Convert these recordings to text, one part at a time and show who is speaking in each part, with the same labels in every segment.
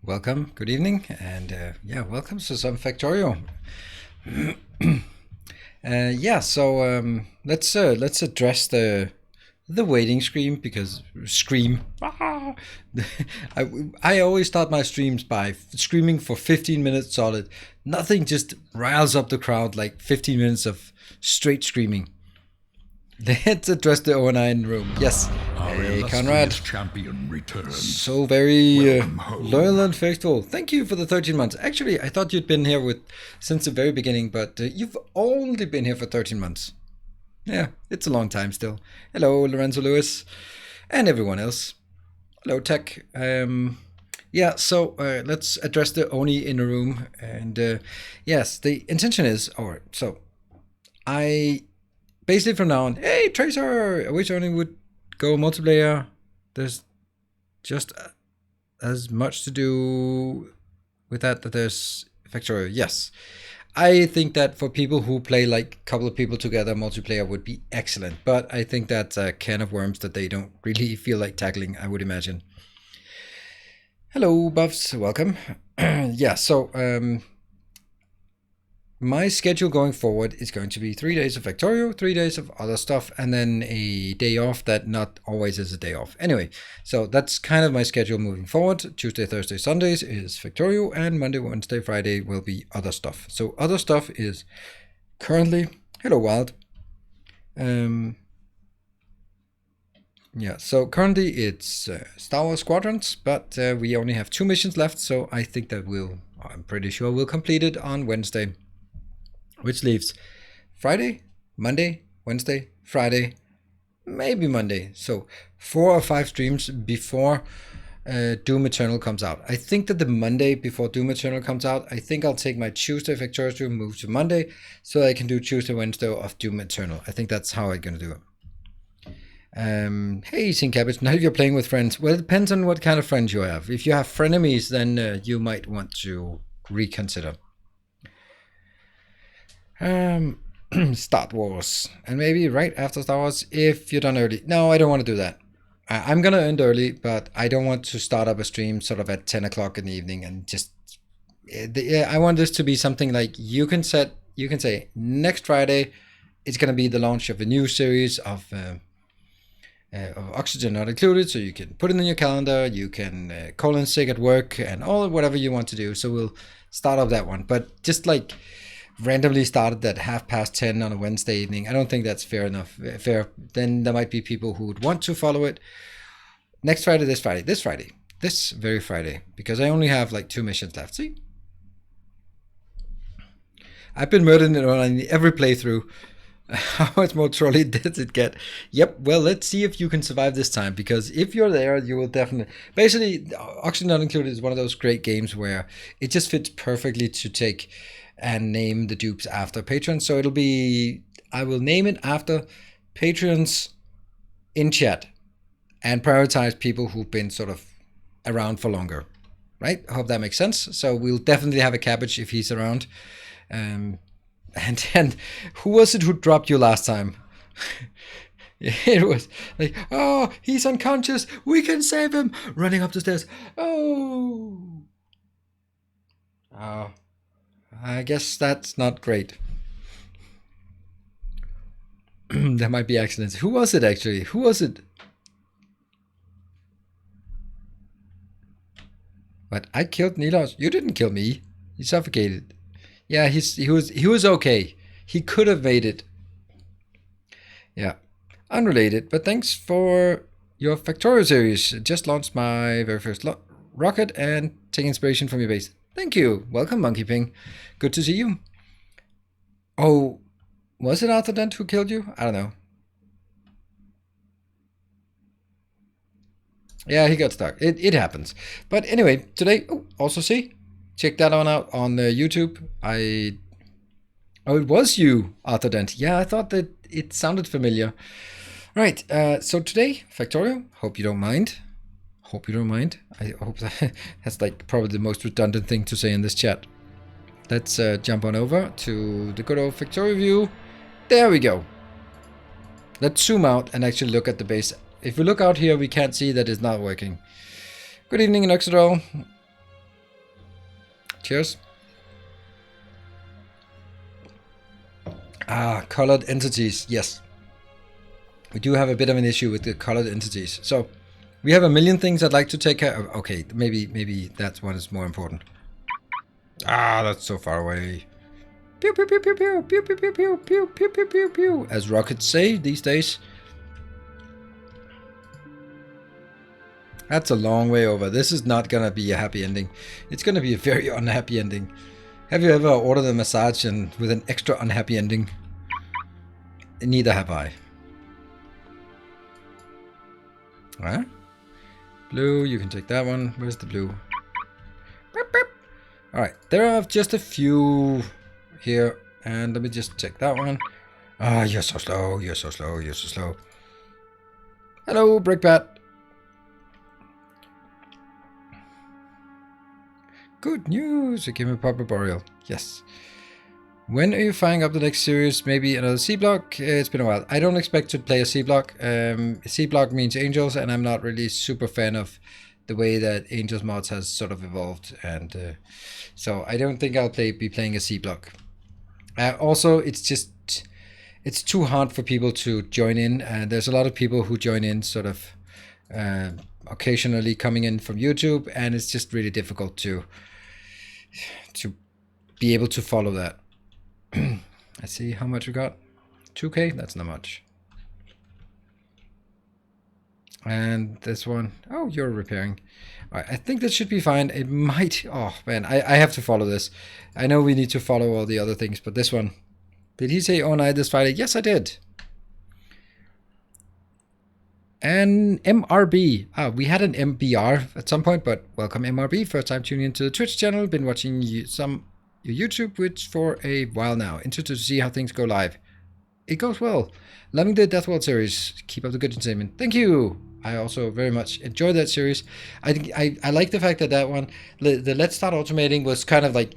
Speaker 1: welcome, good evening, and yeah, welcome to some Factorio. Let's address the waiting scream because scream. I always start my streams by screaming for 15 minutes solid. Nothing just riles up the crowd like 15 minutes of straight screaming. Let's address the O9 room. Yes. Hey, Conrad.
Speaker 2: Champion returns.
Speaker 1: So very loyal and faithful. Thank you for the 13 months. Actually, I thought you'd been here since the very beginning, but you've only been here for 13 months. Yeah, it's a long time still. Hello, Lorenzo Lewis, and everyone else. Hello, Tech. So let's address the Oni in the room. And yes, the intention is, I basically from now on, hey, Tracer, I wish Oni would go multiplayer. There's just as much to do with that there's Factorio. Yes. I think that for people who play like a couple of people together, multiplayer would be excellent. But I think that's a can of worms that they don't really feel like tackling, I would imagine. Hello, Buffs. Welcome. My schedule going forward is going to be 3 days of Factorio, 3 days of other stuff, and then a day off that not always is a day off. Anyway, so that's kind of my schedule moving forward. Tuesday, Thursday, Sundays is Factorio, and Monday, Wednesday, Friday will be other stuff. So other stuff is currently, hello Wild. So currently it's Star Wars Squadrons, but we only have 2 missions left, so I think that I'm pretty sure we'll complete it on Wednesday. Which leaves Friday, Monday, Wednesday, Friday, maybe Monday. So 4 or 5 streams before Doom Eternal comes out. I think that the Monday before Doom Eternal comes out, I think I'll take my Tuesday Factorio stream, move to Monday, so I can do Tuesday, Wednesday of Doom Eternal. I think that's how I'm going to do it. Hey, Sin Cabbage, now you're playing with friends. Well, it depends on what kind of friends you have. If you have frenemies, then you might want to reconsider. Star Wars, and maybe right after Star Wars if you're done early. No, I don't want to do that. I'm gonna end early, but I don't want to start up a stream sort of at 10 o'clock in the evening and just I want this to be something like you can say next Friday it's gonna be the launch of a new series of Oxygen Not Included, so you can put it in your calendar, you can call in sick at work and all whatever you want to do. So we'll start up that one, but just like randomly started at 10:30 on a Wednesday evening, I don't think that's fair enough. Then there might be people who would want to follow it next Friday, this very Friday, because I only have like 2 missions left. See, I've been murdering it on every playthrough. How much more trolly does it get? Yep, well, let's see if you can survive this time, because if you're there, you will definitely... Basically, Oxygen Not Included is one of those great games where it just fits perfectly to take and name the dupes after patrons. So I will name it after patrons in chat and prioritize people who've been sort of around for longer, right? I hope that makes sense. So we'll definitely have a Cabbage if he's around. And then who was it who dropped you last time? It was like, oh, he's unconscious, we can save him, running up the stairs. Oh, I guess that's not great. There might be accidents. Who was it actually? Who was it? But I killed Nilos. You didn't kill me. He suffocated. Yeah, he was okay. He could have made it. Yeah. Unrelated, but thanks for your Factorio series. Just launched my very first rocket and take inspiration from your base. Thank you. Welcome, Monkey Ping. Good to see you. Oh, was it Arthur Dent who killed you? I don't know. Yeah, he got stuck. It happens. But anyway, today, also see, check that one out on YouTube. Oh, it was you, Arthur Dent. Yeah, I thought that it sounded familiar. Right, so today, Factorio, hope you don't mind. I hope that's like probably the most redundant thing to say in this chat. Let's jump on over to the good old Factorio view. There we go. Let's zoom out and actually look at the base. If we look out here, we can't see that it's not working. Good evening, Inoxidol. Cheers. Ah, colored entities. Yes. We do have a bit of an issue with the colored entities. So we have a million things I'd like to take care of. Okay, maybe that one is more important. Ah, that's so far away. Pew pew pew pew pew pew pew pew pew pew pew pew pew pew, as rockets say these days. That's a long way over. This is not gonna be a happy ending. It's gonna be a very unhappy ending. Have you ever ordered a massage and with an extra unhappy ending? Neither have I. Huh? Blue, you can take that one. Where's the blue? Alright, there are just a few here. And let me just check that one. Ah, you're so slow, you're so slow, you're so slow. Hello, Brickbat. Good news, you give me Papa Boreal. Yes. When are you firing up the next series? Maybe another C block? It's been a while. I don't expect to play a C block. C block means angels, and I'm not really super fan of the way that angels mods has sort of evolved, and so I don't think I'll be playing a C block. Also, it's too hard for people to join in. There's a lot of people who join in sort of occasionally coming in from YouTube, and it's just really difficult to be able to follow that. Let's see how much we got. 2k, that's not much. And this one, oh, you're repairing. All right, I think that should be fine. It might, oh man, I have to follow this. I know we need to follow all the other things, but this one, did he say on this Friday? Yes, I did. And MRB, we had an MBR at some point, but welcome MRB, first time tuning into the Twitch channel, been watching your YouTube which for a while now, interested to see how things go live. It goes well. Loving the Death World series, keep up the good entertainment. Thank you. I also very much enjoyed that series. I think I like the fact that that one, the Let's Start Automating was kind of like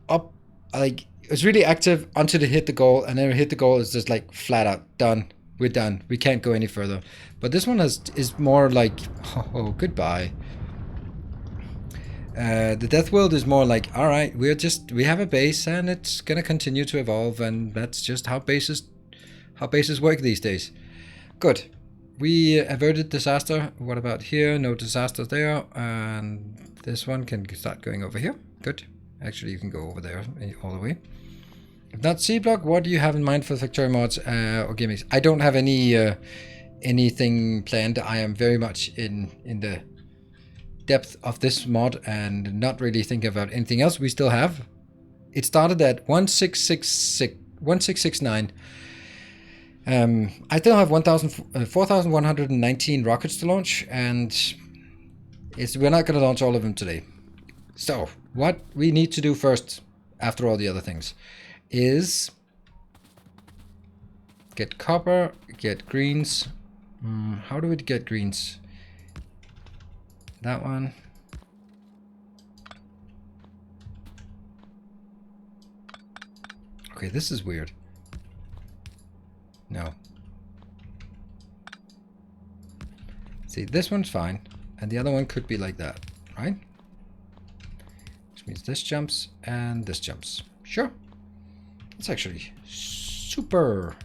Speaker 1: up, like it was really active until it hit the goal, and then it hit the goal, it's just like flat out done. We're done. We can't go any further. But this one is more like, oh, goodbye. The Death World is more like, all right, we have a base and it's gonna continue to evolve, and that's just how bases work these days. Good. We averted disaster. What about here? No disasters there. And this one can start going over here. Good. Actually, you can go over there all the way. If not C block, what do you have in mind for Factorio mods or gimmicks? I don't have anything planned. I am very much in the depth of this mod and not really thinking about anything else. We still have. It started at 1669. I still have 4,119 rockets to launch, and we're not going to launch all of them today. So what we need to do first, after all the other things, is get copper, get greens. How do we get greens? That one. Okay, this is weird. No. See, this one's fine, and the other one could be like that, right? Which means this jumps and this jumps. Sure. It's actually super.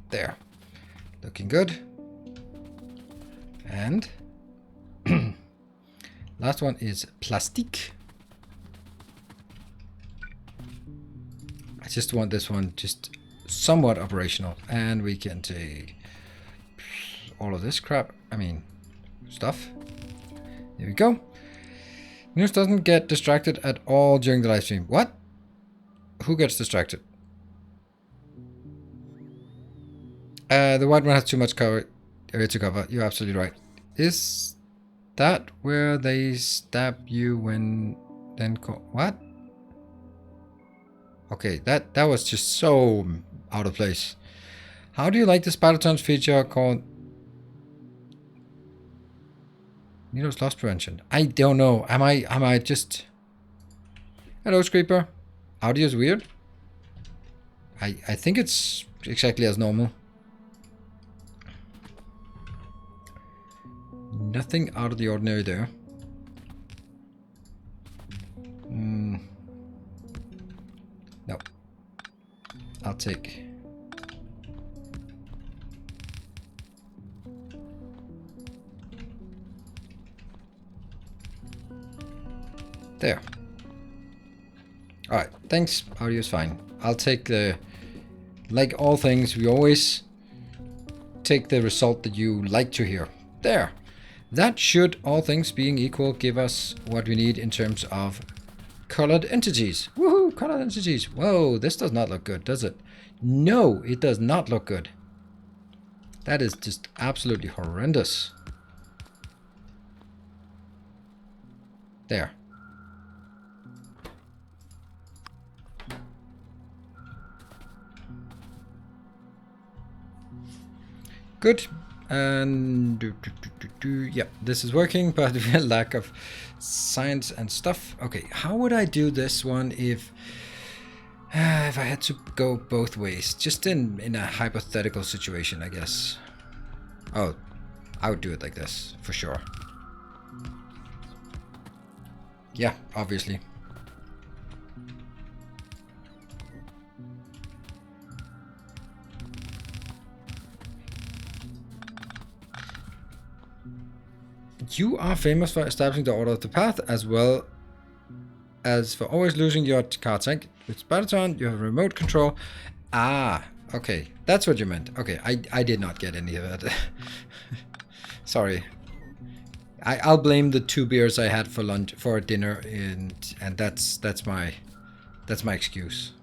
Speaker 1: There. Looking good. And last one is plastic. I just want this one just somewhat operational, and we can take all of this crap, I mean stuff. There we go. News doesn't get distracted at all during the live stream. What? Who gets distracted? The white one has too much area to cover. You're absolutely right. Is that where they stab you when then what? Okay, that was just so out of place. How do you like the spider turns feature called Needles loss prevention? I don't know. Am I just... Hello, Screeper. Audio is weird. I think it's exactly as normal. Nothing out of the ordinary there. No. I'll take... There. Alright, thanks. Audio is fine. I'll take the... Like all things, we always take the result that you like to hear. There. That should, all things being equal, give us what we need in terms of colored entities. Woohoo! Colored entities. Whoa, this does not look good, does it? No, it does not look good. That is just absolutely horrendous. There. Good. And yeah, this is working, but we have lack of science and stuff. Okay, how would I do this one if I had to go both ways? Just in a hypothetical situation, I guess. Oh, I would do it like this for sure. Yeah, obviously. You are famous for establishing the order of the path, as well as for always losing your car tank. With Spider-Tron, you have remote control. Ah, okay. That's what you meant. Okay, I did not get any of that. Sorry. I'll blame the 2 beers I had for lunch, for dinner, and that's my excuse.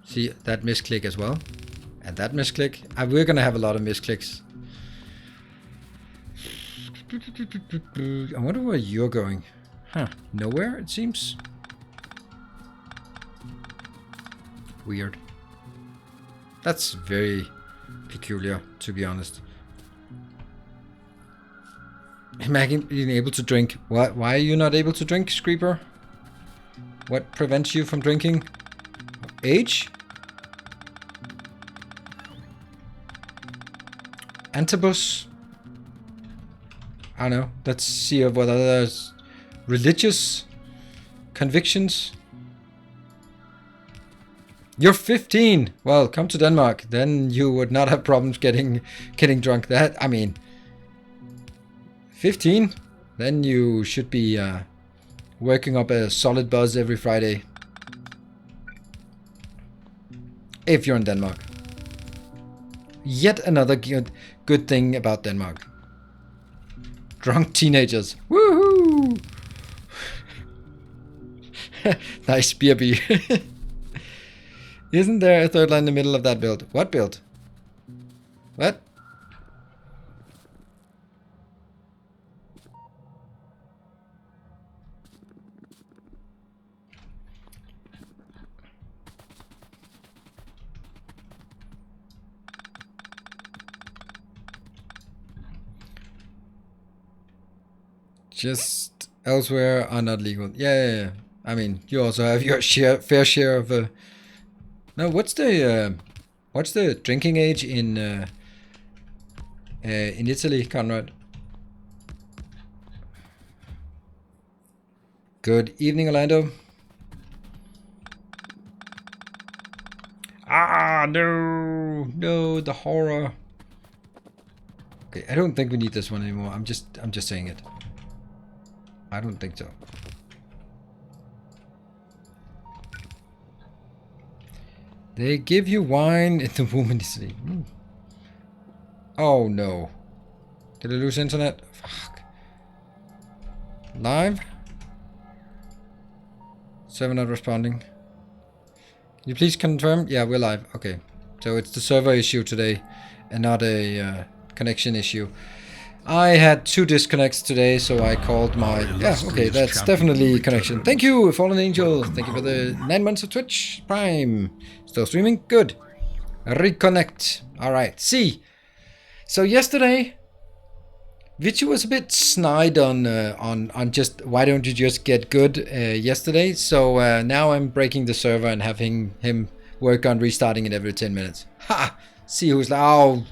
Speaker 1: See that misclick as well, and that misclick. We're gonna have a lot of misclicks. I wonder where you're going. Huh? Nowhere, it seems. Weird. That's very peculiar, to be honest. Imagine being able to drink. What? Why are you not able to drink, Screeper? What prevents you from drinking? Age? Antibus? I don't know. Let's see what others. Religious convictions. You're 15. Well, come to Denmark. Then you would not have problems getting drunk. That, I mean, 15. Then you should be working up a solid buzz every Friday. If you're in Denmark. Yet another good thing about Denmark. Drunk teenagers. Woohoo! Nice BRB. Isn't there a third line in the middle of that build? What build? What? Just elsewhere are not legal. Yeah. I mean, you also have your fair share of. No, what's the drinking age in Italy, Conrad? Good evening, Orlando. Ah, no, the horror. Okay, I don't think we need this one anymore. I'm just saying it. I don't think so. They give you wine in the woman city. Oh no. Did I lose internet? Fuck. Live? 7 not responding. Can you please confirm? Yeah, we're live. Okay. So it's the server issue today and not a connection issue. I had 2 disconnects today, so I called my... Yeah, okay, that's definitely connection. Thank you, Fallen Angel. Thank you for the 9 months of Twitch Prime. Still streaming? Good. Reconnect. Alright, see. So yesterday, Vici was a bit snide on just... Why don't you just get good yesterday? So now I'm breaking the server and having him work on restarting it every 10 minutes. Ha! See who's like, oh,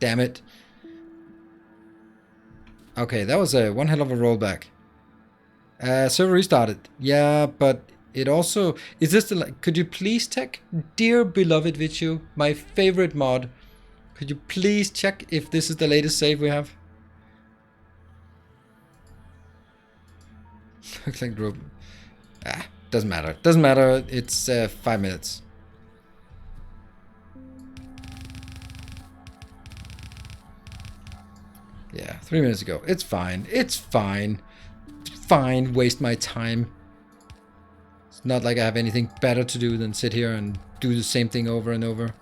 Speaker 1: damn it. Okay, that was a one hell of a rollback. Server restarted. Yeah, but it also... Is this the... Could you please check? Dear beloved Vichu, my favorite mod. Could you please check if this is the latest save we have? Looks like group. Doesn't matter. Doesn't matter. It's 5 minutes. Yeah, 3 minutes ago. It's fine. It's fine. It's fine. Waste my time. It's not like I have anything better to do than sit here and do the same thing over and over.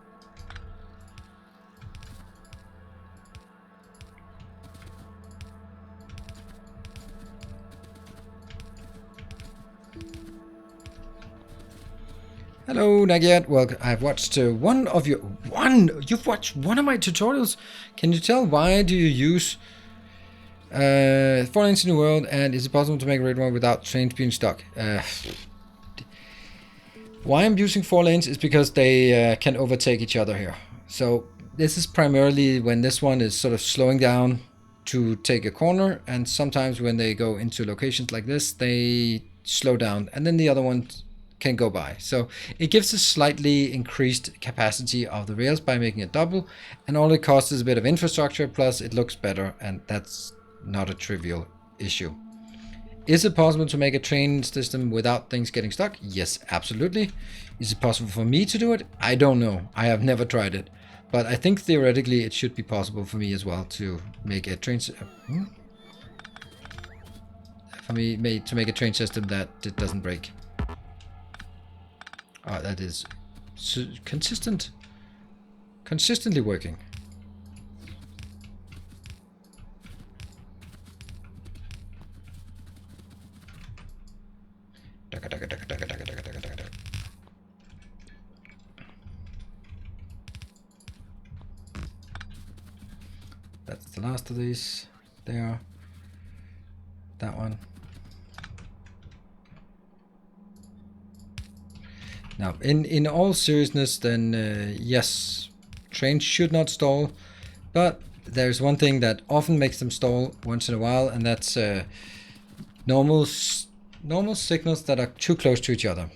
Speaker 1: Hello, Nagyat. Well, I've watched you've watched one of my tutorials. Can you tell why do you use 4 lanes in the world, and is it possible to make a raid one without trains being stuck? Why I'm using 4 lanes is because they can overtake each other here. So this is primarily when this one is sort of slowing down to take a corner, and sometimes when they go into locations like this, they slow down, and then the other one can go by. So it gives a slightly increased capacity of the rails by making it double, and all it costs is a bit of infrastructure, plus it looks better, and that's not a trivial issue. Is it possible to make a train system without things getting stuck? Yes, absolutely. Is it possible for me to do it? I don't know. I have never tried it, but I think theoretically it should be possible for me as well to make a train to make a train system that it doesn't break. Oh, that is consistently working. That's the last of these. There. That one. Now, in all seriousness, then yes, trains should not stall, but there's one thing that often makes them stall once in a while, and that's normal signals that are too close to each other.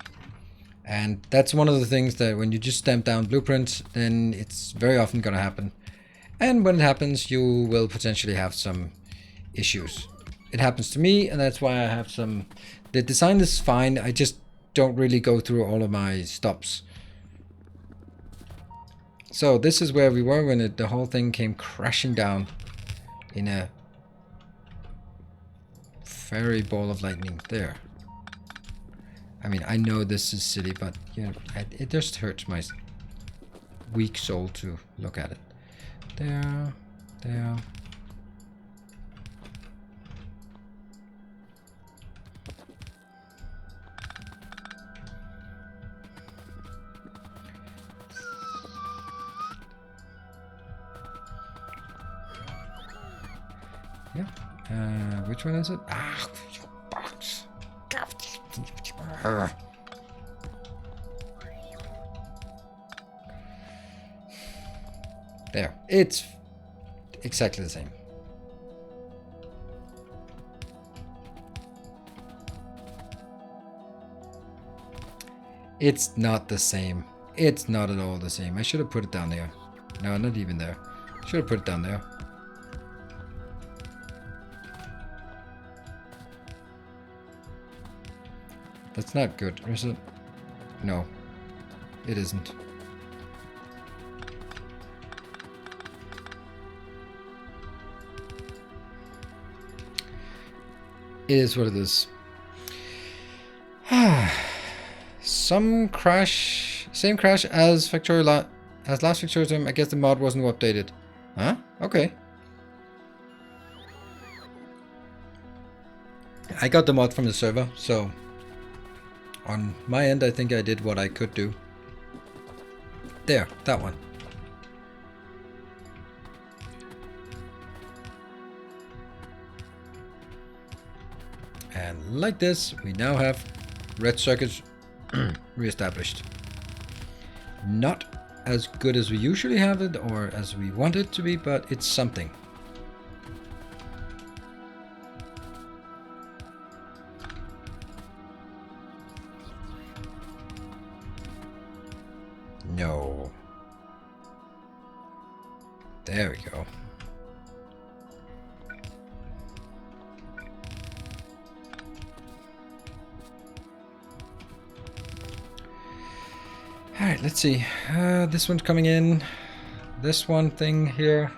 Speaker 1: And that's one of the things that when you just stamp down blueprints, then it's very often going to happen. And when it happens, you will potentially have some issues. It happens to me, and that's why I have some... The design is fine, I just don't really go through all of my stops. So this is where we were when the whole thing came crashing down in a fairy ball of lightning. There. I mean, I know this is silly, but you know, it just hurts my weak soul to look at it. There, there. Yeah. Which one is it? Ah, you box. There. It's exactly the same. It's not the same. It's not at all the same. I should have put it down there. No, not even there. Should have put it down there. That's not good, is it? No, it isn't. It is what it is. Some crash, same crash as Factorio as last Factorio time. I guess the mod wasn't updated. Huh? Okay. I got the mod from the server, so on my end, I think I did what I could do. There, that one. And like this, we now have red circuits reestablished. Not as good as we usually have it or as we want it to be, but it's something. No. There we go. Alright, let's see. This one's coming in. This one thing here.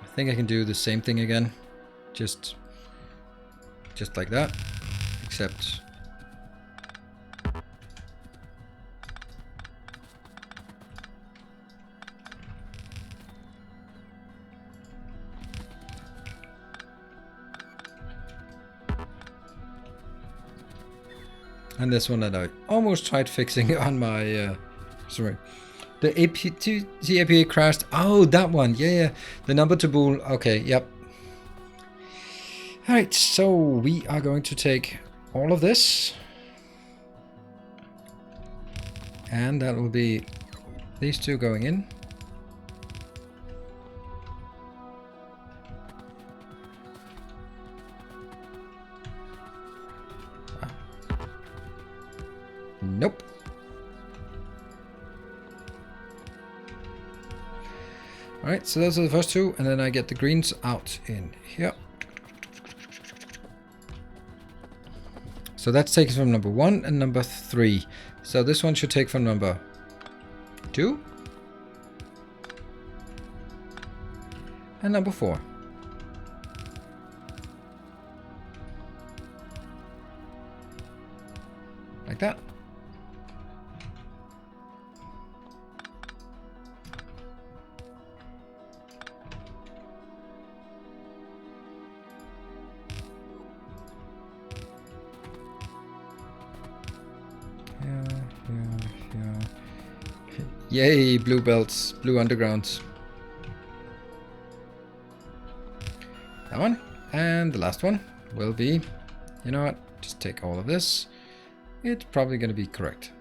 Speaker 1: I think I can do the same thing again. Just like that. Except... And this one that I almost tried fixing on my, sorry, the APA crashed. Oh, that one, yeah, the number to bool. Okay, yep. All right, so we are going to take all of this, and that will be these two going in. Nope. Alright, so those are the first two, and then I get the greens out in here. So that's taken from number 1 and number 3. So this one should take from number 2 and number 4. Like that. Yay, blue belts, blue undergrounds. That one. And the last one will be, you know what, just take all of this. It's probably going to be correct.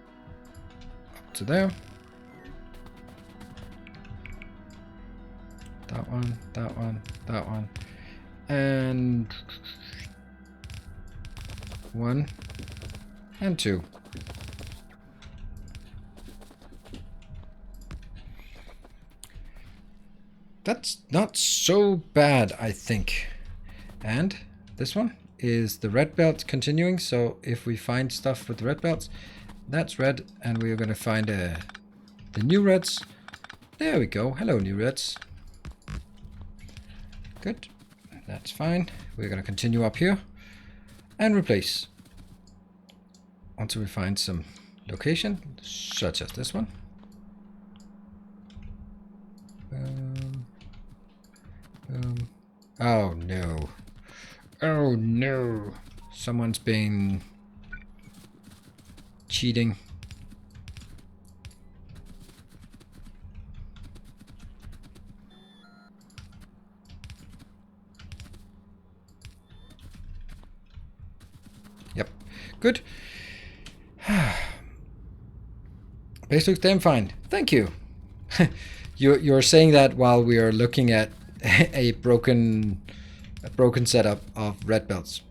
Speaker 1: Up to there. That one, that one, that one. And 1 and 2. That's not so bad, I think. And this one is the red belt continuing. So if we find stuff with the red belts, that's red. And we are going to find the new reds. There we go. Hello, new reds. Good. That's fine. We're going to continue up here and replace until we find some location, such as this one. Oh no. Oh no. Someone's been cheating. Yep. Good. Base looks damn fine. Thank you. You're saying that while we are looking at a broken setup of red belts.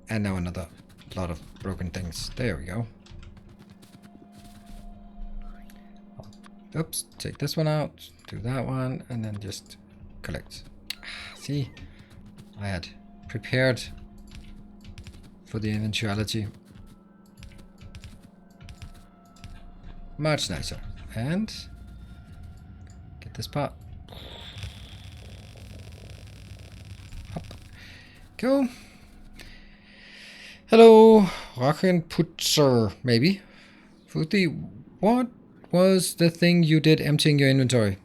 Speaker 1: And now another lot of broken things. There we go. Oops, take this one out, do that one, and then just collect. See, I had prepared for the eventuality. Much nicer. And get this part. Up. Go. Hello, Rachenputzer, maybe. Fruity, what was the thing you did emptying your inventory?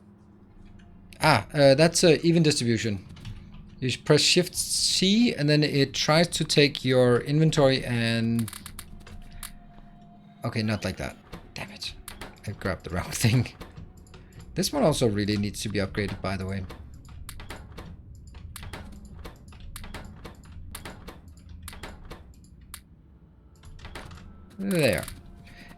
Speaker 1: That's even distribution. You press Shift C and then it tries to take your inventory and... Okay, not like that. Damn it. I grabbed the wrong thing. This one also really needs to be upgraded, by the way. There.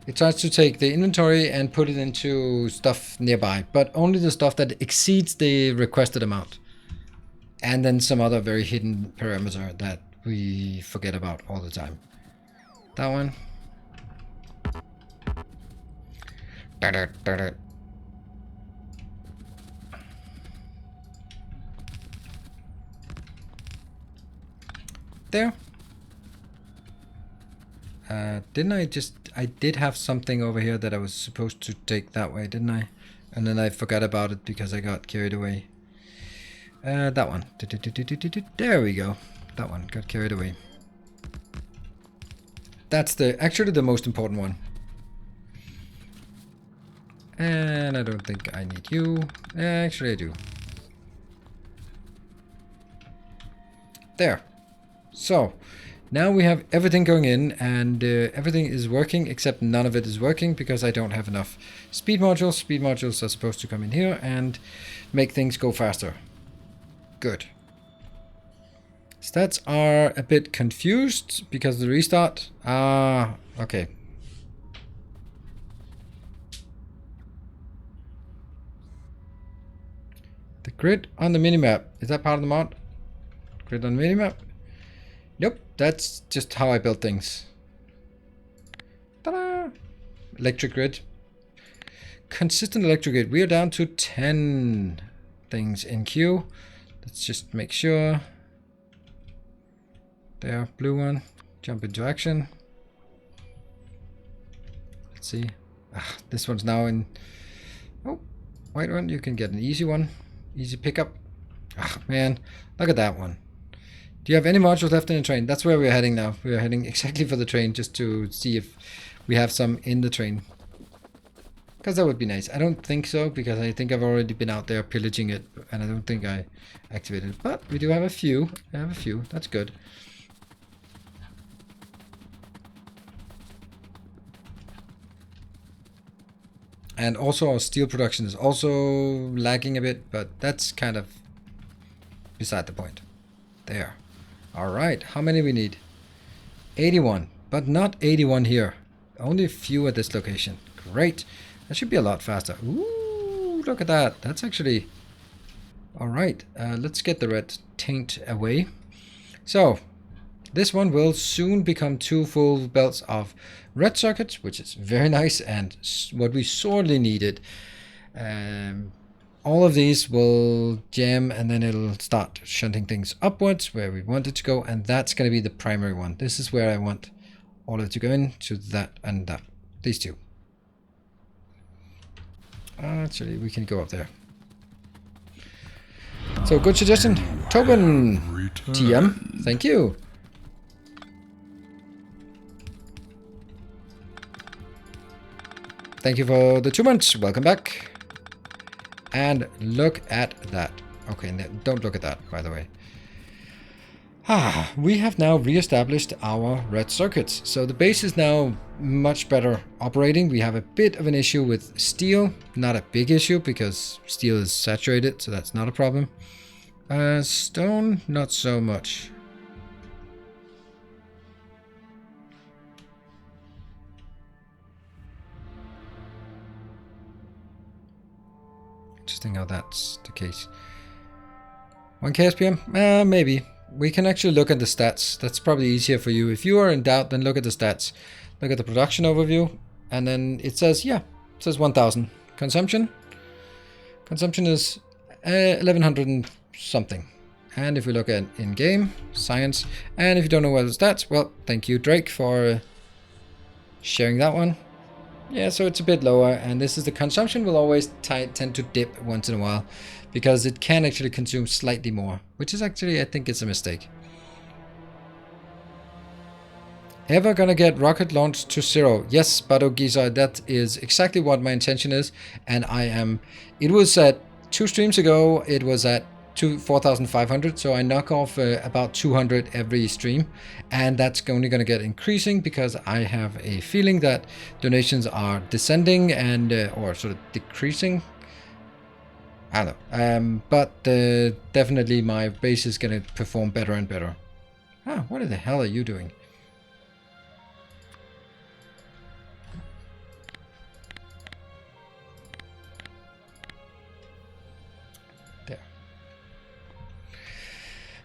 Speaker 1: It tries to take the inventory and put it into stuff nearby, but only the stuff that exceeds the requested amount. And then some other very hidden parameter that we forget about all the time. That one. There. I did have something over here that I was supposed to take that way, didn't I? And then I forgot about it because I got carried away. That one. There we go. That one got carried away. That's actually the most important one. And I don't think I need you. Actually, I do. There. So, now we have everything going in, and everything is working, except none of it is working because I don't have enough speed modules. Speed modules are supposed to come in here and make things go faster. Good. Stats are a bit confused because of the restart. Okay. The grid on the minimap, is that part of the mod? Grid on the minimap? Nope, that's just how I build things. Ta-da! Electric grid. Consistent electric grid. We are down to 10 things in queue. Let's just make sure. There, blue one. Jump into action. Let's see. This one's now in... Oh, white one. You can get an easy one. Easy pickup. Man, look at that one. Do you have any modules left in the train? That's where we're heading now. We're heading exactly for the train just to see if we have some in the train. Because that would be nice. I don't think so, because I think I've already been out there pillaging it, and I don't think I activated it. But we do have a few. I have a few. That's good. And also our steel production is also lagging a bit, but that's kind of beside the point. There. Alright, how many we need? 81, but not 81 here. Only a few at this location. Great. That should be a lot faster. Ooh, look at that. That's actually... Alright, let's get the red taint away. So, this one will soon become 2 full belts of red circuits, which is very nice and what we sorely needed. All of these will jam and then it'll start shunting things upwards where we want it to go, and that's going to be the primary one. This is where I want all of it to go in, to that and that. These two. Actually, we can go up there. So, good suggestion. Tobin! TM, thank you. Thank you for the 2 months. Welcome back. And look at that. Okay, don't look at that, by the way. We have now re-established our red circuits. So the base is now much better operating. We have a bit of an issue with steel. Not a big issue because steel is saturated, so that's not a problem. Stone, not so much. Interesting how that's the case. 1k SPM? Maybe. We can actually look at the stats. That's probably easier for you. If you are in doubt, then look at the stats. Look at the production overview. And then it says, yeah, it says 1000. Consumption? Consumption is 1100 and something. And if we look at in-game, science, and if you don't know what the stats, well, thank you, Drake, for sharing that one. Yeah, so it's a bit lower, and this is the consumption will always tend to dip once in a while because it can actually consume slightly more, which is actually, I think it's a mistake. Ever gonna get rocket launched to 0? Yes, Bado Giza, that is exactly what my intention is, and I am. It was at 2 streams ago, it was at 4,500, so I knock off about 200 every stream, and that's only going to get increasing because I have a feeling that donations are descending and or sort of decreasing. I don't know, but definitely my base is going to perform better and better. What the hell are you doing?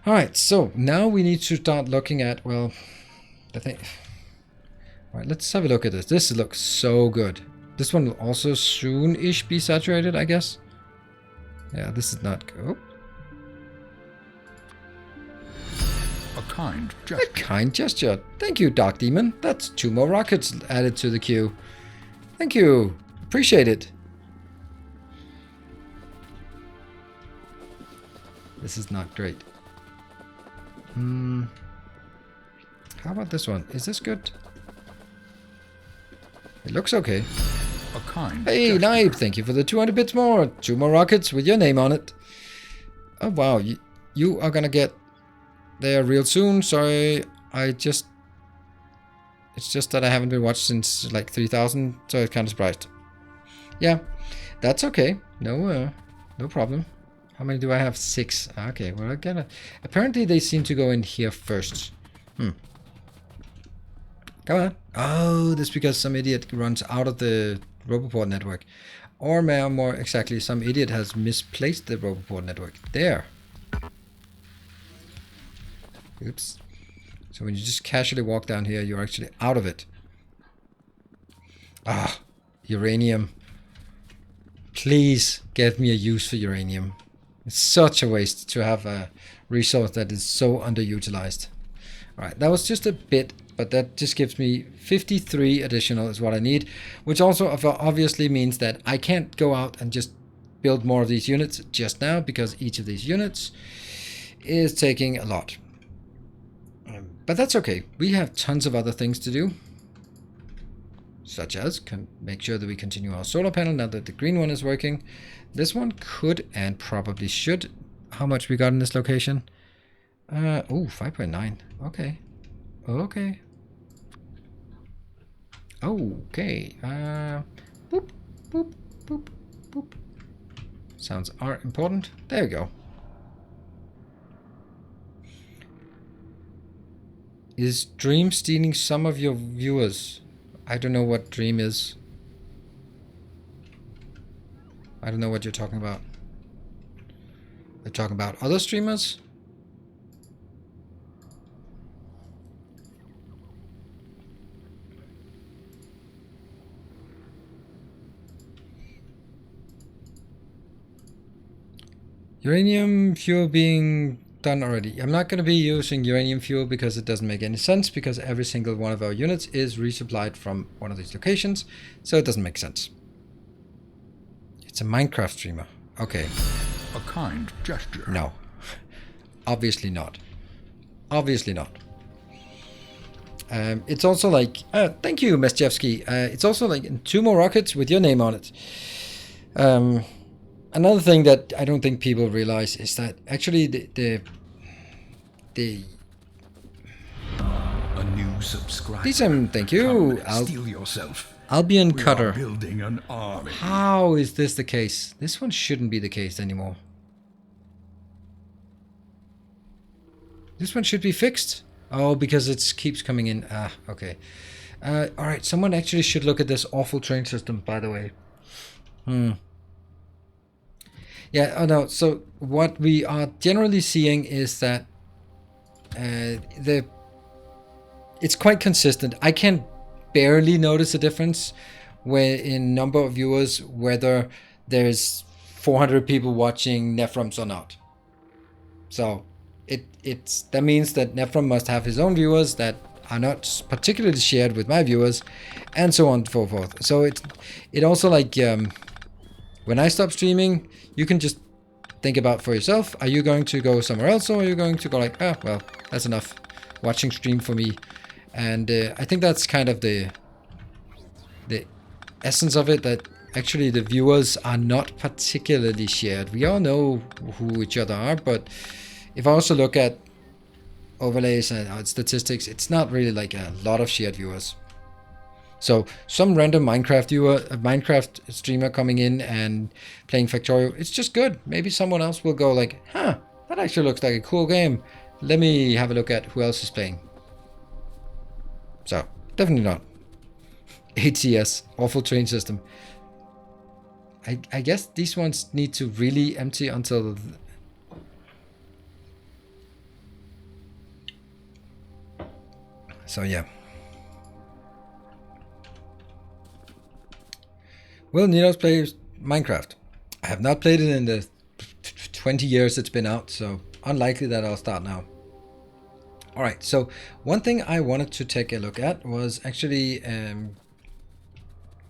Speaker 1: All right, so now we need to start looking at, well, the thing. All right, let's have a look at this. This looks so good. This one will also soon-ish be saturated, I guess. Yeah, this is not good.
Speaker 2: A kind gesture.
Speaker 1: A kind gesture. Thank you, Dark Demon. That's 2 more rockets added to the queue. Thank you. Appreciate it. This is not great. How about this one? Is this good? It looks okay.
Speaker 2: A kind
Speaker 1: Hey,
Speaker 2: gesture.
Speaker 1: Nibe, thank you for the 200 bits more. 2 more rockets with your name on it. Oh, wow. You are gonna get there real soon. Sorry, it's just that I haven't been watched since like 3000, so I was kind of surprised. Yeah, that's okay. No problem. How many do I have? 6. Okay, well, I gotta... Apparently, they seem to go in here first. Come on. Oh, that's because some idiot runs out of the Roboport network. Or more exactly, some idiot has misplaced the Roboport network. There. Oops. So when you just casually walk down here, you're actually out of it. Ah, uranium. Please get me a use for uranium. It's such a waste to have a resource that is so underutilized. Alright, that was just a bit, but that just gives me 53 additional is what I need, which also obviously means that I can't go out and just build more of these units just now, because each of these units is taking a lot. But that's okay. We have tons of other things to do, such as make sure that we continue our solar panel now that the green one is working. This one could and probably should. How much we got in this location? Oh, 5.9. Okay. Okay. Okay. Boop, boop, boop, boop. Sounds are important. There we go. Is Dream stealing some of your viewers? I don't know what Dream is. I don't know what you're talking about. You're talking about other streamers? Uranium fuel being done already. I'm not going to be using uranium fuel because it doesn't make any sense, because every single one of our units is resupplied from one of these locations, so it doesn't make sense. It's a Minecraft streamer. Okay.
Speaker 2: A kind gesture.
Speaker 1: No. Obviously not. Obviously not. It's also like... thank you, Mesjevsky. It's also like 2 more rockets with your name on it. Another thing that I don't think people realize is that actually the
Speaker 2: A new subscriber.
Speaker 1: thank you.
Speaker 2: Steal yourself.
Speaker 1: Albion
Speaker 2: We
Speaker 1: Cutter.
Speaker 2: are building an army.
Speaker 1: How is this the case? This one shouldn't be the case anymore. This one should be fixed. Oh, because it keeps coming in. Ah, okay. Alright, someone actually should look at this awful train system, by the way. Yeah, oh no, so what we are generally seeing is that it's quite consistent. I can barely notice a difference where in number of viewers, whether there's 400 people watching Nephrums or not. So that means that Nephrom must have his own viewers that are not particularly shared with my viewers, and so on and so forth. So it also like when I stop streaming, you can just think about for yourself, are you going to go somewhere else, or are you going to go like, well, that's enough watching stream for me. And I think that's kind of the essence of it, that actually the viewers are not particularly shared. We all know who each other are, but if I also look at overlays and statistics, it's not really like a lot of shared viewers. So some random Minecraft streamer coming in and playing Factorio, it's just good. Maybe someone else will go like, that actually looks like a cool game. Let me have a look at who else is playing. So definitely not. HCS, awful train system. I guess these ones need to really empty until... So yeah. Will Ninos play Minecraft? I have not played it in the 20 years it's been out, so unlikely that I'll start now. Alright, so one thing I wanted to take a look at was actually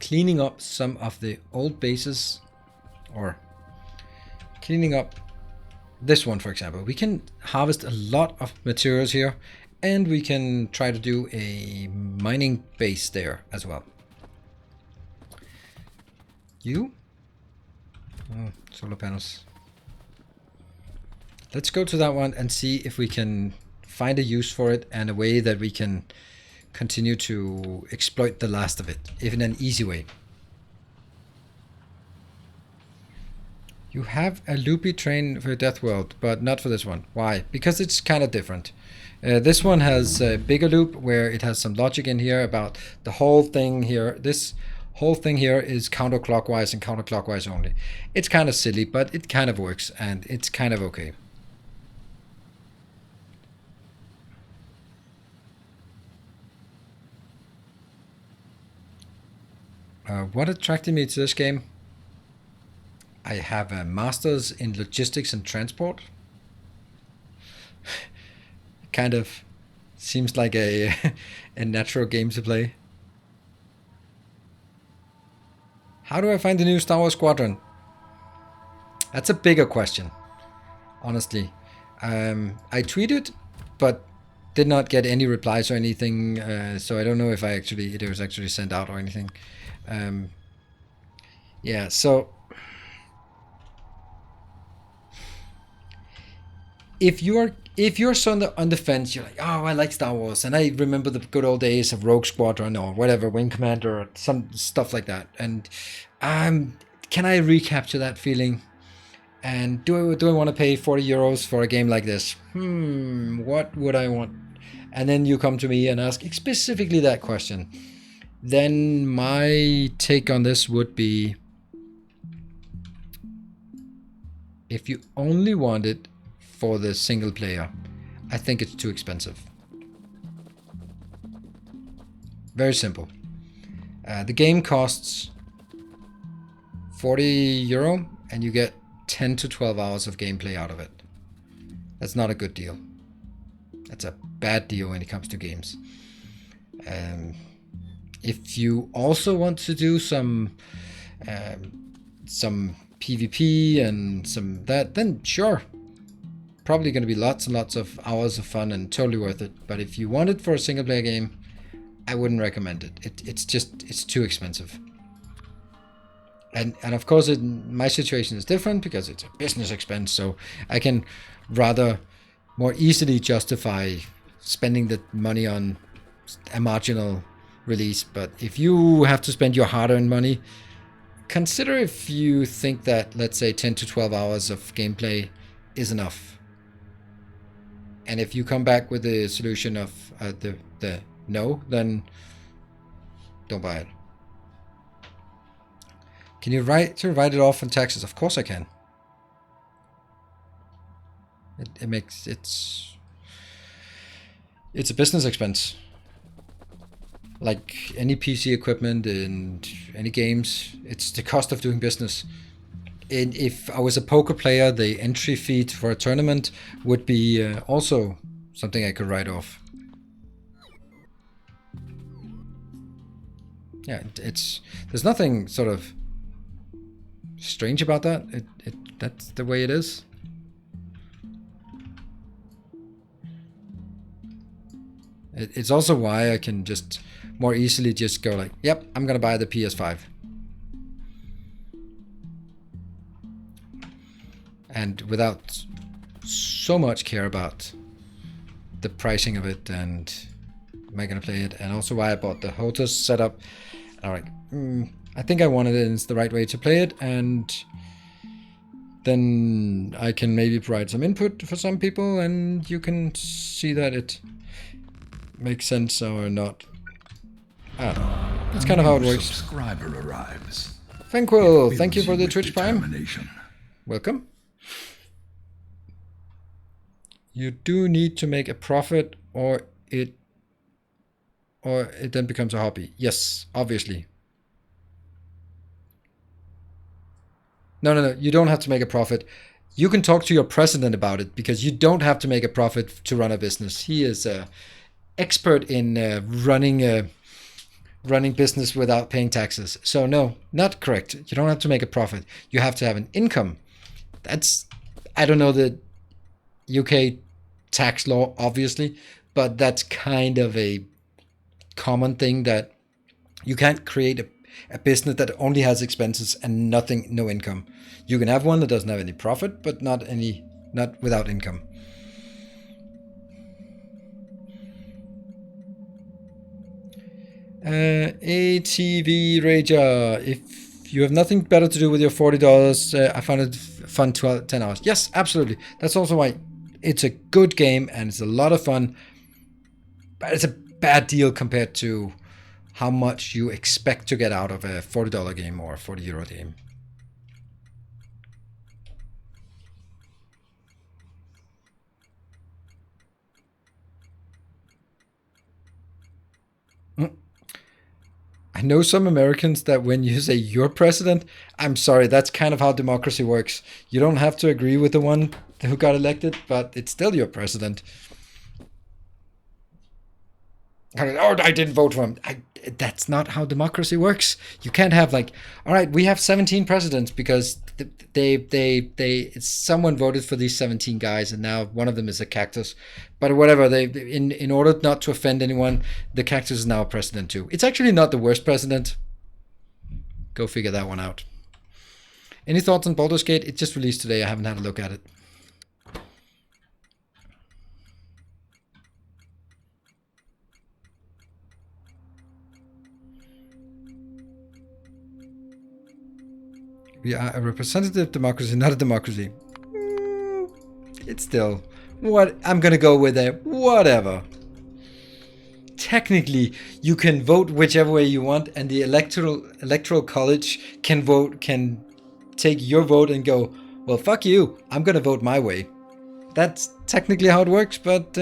Speaker 1: cleaning up some of the old bases, or cleaning up this one, for example. We can harvest a lot of materials here, and we can try to do a mining base there as well. Solar panels. Let's go to that one and see if we can find a use for it and a way that we can continue to exploit the last of it, if in an easy way. You have a loopy train for Death World, but not for this one. Why? Because it's kind of different. This one has a bigger loop where it has some logic in here about the whole thing here. This whole thing here is counterclockwise and counterclockwise only. It's kind of silly, but it kind of works and it's kind of okay. What attracted me to this game? I have a master's in logistics and transport. Kind of seems like a natural game to play. How do I find the new Star Wars Squadron? That's a bigger question, honestly. I tweeted, but did not get any replies or anything, so I don't know if it was actually sent out or anything. Yeah, so if you're so on the fence, you're like, oh, I like Star Wars, and I remember the good old days of Rogue Squadron or whatever, Wing Commander or some stuff like that, and can I recapture that feeling? And do I want to pay 40 euros for a game like this? What would I want? And then you come to me and ask specifically that question. Then my take on this would be, if you only want it for the single player, I think it's too expensive. Very simple. The game costs 40 euro and you get 10 to 12 hours of gameplay out of it. That's not a good deal. That's a bad deal when it comes to games. If you also want to do some PvP and some that, then sure. Probably going to be lots and lots of hours of fun and totally worth it. But if you want it for a single player game, I wouldn't recommend it. It's too expensive. And of course my situation is different because it's a business expense, so I can rather more easily justify spending the money on a marginal release. But if you have to spend your hard-earned money, consider if you think that, let's say, 10 to 12 hours of gameplay is enough. And if you come back with the solution of the no, then don't buy it. Can you write it off in taxes? Of course I can. It's a business expense. Like any PC equipment and any games, it's the cost of doing business. And if I was a poker player, the entry fee for a tournament would be also something I could write off. Yeah, there's nothing sort of strange about that. That's the way it is. It's also why I can just more easily just go like, yep, I'm gonna buy the PS5. And without so much care about the pricing of it and am I gonna play it, and also why I bought the HOTAS setup. Alright, I think I wanted it and it's the right way to play it, and then I can maybe provide some input for some people and you can see that it makes sense or not. I don't know. That's kind of how it works.
Speaker 2: Subscriber arrives.
Speaker 1: Thankwell, thank you for the Twitch Prime. Welcome. You do need to make a profit or it or it then becomes a hobby. Yes, obviously. No. You don't have to make a profit. You can talk to your president about it because you don't have to make a profit to run a business. He is expert in running business without paying taxes. So no, not correct. You don't have to make a profit. You have to have an income. That's, I don't know the UK tax law, obviously, but that's kind of a common thing that you can't create a business that only has expenses and no income. You can have one that doesn't have any profit, but not without income. ATV Rager, if you have nothing better to do with your $40, I found it fun 10 hours. Yes, absolutely. That's also why it's a good game and it's a lot of fun, but it's a bad deal compared to how much you expect to get out of a $40 game or a €40 game. I know some Americans that when you say you're president, I'm sorry, that's kind of how democracy works. You don't have to agree with the one who got elected, but it's still your president. Oh, I didn't vote for him. That's not how democracy works. You can't have like, all right, we have 17 presidents because someone voted for these 17 guys, and now one of them is a cactus. But whatever, in order not to offend anyone, the cactus is now a president too. It's actually not the worst president. Go figure that one out. Any thoughts on Baldur's Gate? It just released today. I haven't had a look at it. We are a representative democracy, not a democracy. It's still what I'm gonna go with a whatever. Technically, you can vote whichever way you want, and the electoral college can take your vote and go, well, fuck you, I'm gonna vote my way. That's technically how it works, but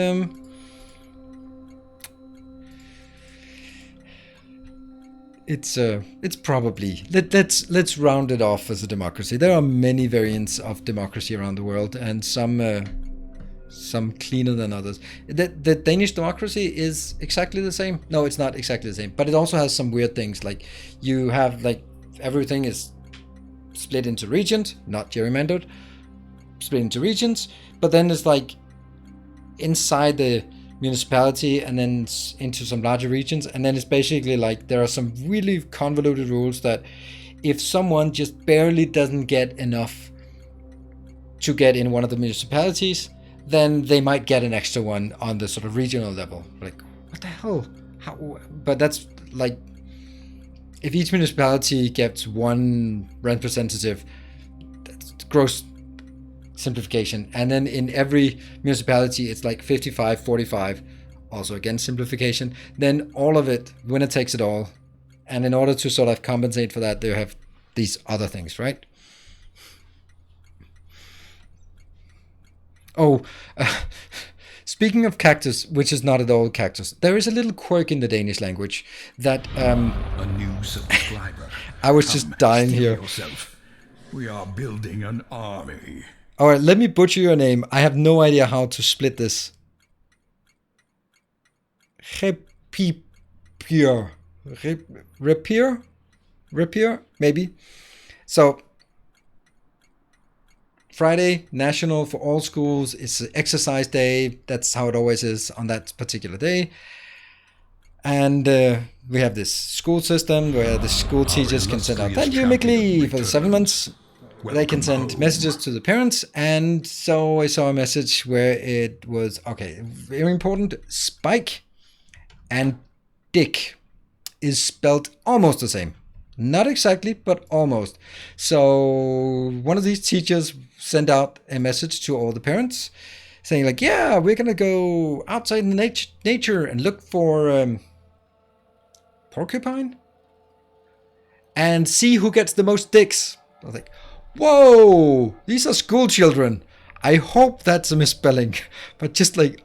Speaker 1: it's probably let's round it off as a democracy. There are many variants of democracy around the world, and some cleaner than others. The Danish democracy is exactly the same. No, it's not exactly the same, but it also has some weird things. Like you have like everything is split into regions, not gerrymandered, split into regions, but then it's like inside the municipality and then into some larger regions, and then it's basically like there are some really convoluted rules that if someone just barely doesn't get enough to get in one of the municipalities, then they might get an extra one on the sort of regional level. Like, what the hell? How? But that's like, if each municipality gets one representative, that's gross simplification. And then in every municipality, it's like 55-45, also again simplification. Then all of it, winner takes it all. And in order to sort of compensate for that, they have these other things, right? Oh, speaking of cactus, which is not at all cactus, there is a little quirk in the Danish language that
Speaker 2: a new subscriber.
Speaker 1: I was just dying here.
Speaker 2: Yourself. We are building an army.
Speaker 1: All right, let me butcher your name. I have no idea how to split this. Rapier, maybe. So Friday, national for all schools. It's an exercise day. That's how it always is on that particular day. And we have this school system where the school teachers can send out thank you, Mickey, for the 7 months. They can send messages to the parents. And so I saw a message where it was, okay, very important, Spike and Dick is spelled almost the same. Not exactly, but almost. So one of these teachers sent out a message to all the parents saying like, yeah, we're going to go outside in the nature and look for porcupine and see who gets the most dicks. I was like, whoa, these are school children. I hope that's a misspelling. But just like,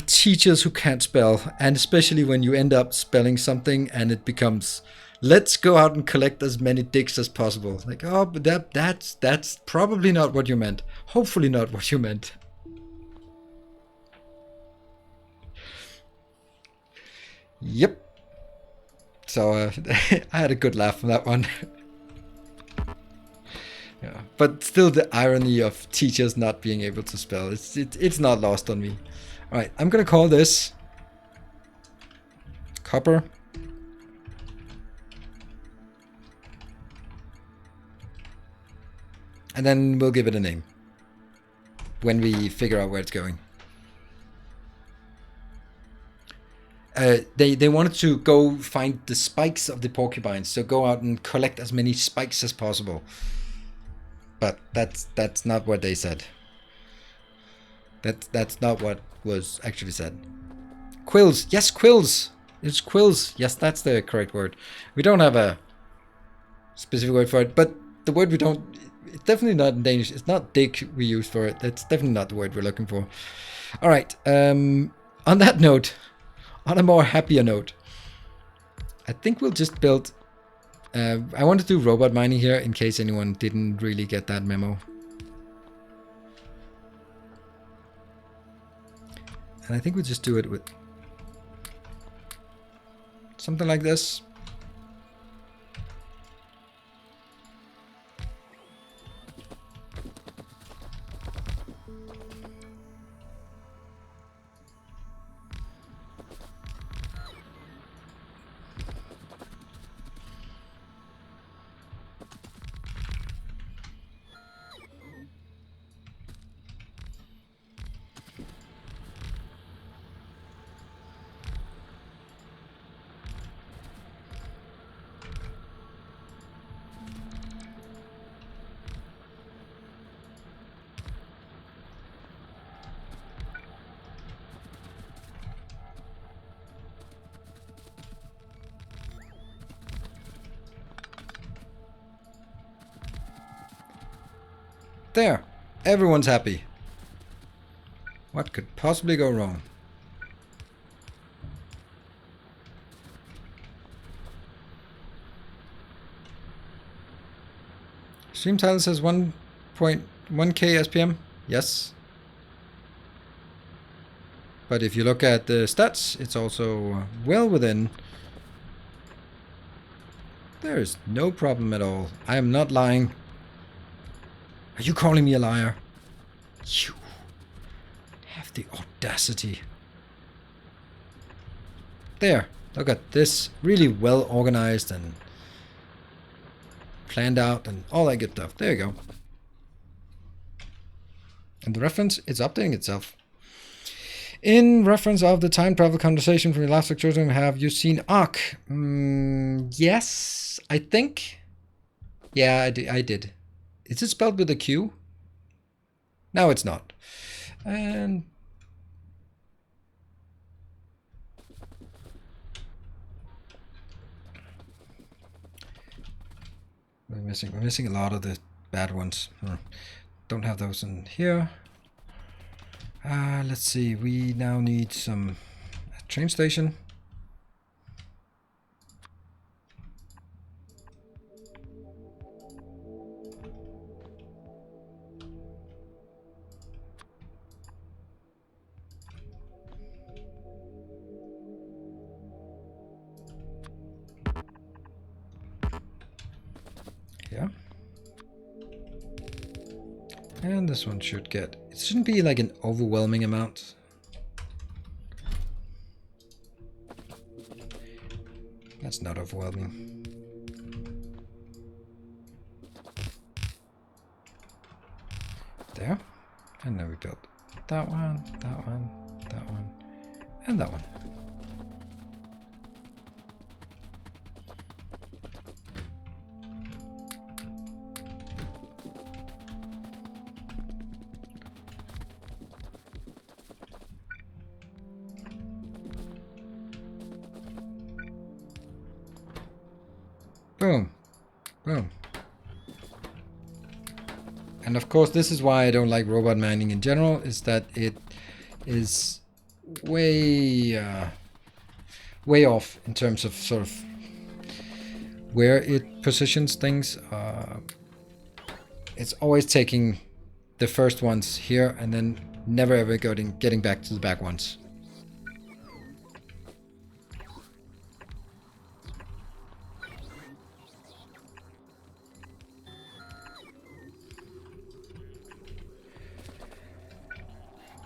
Speaker 1: Teachers who can't spell, and especially when you end up spelling something and it becomes, let's go out and collect as many dicks as possible. Like, oh, but that's probably not what you meant. Hopefully not what you meant. Yep. So I had a good laugh from that one. Yeah, but still, the irony of teachers not being able to spell, it's not lost on me. All right, I'm gonna call this copper. And then we'll give it a name when we figure out where it's going. They wanted to go find the spikes of the porcupines, so go out and collect as many spikes as possible. But that's not what they said. That's not what was actually said. Quills, yes, quills. It's quills. Yes, that's the correct word. We don't have a specific word for it, but the word we don't. It's definitely not in Danish. It's not dick we use for it. That's definitely not the word we're looking for. All right. On that note, on a more happier note, I think we'll just build. I want to do robot mining here in case anyone didn't really get that memo. And I think we'll just do it with something like this. There, everyone's happy. What could possibly go wrong? Stream title says 1.1k SPM. Yes. But if you look at the stats, it's also well within. There is no problem at all. I am not lying. Are you calling me a liar? You have the audacity. There. Look at this. Really well organized and planned out and all that good stuff. There you go. And the reference is updating itself. In reference of the time travel conversation from the last Factorio, have you seen Ark? Yes, I think. Yeah, I did. Is it spelled with a Q? No, it's not. And we're missing a lot of the bad ones. Don't have those in here. Let's see. We now need some train station. Yeah. And this one should get, it shouldn't be like an overwhelming amount. That's not overwhelming. There. And then we built that one, that one, that one, and that one. Boom. Boom. And of course, this is why I don't like robot mining in general, is that it is way way off in terms of sort of where it positions things. It's always taking the first ones here and then never ever getting back to the back ones.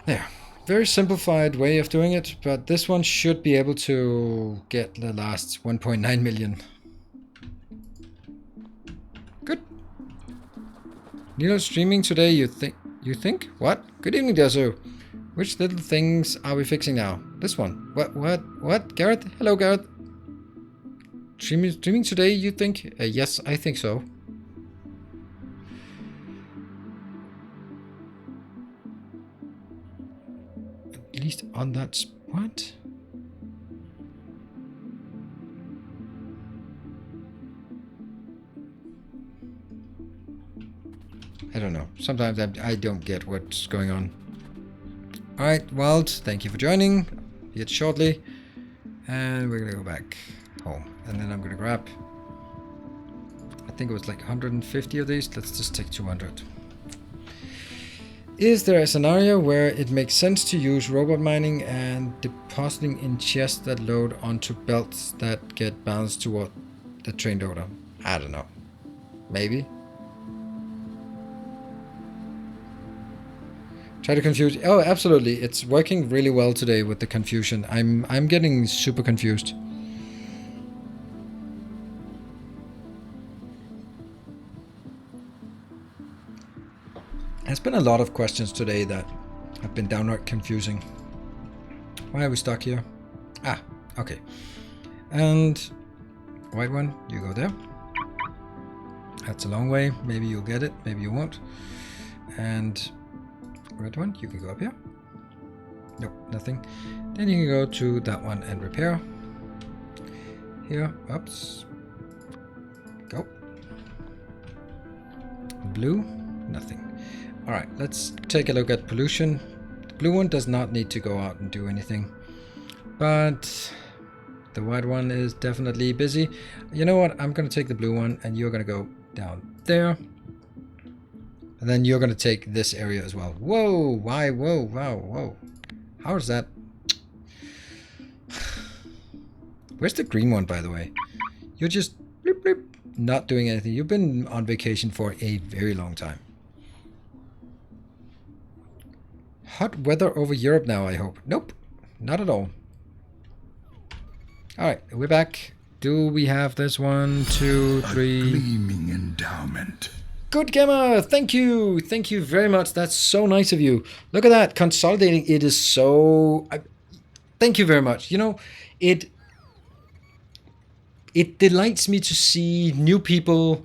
Speaker 1: There. Very simplified way of doing it, but this one should be able to get the last 1.9 million. Good. Nilo streaming today, you think? What? Good evening, Desu. Which little things are we fixing now? This one. What? Gareth? Hello, Gareth. Streaming today, you think? Yes, I think so. At least on that spot. I don't know. Sometimes I don't get what's going on. Alright, Wild, thank you for joining. Yet shortly. And we're gonna go back home. And then I'm gonna grab, I think it was like 150 of these. Let's just take 200. Is there a scenario where it makes sense to use robot mining and depositing in chests that load onto belts that get bounced toward the trained order? I don't know. Maybe. Try to confuse. Oh, absolutely. It's working really well today with the confusion. I'm getting super confused. There's been a lot of questions today that have been downright confusing. Why are we stuck here? Ah, okay. And white one, you go there. That's a long way. Maybe you'll get it, maybe you won't. And red one, you can go up here. Nope, nothing. Then you can go to that one and repair. Here, oops. Go. Blue, nothing. Alright, let's take a look at pollution. The blue one does not need to go out and do anything. But the white one is definitely busy. You know what? I'm going to take the blue one and you're going to go down there. And then you're going to take this area as well. Whoa, why? Whoa, wow, whoa. How is that? Where's the green one, by the way? You're just bleep, bleep, not doing anything. You've been on vacation for a very long time. Hot weather over Europe now, I hope. Nope, not at all. Alright, we're back. Do we have this? 1, 2, 3.
Speaker 2: A gleaming endowment.
Speaker 1: Good Gemma, thank you. Thank you very much. That's so nice of you. Look at that, consolidating. It is so... thank you very much. You know, it delights me to see new people...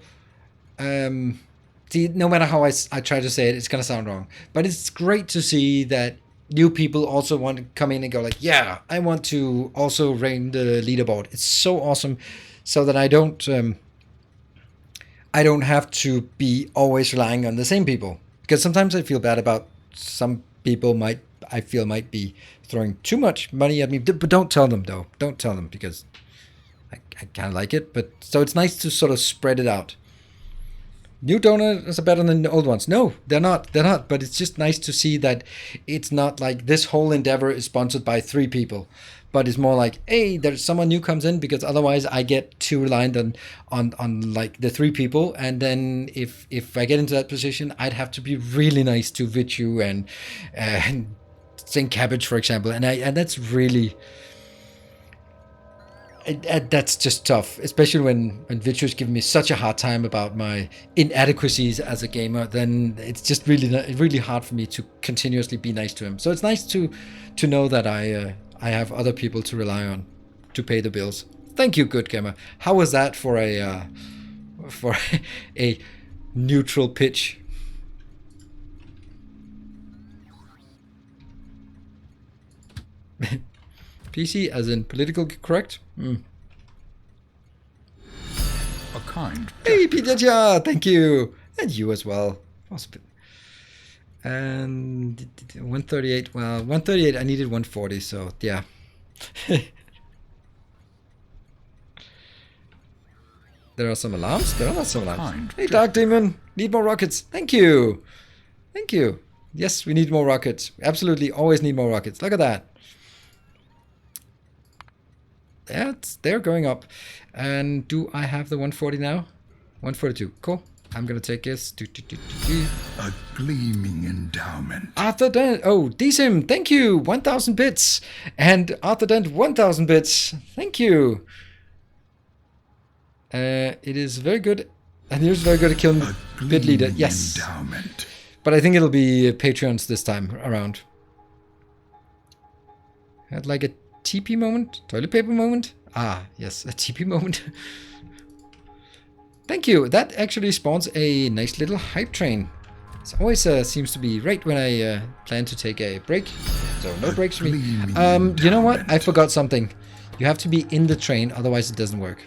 Speaker 1: see, no matter how I try to say it, it's going to sound wrong. But it's great to see that new people also want to come in and go like, yeah, I want to also reign the leaderboard. It's so awesome, so that I don't have to be always relying on the same people. Because sometimes I feel bad about some people I feel might be throwing too much money at me. But don't tell them, though. Don't tell them, because I kind of like it. But so it's nice to sort of spread it out. New donors are better than the old ones. No, they're not. They're not. But it's just nice to see that it's not like this whole endeavor is sponsored by 3 people. But it's more like, hey, there's someone new comes in, because otherwise I get too reliant on like the 3 people. And then if I get into that position, I'd have to be really nice to Vichu and St. Cabbage, for example. And that's really... that's just tough, especially when Vichu's giving me such a hard time about my inadequacies as a gamer. Then it's just really hard for me to continuously be nice to him. So it's nice to know that I have other people to rely on to pay the bills. Thank you, good gamer. How was that for a neutral pitch? PC as in political correct? Mm.
Speaker 2: A kind.
Speaker 1: Hey, Pidgeja, thank you. And you as well. And 138. Well, 138. I needed 140. So yeah. There are some alarms. There are not some alarms. Hey, Dark Demon. Need more rockets. Thank you. Thank you. Yes, we need more rockets. Absolutely, always need more rockets. Look at that. They're going up. And do I have the 140 now? 142. Cool. I'm gonna take this.
Speaker 2: A gleaming endowment.
Speaker 1: Arthur Dent. Oh, DSIM. Thank you. 1,000 bits. And Arthur Dent, 1,000 bits. Thank you. It is very good. And he was very good at killing the bit leader. Yes.
Speaker 2: Endowment.
Speaker 1: But I think it'll be Patreons this time around. Had like a TP moment? Toilet paper moment? Ah, yes, a TP moment. Thank you. That actually spawns a nice little hype train. It always seems to be right when I plan to take a break. So no breaks for me. You know what? I forgot something. You have to be in the train, otherwise it doesn't work.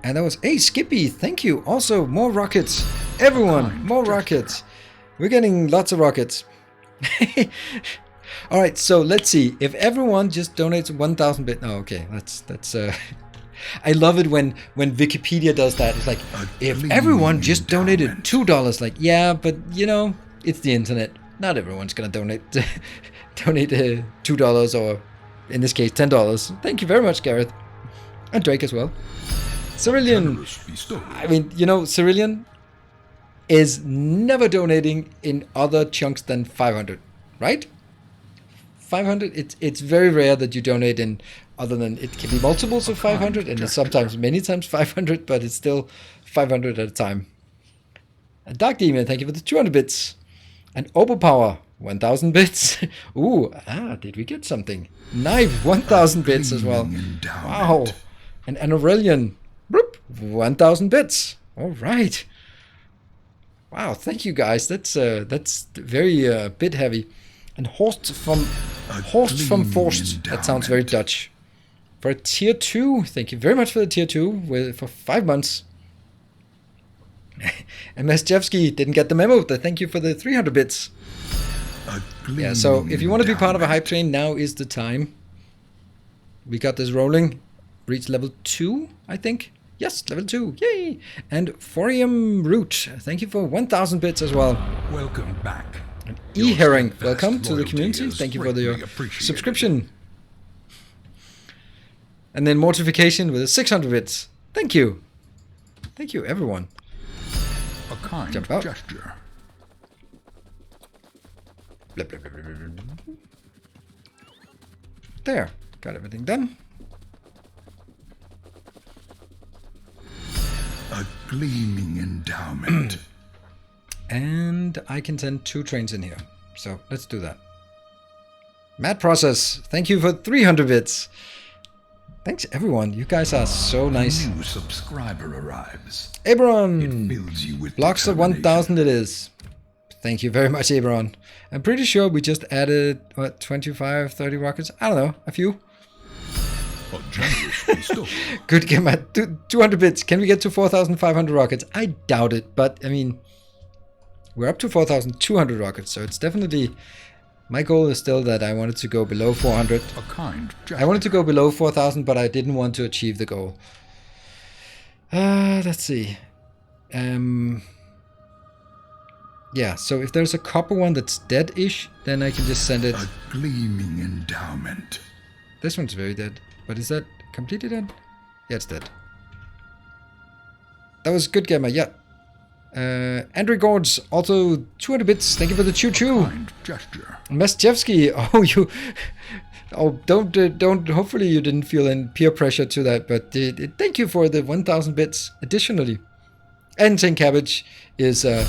Speaker 1: And that was, hey, Skippy, thank you. Also, more rockets. Everyone, more rockets. We're getting lots of rockets. All right, so let's see. If everyone just donates 1,000 bit. Oh, okay, that's. I love it when Wikipedia does that. It's like, if everyone just donated $2, like, yeah, but you know, it's the internet. Not everyone's gonna donate $2 or, in this case, $10. Thank you very much, Gareth, and Drake as well. Cerillion, I mean, you know, Cerillion is never donating in other chunks than 500, right? 500, it's very rare that you donate in other than, it can be multiples of 500 and sometimes many times 500, but it's still 500 at a time. And Dark Demon, thank you for the 200 bits. And Overpower, 1,000 bits. Ooh, did we get something? Knife, 1,000 bits as well. Wow. And Aurelian, 1,000 bits. All right. Wow, thank you guys. That's very bit heavy. And Horst from Forst. That sounds very Dutch. For a tier 2, thank you very much for the tier 2 for 5 months. And Mesjevsky didn't get the memo, but thank you for the 300 bits. Yeah, so if you want to be part of a hype train, now is the time. We got this rolling. Reach level 2, I think. Yes, level 2. Yay! And Forium Root, thank you for 1,000 bits as well.
Speaker 2: Welcome back.
Speaker 1: And E-Herring, welcome to the community. Thank you for your subscription. And then Mortification with 600 bits. Thank you. Thank you, everyone.
Speaker 2: A kind
Speaker 1: Jump out.
Speaker 2: gesture.
Speaker 1: Blah, blah, blah, blah, blah, blah. There, got everything done.
Speaker 2: A gleaming endowment.
Speaker 1: And I can send 2 trains in here. So let's do that. Mad Process, thank you for 300 bits. Thanks everyone, you guys are so nice.
Speaker 2: A new subscriber arrives.
Speaker 1: Abron,
Speaker 2: It fills you with
Speaker 1: blocks of 1,000 it is. Thank you very much, Abron. I'm pretty sure we just added, what, 25, 30 rockets? I don't know, a few.
Speaker 2: A generous bestowal.
Speaker 1: Good game at 200 bits. Can we get to 4,500 rockets? I doubt it, but I mean, we're up to 4,200 rockets, so it's definitely, my goal is still that I wanted to go below 400.
Speaker 2: A kind gesture.
Speaker 1: I wanted to go below 4,000, but I didn't want to achieve the goal. Let's see. Yeah, so if there's a copper one that's dead-ish, then I can just send it.
Speaker 2: A gleaming endowment.
Speaker 1: This one's very dead. But is that completely dead? Yeah, it's dead. That was good, Gamma. Yeah. Andrew Gords, also 200 bits. Thank you for the choo-choo.
Speaker 2: Kind gesture.
Speaker 1: Mesjevsky, oh, you... Oh, don't... Hopefully you didn't feel any peer pressure to that, but thank you for the 1,000 bits additionally. And Saint Cabbage is
Speaker 2: A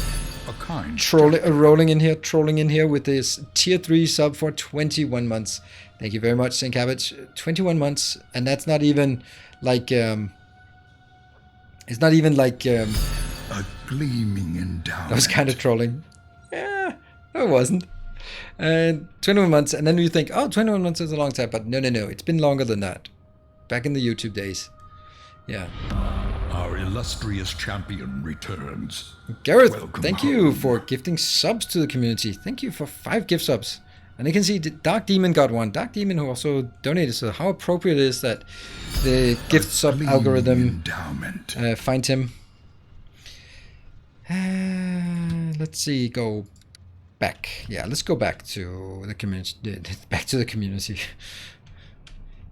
Speaker 2: kind
Speaker 1: rolling in here with this tier 3 sub for 21 months. Thank you very much, Saint Cabbage. 21 months, and that's not even like... it's not even like...
Speaker 2: A gleaming endowment.
Speaker 1: That was kind of trolling. Yeah, no, it wasn't. 21 months, and then you think, oh, 21 months is a long time, but no, it's been longer than that. Back in the YouTube days. Yeah.
Speaker 2: Our illustrious champion returns.
Speaker 1: Gareth,
Speaker 2: Welcome
Speaker 1: thank you
Speaker 2: home.
Speaker 1: for gifting subs to the community. Thank you for 5 gift subs. And you can see Dark Demon got one. Dark Demon who also donated. So how appropriate is that the gift sub algorithm finds him. Let's see, go back. Yeah, let's go back to the community. Back to the community.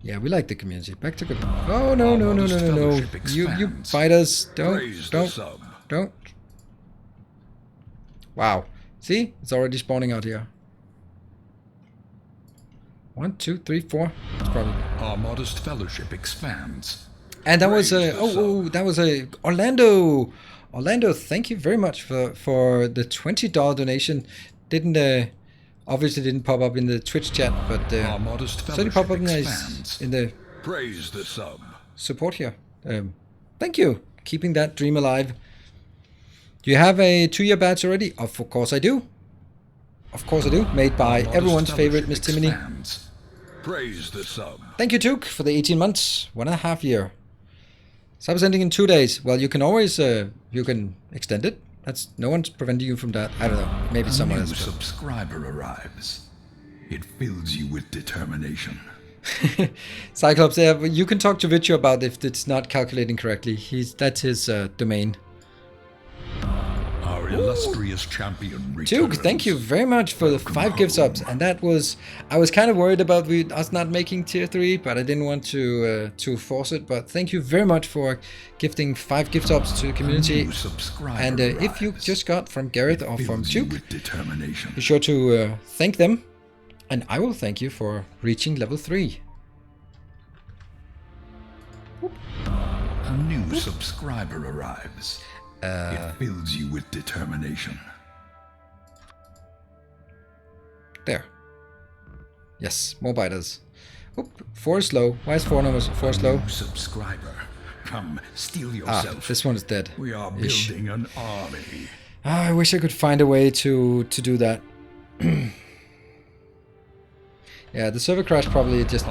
Speaker 1: Yeah, we like the community. Back to good. Oh no no no no no no! You fighters, don't. Wow. See, it's already spawning out here. 1, 2, 3, 4. It's probably.
Speaker 2: Our modest fellowship expands.
Speaker 1: And that was that was a Orlando. Orlando, thank you very much for the $20 donation. Didn't obviously didn't pop up in the Twitch chat, but certainly pop up nice in the
Speaker 2: Praise the sub.
Speaker 1: support here. Thank you, keeping that dream alive. Do you have a 2-year badge already? Of course I do. Of course I do. Made by everyone's favorite Miss Timony.
Speaker 2: Praise the sub.
Speaker 1: Thank you, Took, for the 18 months, 1.5 year. Subs ending in 2 days. Well, you can always you can extend it. That's no one's preventing you from that. I don't know. Maybe someone else.
Speaker 2: A new subscriber arrives. It fills you with determination.
Speaker 1: Cyclops, yeah, you can talk to Vitcho about if it's not calculating correctly. That's his domain.
Speaker 2: Our illustrious champion returns.
Speaker 1: Duke, thank you very much for the 5 gift subs. And that was, I was kind of worried about us not making tier 3, but I didn't want to force it. But thank you very much for gifting 5 gift subs to the community. And if you just got from Gareth or from Duke, be sure to thank them. And I will thank you for reaching level 3.
Speaker 2: A new subscriber arrives. It fills you with determination.
Speaker 1: There. Yes, more biters. Oop, 4 is slow. Why is 4 numbers 4 slow?
Speaker 2: New subscriber. Come, steal yourself.
Speaker 1: Ah, this one is dead.
Speaker 2: We are building an army.
Speaker 1: I wish I could find a way to do that. Yeah, the server crash probably just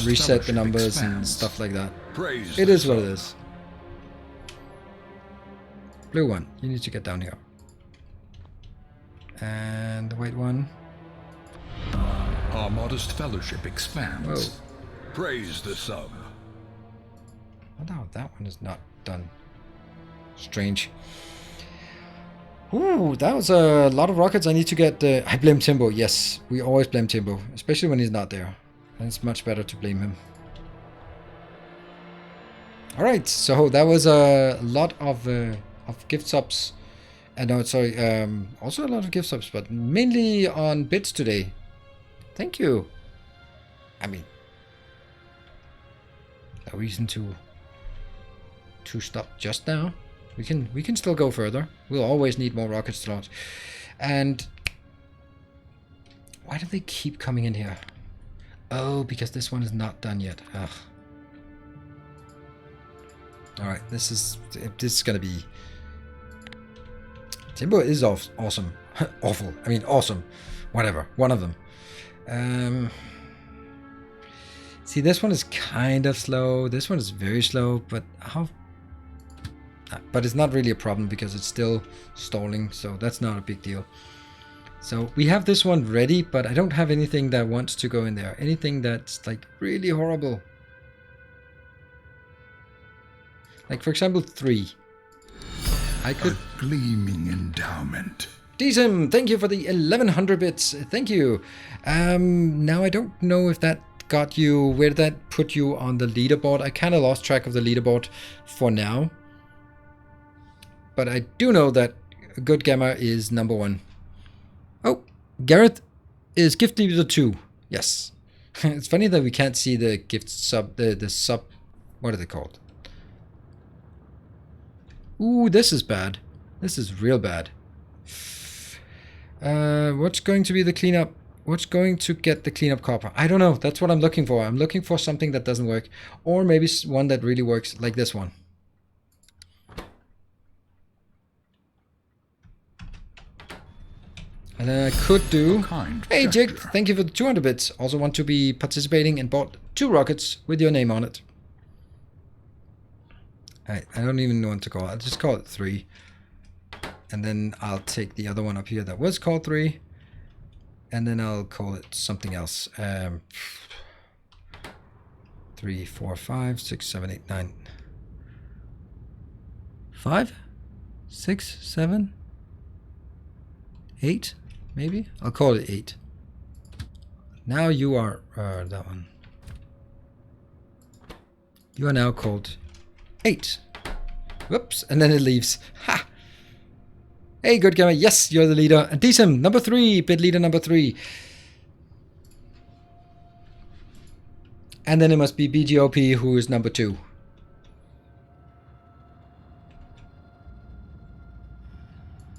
Speaker 1: reset the numbers and stuff like that. It is what it is. Blue one, you need to get down here. And the white one.
Speaker 2: Our modest fellowship expands.
Speaker 1: Whoa.
Speaker 2: Praise the sub.
Speaker 1: Oh no, that one is not done. Strange. Ooh, that was a lot of rockets. I need to get... I blame Timbo. Yes, we always blame Timbo. Especially when he's not there. And it's much better to blame him. Alright, so that was a lot of gift subs. No, sorry, also a lot of gift subs, but mainly on bits today. Thank you. I mean, no reason to stop just now. We can still go further. We'll always need more rockets to launch. And why do they keep coming in here? Oh, because this one is not done yet. Ugh. All right, this is gonna be. Timbo is awesome. Awful. I mean, awesome. Whatever. One of them. See, this one is kind of slow. This one is very slow, but how... But it's not really a problem because it's still stalling, so that's not a big deal. So we have this one ready, but I don't have anything that wants to go in there. Anything that's like really horrible. Like, for example, 3. I could...
Speaker 2: A gleaming endowment.
Speaker 1: Decent, thank you for the 1100 bits. Thank you. Now I don't know if that got you... Where did that put you on the leaderboard? I kind of lost track of the leaderboard for now. But I do know that Good Gamma is number 1. Oh, Gareth is gift leader 2. Yes. It's funny that we can't see the gift sub... The sub... What are they called? Ooh, this is bad. This is real bad. What's going to be the cleanup? What's going to get the cleanup copper? I don't know. That's what I'm looking for. I'm looking for something that doesn't work. Or maybe one that really works, like this one. And then I could do... Hey, Jig, thank you for the 200 bits. Also want to be participating and bought 2 rockets with your name on it. I don't even know what to call it. I'll just call it 3. And then I'll take the other one up here that was called 3. And then I'll call it something else. 3, 4, 5, 6, 7, 8, 9. 5? 6, 7, 8, maybe? I'll call it 8. Now you are, that one. You are now called 8. Whoops, and then it leaves. Ha! Hey, good gamer. Yes, you're the leader. And Decent, number 3, bid leader number 3. And then it must be BGOP, who is number 2.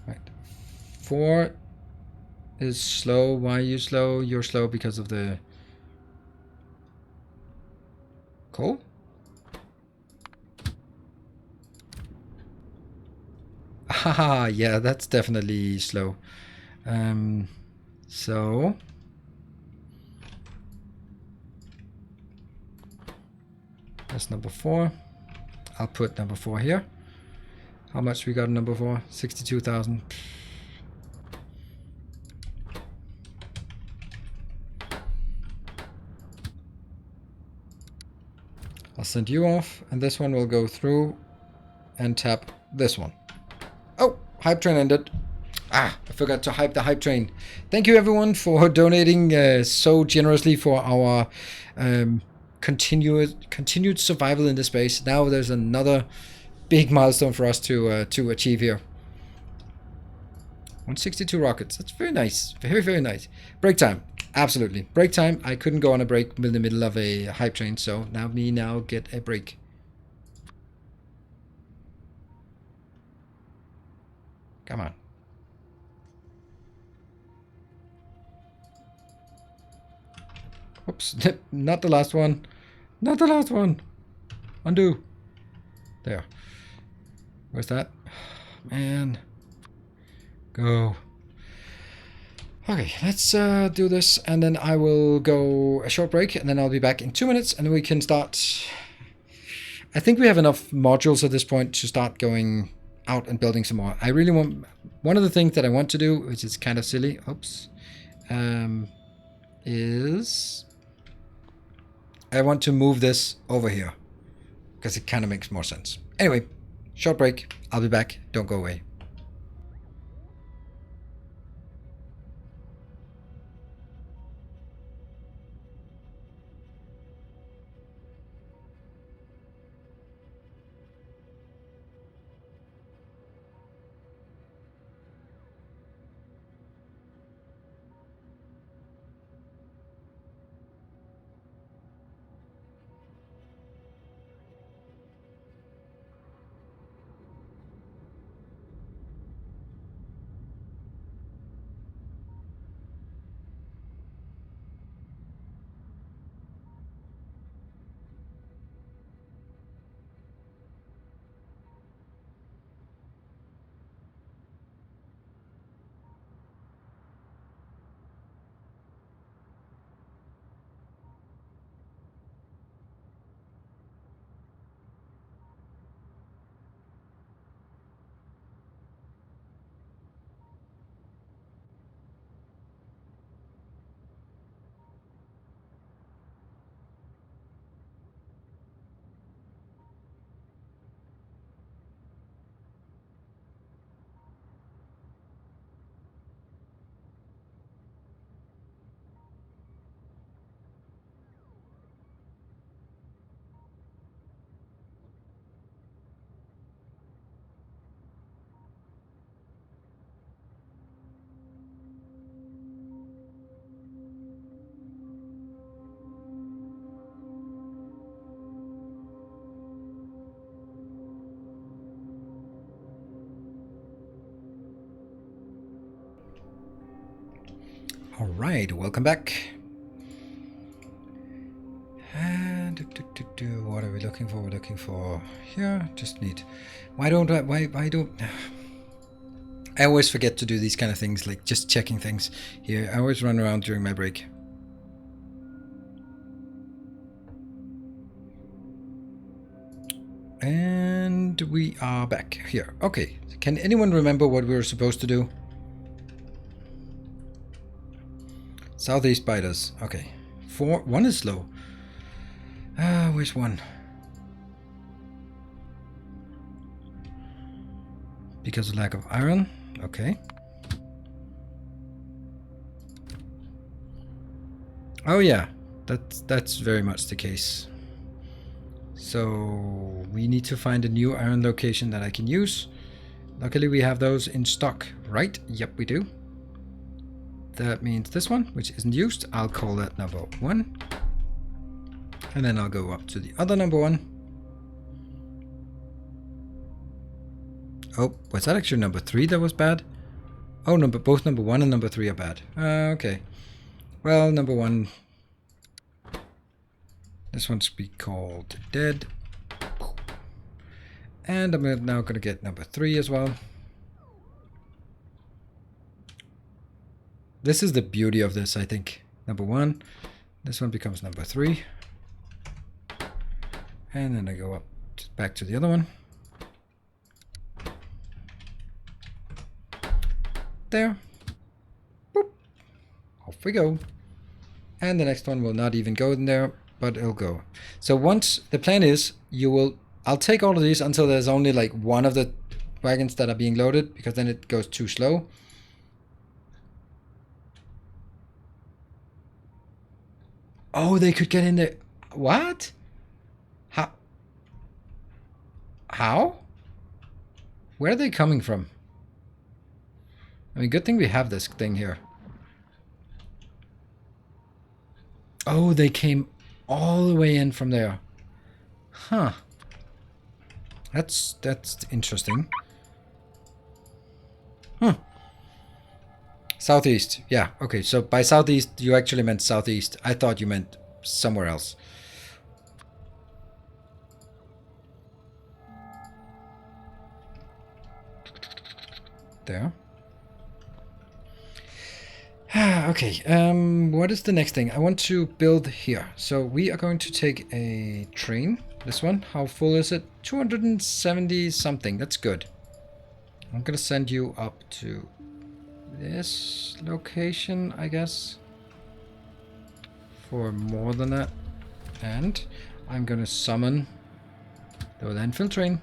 Speaker 1: Right. 4 is slow. Why are you slow? You're slow because of the coal? Haha, yeah, that's definitely slow. So that's number 4. I'll put number 4 here. How much we got in number 4? 62,000. I'll send you off, and this one will go through and tap this one. Oh, hype train ended. I forgot to hype the hype train. Thank you everyone for donating so generously for our continued survival in this space. Now there's another big milestone for us to achieve here. 162 rockets. That's very nice. Very, very nice. Break time. Absolutely. Break time. I couldn't go on a break in the middle of a hype train, so now get a break. Come on. Oops. Not the last one. Not the last one. Undo. There. Where's that? Man. Go. Okay, let's do this, and then I will go a short break, and then I'll be back in 2 minutes, and then we can start. I think we have enough modules at this point to start going out and building some more. I really want, one of the things that I want to do, which is kind of silly, oops, is I want to move this over here, because it kind of makes more sense. Anyway, short break, I'll be back, don't go away. All right, welcome back. And what are we looking for? We're looking for here. Just need. Why don't I always forget to do these kind of things, like just checking things here. I always run around during my break. And we are back here. Okay, can anyone remember what we were supposed to do? Southeast biters. Okay. 1 is slow. Where's 1? Because of lack of iron. Okay. Oh yeah, that's very much the case. So we need to find a new iron location that I can use. Luckily we have those in stock, right? Yep, we do. That means this one, which isn't used. I'll call that number 1. And then I'll go up to the other number 1. Oh, was that actually number 3 that was bad? Oh, both number 1 and number 3 are bad. Okay. Well, number 1. This one's be called dead. And I'm now going to get number 3 as well. This is the beauty of this, I think. Number 1. This one becomes number 3. And then I go up back to the other one. There. Boop. Off we go. And the next one will not even go in there, but it'll go. So once the plan is, I'll take all of these until there's only like 1 of the wagons that are being loaded, because then it goes too slow. Oh, they could get in there. What? How? Where are they coming from? I mean, good thing we have this thing here. Oh, they came all the way in from there. Huh. That's interesting. Southeast. Yeah, okay. So by southeast, you actually meant southeast. I thought you meant somewhere else. There. Okay, what is the next thing? I want to build here. So we are going to take a train. This one, how full is it? 270 something, that's good. I'm gonna send you up to this location, I guess. For more than that. And I'm gonna summon the landfill train.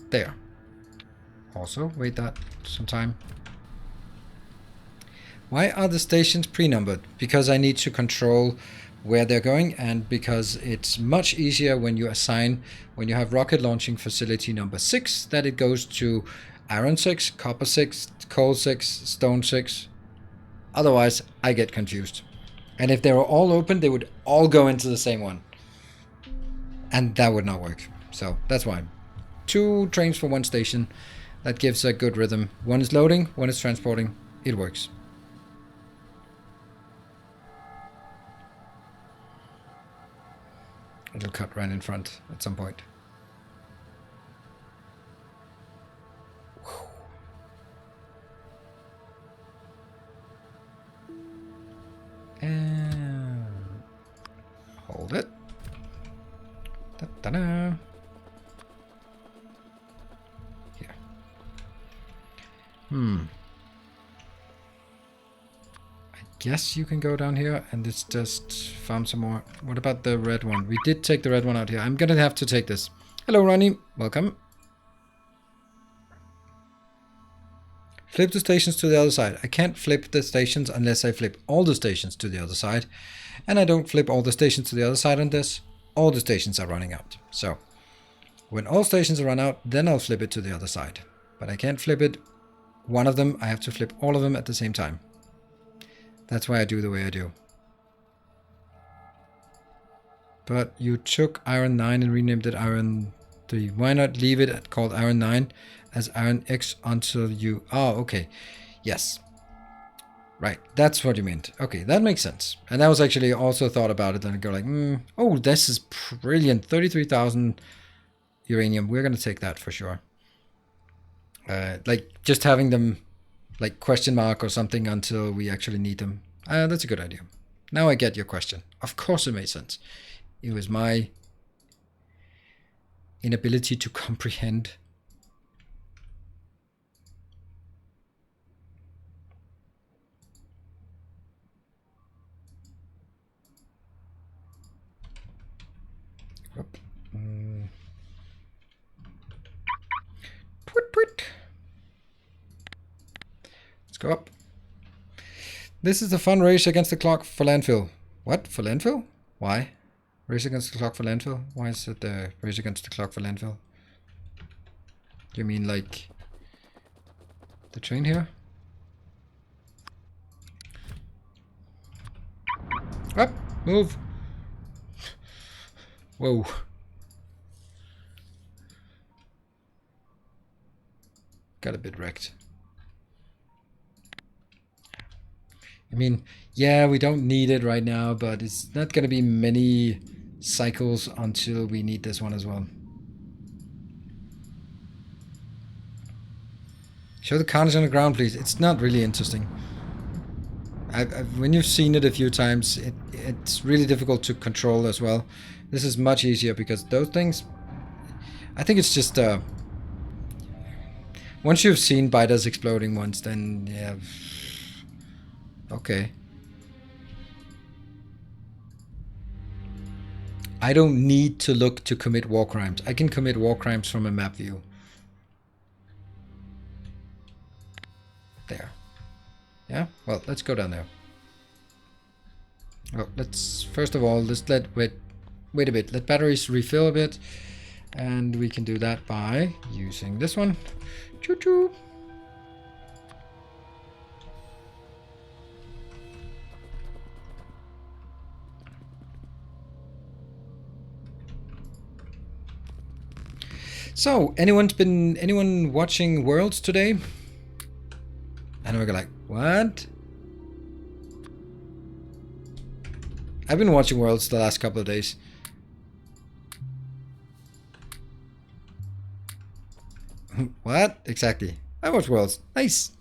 Speaker 1: There. Also, wait that some time. Why are the stations pre-numbered? Because I need to control where they're going, and because it's much easier when you have rocket launching facility number 6, that it goes to iron 6, copper 6, coal 6, stone 6. Otherwise, I get confused. And if they were all open, they would all go into the same one. And that would not work. So that's why. 2 trains for 1 station. That gives a good rhythm. 1 is loading, 1 is transporting. It works. It'll cut right in front at some point. And hold it. Da-da-da. Here. I guess you can go down here and it's just farm some more. What about the red one? We did take the red one out here. I'm gonna have to take this. Hello, Ronnie. Welcome. Flip the stations to the other side. I can't flip the stations unless I flip all the stations to the other side. And I don't flip all the stations to the other side on this. All the stations are running out. So when all stations are run out, then I'll flip it to the other side. But I can't flip it. One of them, I have to flip all of them at the same time. That's why I do the way I do. But you took Iron 9 and renamed it Iron 3. Why not leave it called Iron 9 as Iron X until you... Oh, okay. Yes. Right. That's what you meant. Okay, that makes sense. And I was actually also thought about it and I go like, oh, this is brilliant. 33,000 uranium. We're going to take that for sure. Like just having them like question mark or something until we actually need them. That's a good idea. Now I get your question. Of course it made sense. It was my inability to comprehend. Up. Put. Let's go up. This is a fun race against the clock for landfill. What? For landfill? Why? Race against the clock for landfill? Why is it the race against the clock for landfill? You mean like the train here? Up! Move! Whoa. Got a bit wrecked. I mean, yeah, we don't need it right now, but it's not going to be many cycles until we need this one as well. Show the carnage on the ground, please. It's not really interesting. When you've seen it a few times, it's really difficult to control as well. This is much easier because those things... I think it's just... once you've seen biters exploding once, then yeah... Okay. I don't need to look to commit war crimes. I can commit war crimes from a map view. There. Yeah? Well, let's go down there. Oh, let's first of all, let's wait a bit. Let batteries refill a bit. And we can do that by using this one. Choo-choo. So, anyone watching Worlds today? And we're like, what? I've been watching Worlds the last couple of days. What? Exactly. I watch Worlds. Nice.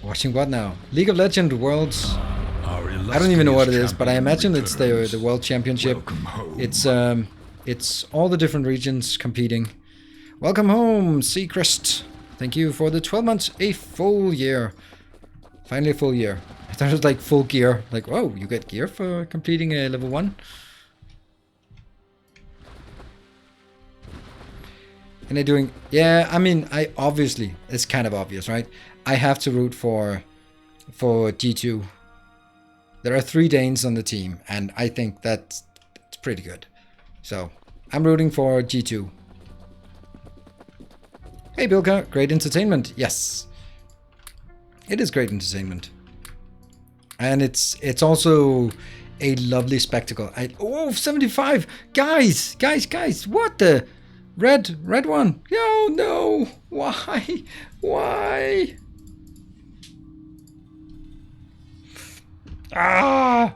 Speaker 1: Watching what now? League of Legends Worlds. I don't even know what it is, but I imagine it's the World Championship. It's all the different regions competing. Welcome home, Seacrest. Thank you for the 12 months, a full year. Finally a full year. I thought it was like full gear. Like, whoa, you get gear for completing a level 1? And they're doing... Yeah, I mean, obviously, it's kind of obvious, right? I have to root for G2. There are 3 Danes on the team, and I think that's pretty good. So, I'm rooting for G2. Hey Bilka, great entertainment. Yes. It is great entertainment. And it's also a lovely spectacle. Oh, 75! Guys! What the? Red one. No! Why? Why? Ah!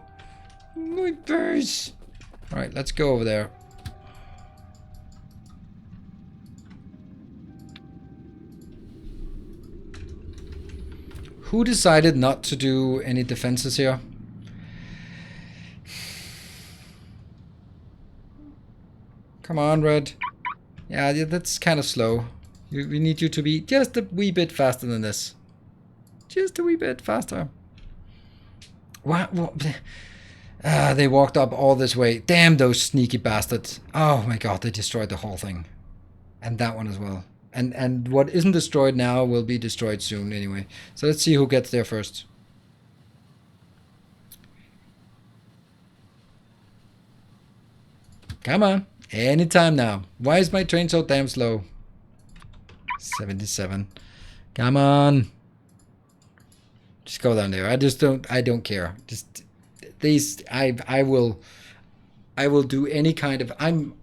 Speaker 1: My base! Alright, let's go over there. Who decided not to do any defenses here? Come on, Red. Yeah, that's kind of slow. We need you to be just a wee bit faster than this. Just a wee bit faster. What? They walked up all this way. Damn those sneaky bastards. Oh my god, they destroyed the whole thing. And that one as well. And what isn't destroyed now will be destroyed soon anyway. So let's see who gets there first. Come on. Anytime now. Why is my train so damn slow? 77. Come on. Just go down there. I don't care. Just these I will do any kind of I'm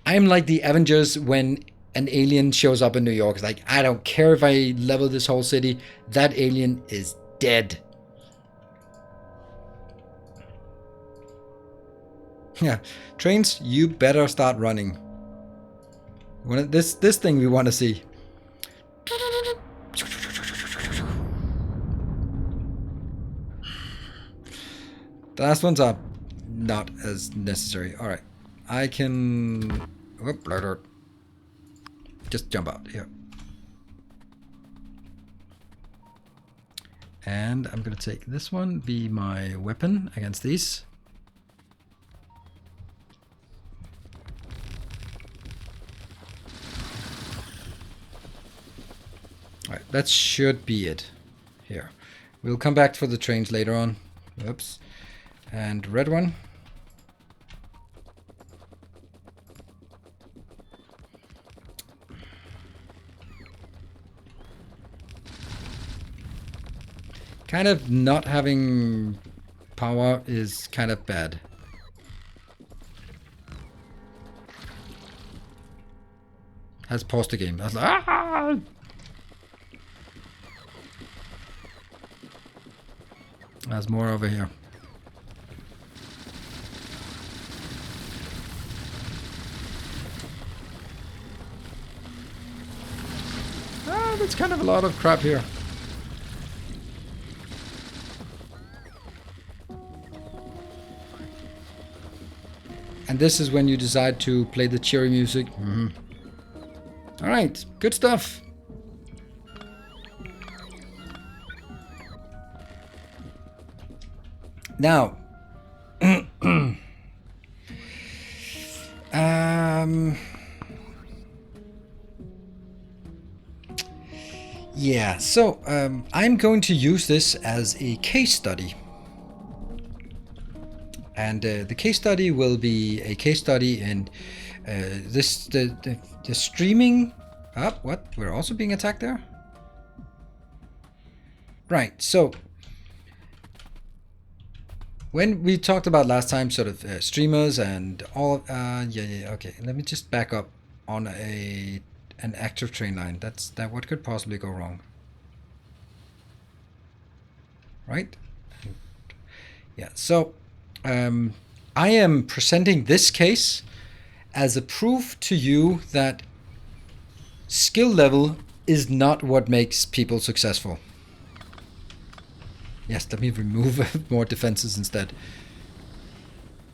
Speaker 1: like the Avengers when an alien shows up in New York. It's like, I don't care if I level this whole city. That alien is dead. Yeah. Trains, you better start running. This thing we want to see. The last ones are not as necessary. All right, I can. Whoop, just jump out here. And I'm gonna take this one, be my weapon against these. Alright, that should be it. Here. We'll come back for the trains later on. Oops. And red one. Kind of not having power is kind of bad. Has paused the game. I was like, ah! There's more over here. Ah, that's kind of a lot of crap here. And this is when you decide to play the cheery music. Mm-hmm. All right, good stuff. Now, yeah, so I'm going to use this as a case study. And the case study will be a case study in the streaming. What? We're also being attacked there? Right, so when we talked about last time sort of streamers and all, okay, let me just back up on an active train line. That what could possibly go wrong? Right? Yeah, so I am presenting this case as a proof to you that skill level is not what makes people successful. Yes, let me remove more defenses instead.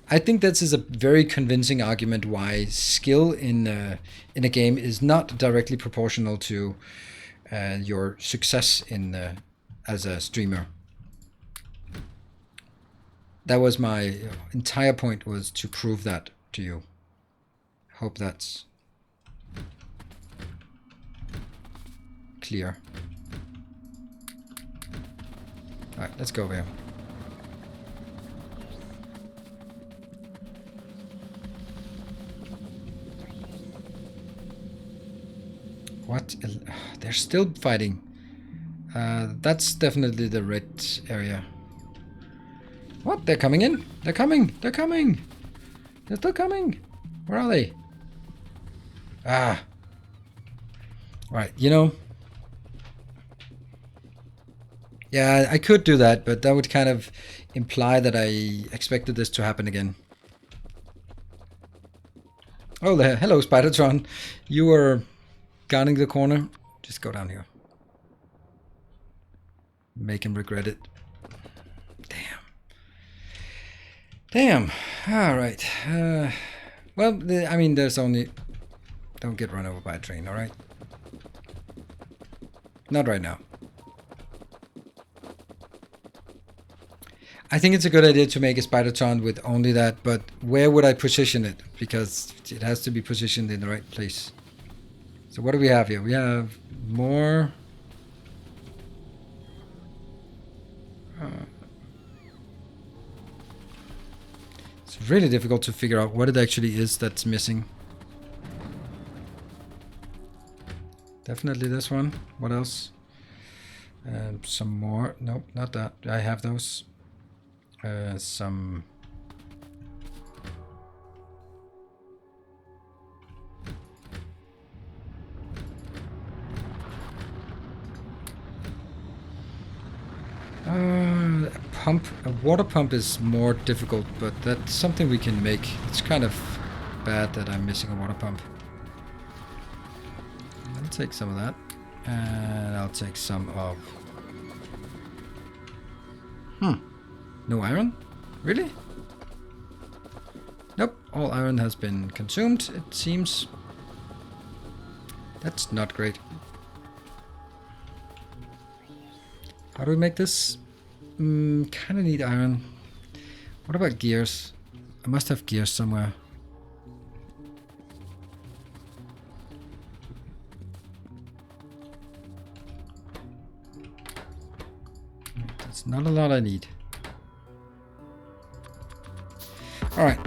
Speaker 1: I think this is a very convincing argument why skill in a game is not directly proportional to your success in as a streamer. That was my entire point, was to prove that to you. Hope that's clear. Alright, let's go over here. What? They're still fighting. That's definitely the red area. What? They're coming in? They're coming! They're coming! They're still coming! Where are they? Ah. Right, you know. Yeah, I could do that, but that would kind of imply that I expected this to happen again. Oh, there. Hello, Spidertron. You were guarding the corner. Just go down here. Make him regret it. Damn. All right. Well, I mean, there's only... Don't get run over by a train, all right? Not right now. I think it's a good idea to make a Spidertron with only that, but where would I position it? Because it has to be positioned in the right place. So what do we have here? We have more... It's really difficult to figure out what it actually is that's missing. Definitely this one. What else? Some more. Nope, not that. I have those. Some... a water pump is more difficult, but that's something we can make. It's kind of bad that I'm missing a water pump. I'll take some of that, and I'll take some of... No iron? Really? Nope, all iron has been consumed, it seems. That's not great. How do we make this? Kind of need iron. What about gears? I must have gears somewhere. That's not a lot I need. Alright.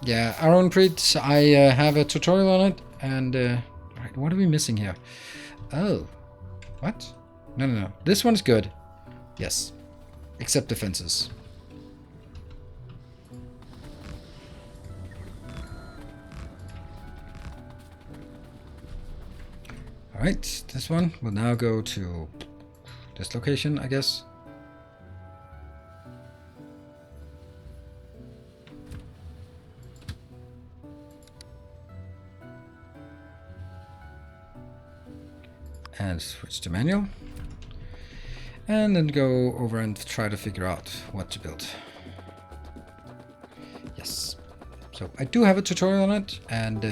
Speaker 1: Yeah, iron crates. I have a tutorial on it. And, alright, what are we missing here? Oh. What? No. This one's good. Yes. Except defenses. Alright, this one will now go to this location, I guess. And switch to manual. And then go over and try to figure out what to build. Yes. So I do have a tutorial on it, and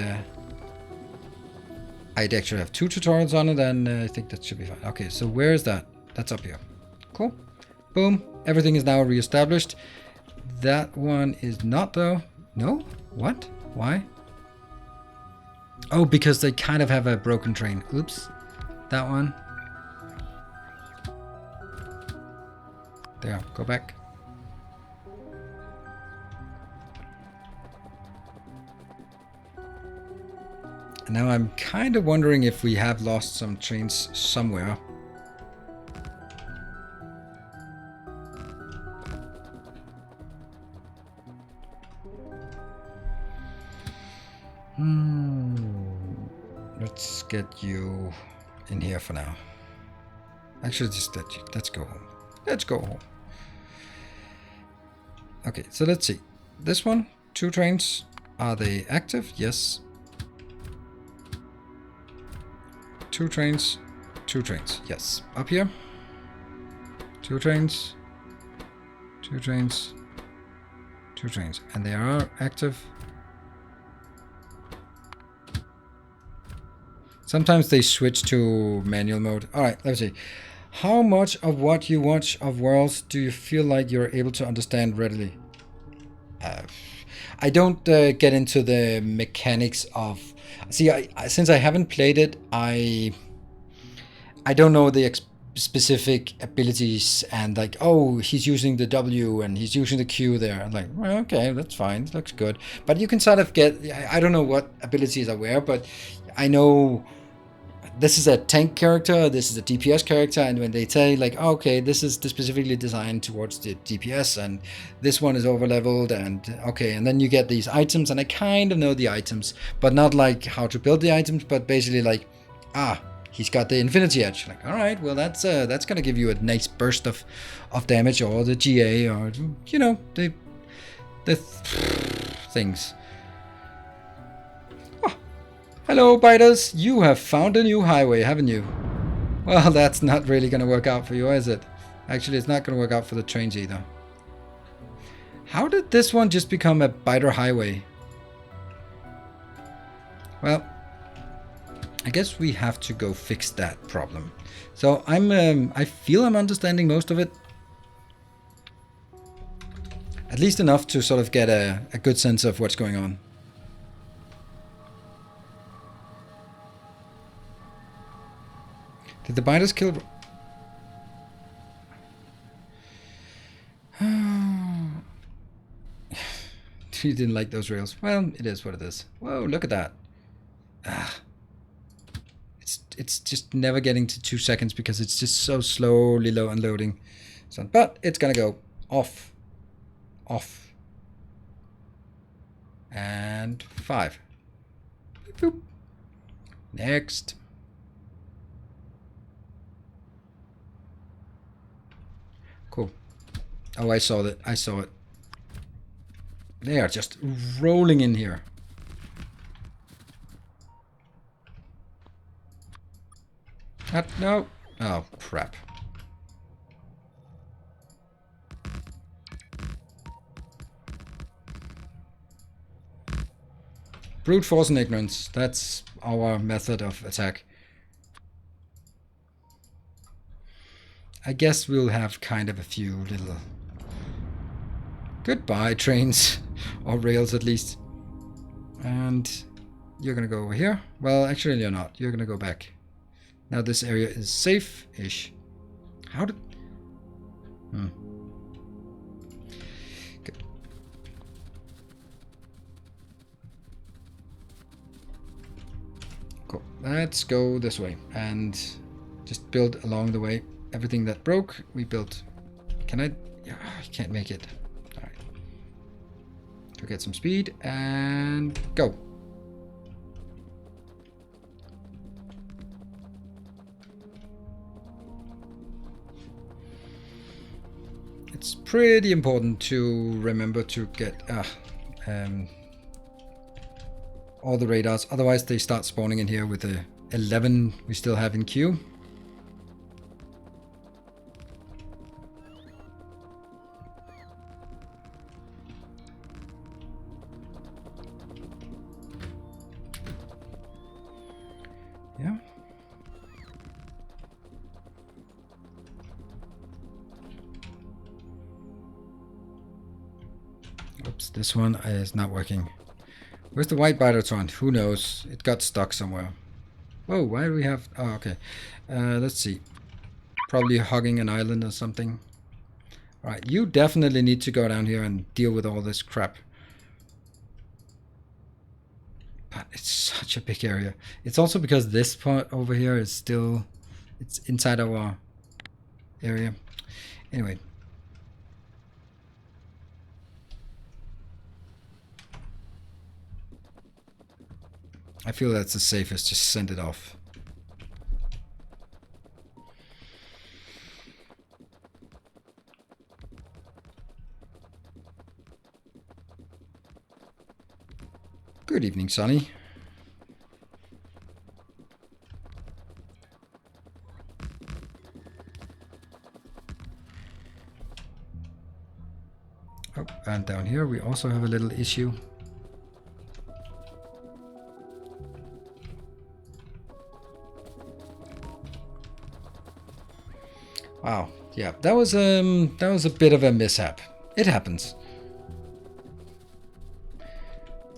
Speaker 1: I'd actually have 2 tutorials on it, and I think that should be fine. Okay, so where is that? That's up here. Cool. Boom. Everything is now reestablished. That one is not, though. No? What? Why? Oh, because they kind of have a broken train. Oops. That one. There, go back. And now I'm kind of wondering if we have lost some trains somewhere. Let's get you in here for now. Actually, just let's go home. Let's go home. Okay, so let's see. This one, 2 trains. Are they active? Yes. 2 trains. 2 trains. Yes. Up here. 2 trains. 2 trains. 2 trains. And they are active. Sometimes they switch to manual mode. Alright, let's see. How much of what you watch of Worlds do you feel like you're able to understand readily? I don't get into the mechanics of... See, since I haven't played it, I don't know the specific abilities and like, oh, he's using the W and he's using the Q there. I'm like, well, okay, that's fine. Looks good. But you can sort of get... I don't know what abilities are where, but I know... This is a tank character, this is a DPS character, and when they say like, oh, okay, this is specifically designed towards the DPS, and this one is over-leveled, and okay, and then you get these items, and I kind of know the items, but not like how to build the items, but basically like, he's got the Infinity Edge. Like, all right, well, that's gonna give you a nice burst of damage, or the GA, or, you know, the things. Hello, biters. You have found a new highway, haven't you? Well, that's not really going to work out for you, is it? Actually, it's not going to work out for the trains either. How did this one just become a biter highway? Well, I guess we have to go fix that problem. So I feel I'm understanding most of it. At least enough to sort of get a good sense of what's going on. Did the biters kill... You didn't like those rails. Well, it is what it is. Whoa, look at that. It's just never getting to 2 seconds because it's just so slowly low unloading. So, but it's gonna go off. Off. And 5. Boop. Next. Cool. Oh, I saw that. I saw it. They are just rolling in here. No. Oh, crap. Brute force and ignorance. That's our method of attack. I guess we'll have kind of a few little... Goodbye, trains. Or rails, at least. And you're gonna go over here. Well, actually you're not. You're gonna go back. Now this area is safe-ish. How did... Good. Cool. Let's go this way and just build along the way. Everything that broke, we built. Can I... Yeah, I can't make it. Alright. To get some speed and go. It's pretty important to remember to get all the radars, otherwise they start spawning in here with the 11 we still have in queue. Yeah. Oops, this one is not working. Where's the white Biotron? Who knows? It got stuck somewhere. Whoa, why do we have... Oh, okay. Let's see. Probably hogging an island or something. Alright, you definitely need to go down here and deal with all this crap. But it's such a big area. It's also because this part over here is still... It's inside our area. Anyway. I feel that's the safest, just send it off. Good evening, Sonny. Oh, and down here we also have a little issue. Wow, yeah, that was a bit of a mishap. It happens.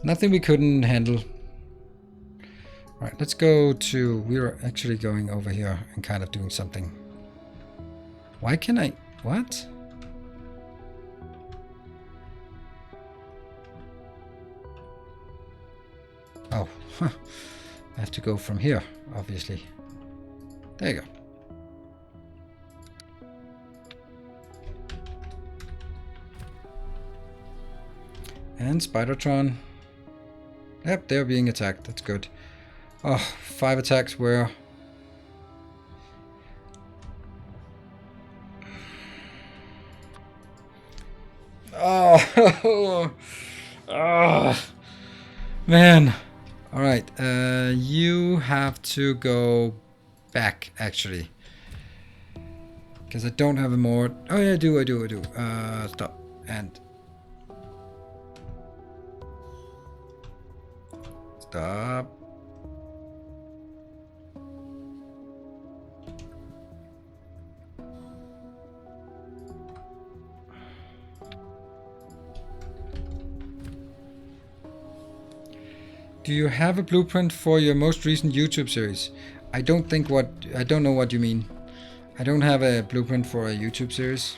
Speaker 1: Nothing we couldn't handle. All right, let's go to... We're actually going over here and kind of doing something. Why can I... What? Oh, huh. I have to go from here, obviously. There you go. And Spidertron. Yep, they're being attacked. That's good. Oh, 5 attacks where... Oh, oh man. All right, you have to go back actually, because I don't have a more. Oh yeah, I do. Stop and stop. Do you have a blueprint for your most recent YouTube series? I don't know what you mean. I don't have a blueprint for a YouTube series.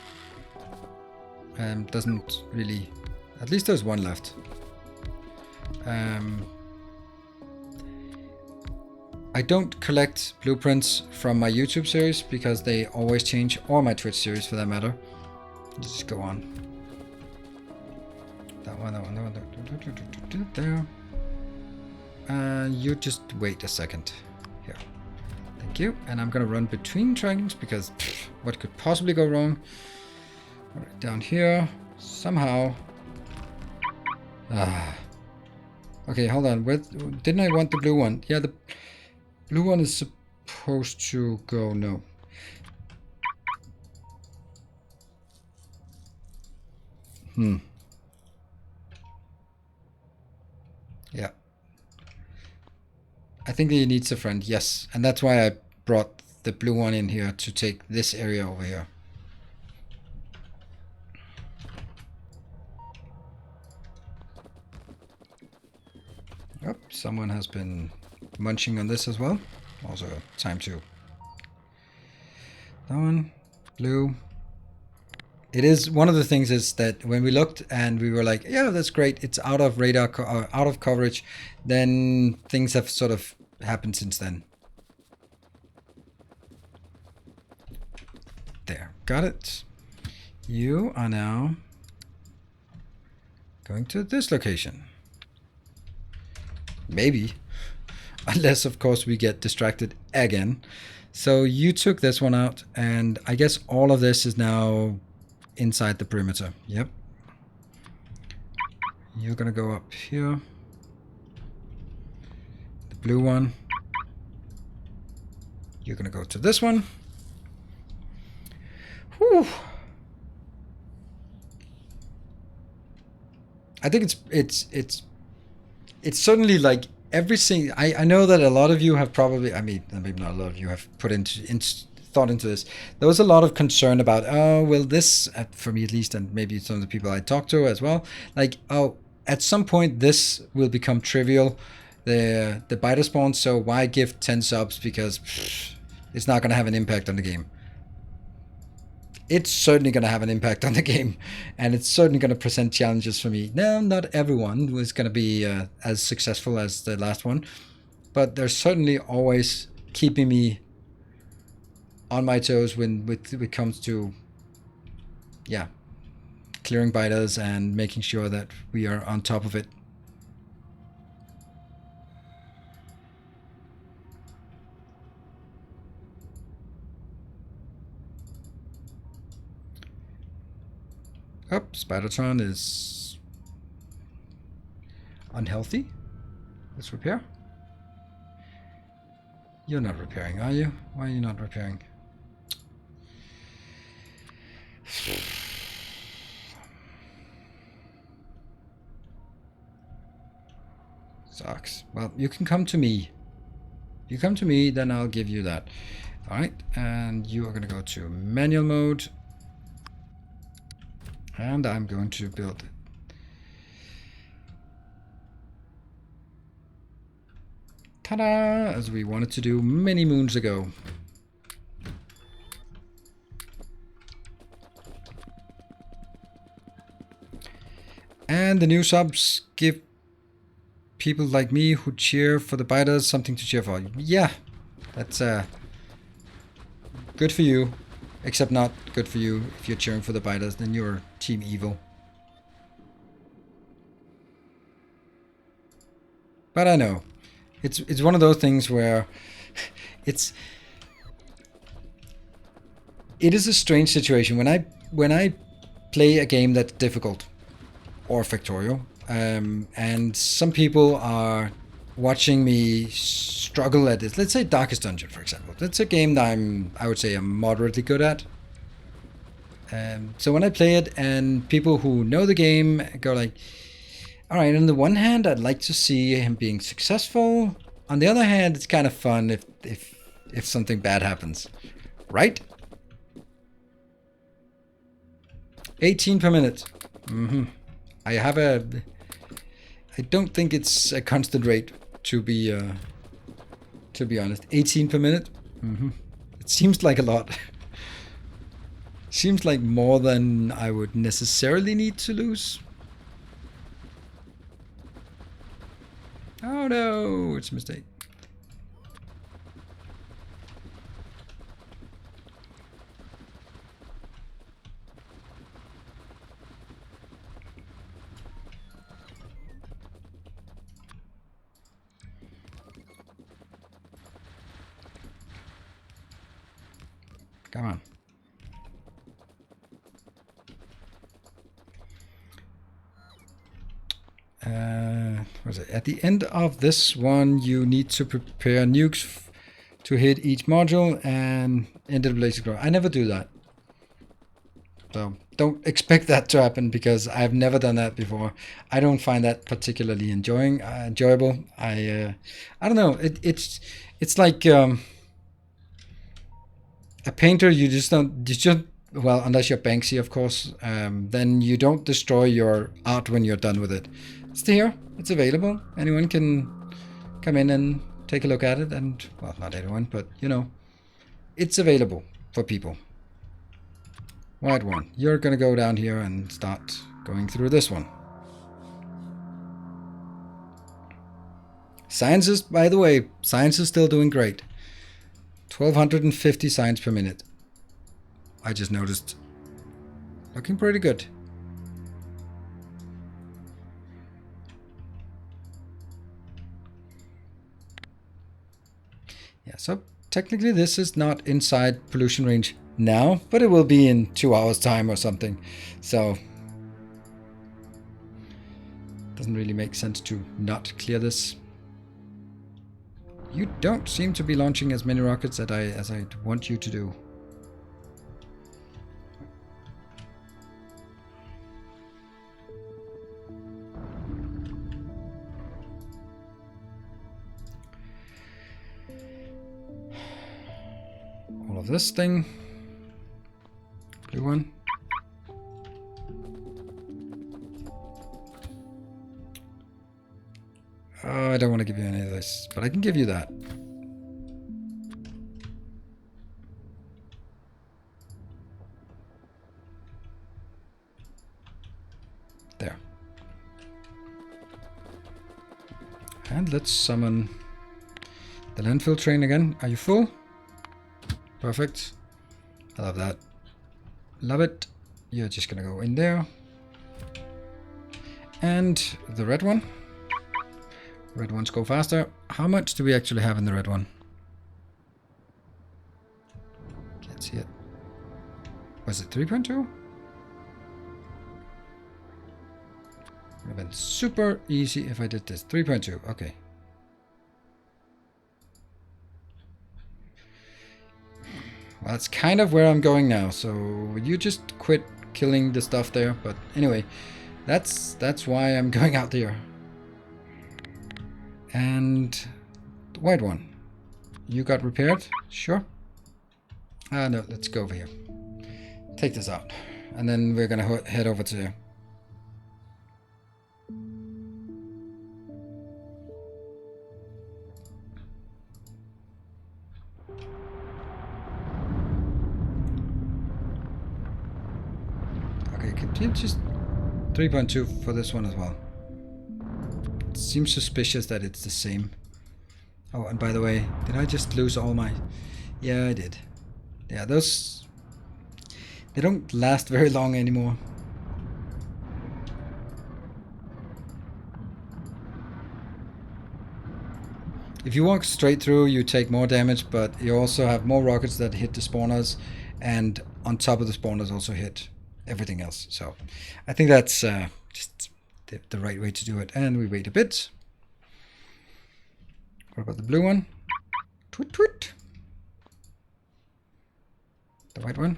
Speaker 1: Doesn't really... At least there's one left. I don't collect blueprints from my YouTube series because they always change, or my Twitch series for that matter. Just go on. That one. There. You just wait a second. Here. Thank you. And I'm gonna run between dragons because what could possibly go wrong? Alright, down here. Somehow. Okay, hold on. Didn't I want the blue one? Yeah, the blue one is supposed to go. No. Yeah. I think he needs a friend, yes. And that's why I brought the blue one in here to take this area over here. Oh, someone has been munching on this as well. Also, time to... That one, blue. It is one of the things is that when we looked and we were like, yeah, that's great. It's out of radar, out of coverage. Then things have sort of happened since then. There, got it. You are now going to this location. Maybe. Unless, of course, we get distracted again. So you took this one out, and I guess all of this is now inside the perimeter. Yep. You're gonna go up here. The blue one. You're gonna go to this one. Whew. I think it's certainly like everything. I know that a lot of you have probably, I mean, maybe not a lot of you have put thought into this. There was a lot of concern about, oh, will this, for me at least, and maybe some of the people I talk to as well, like, oh, at some point this will become trivial, the biter spawn, so why give 10 subs, because it's not going to have an impact on the game. It's certainly going to have an impact on the game, and it's certainly going to present challenges for me. No, not everyone was going to be as successful as the last one, but they're certainly always keeping me on my toes when it comes to, yeah, clearing biters and making sure that we are on top of it. Oh, Spidertron is unhealthy. Let's repair. You're not repairing, are you? Why are you not repairing? Sucks. Well, you can come to me. If you come to me, then I'll give you that. Alright, and you are going to go to manual mode. And I'm going to build it. Ta-da! As we wanted to do many moons ago. And the new subs give people like me who cheer for the biters something to cheer for. Yeah, that's good for you. Except not good for you if you're cheering for the biters, then you're team evil. But I know. It's one of those things where it is a strange situation. When I play a game that's difficult, or Factorio, and some people are watching me struggle at this. Let's say Darkest Dungeon, for example. That's a game that I would say I'm moderately good at. So when I play it and people who know the game go like, all right, on the one hand, I'd like to see him being successful. On the other hand, it's kind of fun if something bad happens, right? 18 per minute. I don't think it's a constant rate, to be honest. 18 per minute. It seems like a lot. Seems like more than I would necessarily need to lose. Oh no, it's a mistake. Come on. What is it? At the end of this one, you need to prepare nukes to hit each module and enter the blaze grow. I never do that. So don't expect that to happen because I've never done that before. I don't find that particularly enjoyable. I don't know. It's like a painter. You just well, unless you're Banksy, of course. Then you don't destroy your art when you're done with it. It's here. It's available. Anyone can come in and take a look at it. And well, not anyone, but you know, it's available for people. White one, you're gonna go down here and start going through this one. Science is, by the way, science is still doing great. 1250 science per minute. I just noticed. Looking pretty good. Yeah, so technically this is not inside pollution range now, but it will be in 2 hours time or something. So doesn't really make sense to not clear this. You don't seem to be launching as many rockets as I want you to do. All of this thing. Blue one. Oh, I don't want to give you any of this, but I can give you that. There. And let's summon the landfill train again. Are you full? Perfect. I love that. Love it. You're just gonna go in there. And the red one. Red ones go faster. How much do we actually have in the red one? Can't see it. Was it 3.2? Would have been super easy if I did this. 3.2. Okay. Well, that's kind of where I'm going now. So you just quit killing the stuff there. But anyway, that's why I'm going out there. And the white one, you got repaired? Sure. No, let's go over here. Take this out. And then we're gonna head over to... Okay, can you just... 3.2 for this one as well. Seems suspicious that it's the same. Oh, and by the way, did I just lose all my... Yeah, I did. Yeah, those... They don't last very long anymore. If you walk straight through, you take more damage, but you also have more rockets that hit the spawners, and on top of the spawners also hit everything else. So I think that's just the right way to do it. And we wait a bit. What about the blue one? Twit twit. The white one.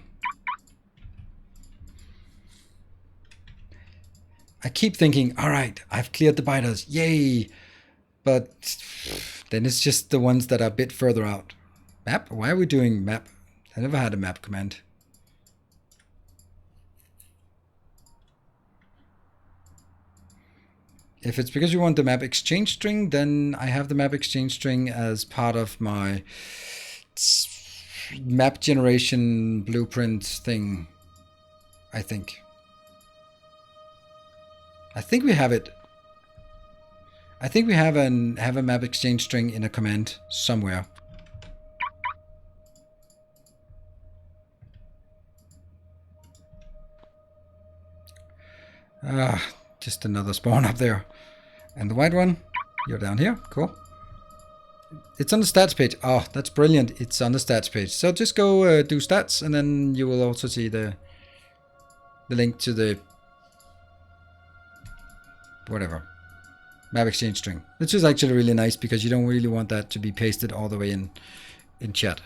Speaker 1: I keep thinking, all right, I've cleared the biters, yay! But then it's just the ones that are a bit further out. Map? Why are we doing map? I never had a map command. If it's because you want the map exchange string, then I have the map exchange string as part of my map generation blueprint thing. I think we have it. I think we have a map exchange string in a command somewhere. Just another spawn up there. And the white one, you're down here. Cool. It's on the stats page. Oh, that's brilliant. It's on the stats page. So just go do stats, and then you will also see the link to the whatever map exchange string. Which is actually really nice because you don't really want that to be pasted all the way in chat.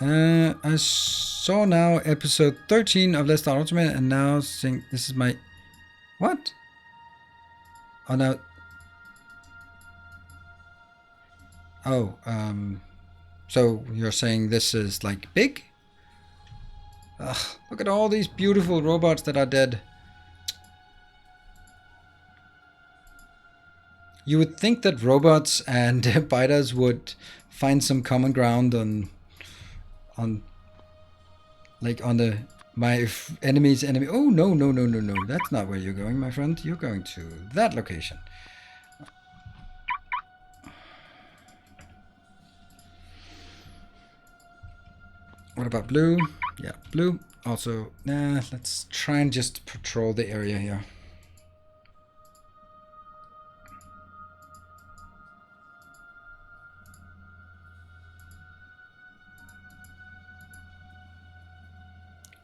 Speaker 1: I saw now episode 13 of Let's Start Ultimate, and now think this is my... What? Oh, no. Oh, so you're saying this is like big? Ugh, look at all these beautiful robots that are dead. You would think that robots and biters would find some common ground on the enemy's enemy. Oh, no, no, no, no, no. That's not where you're going, my friend. You're going to that location. What about blue? Yeah, blue. Also, let's try and just patrol the area here.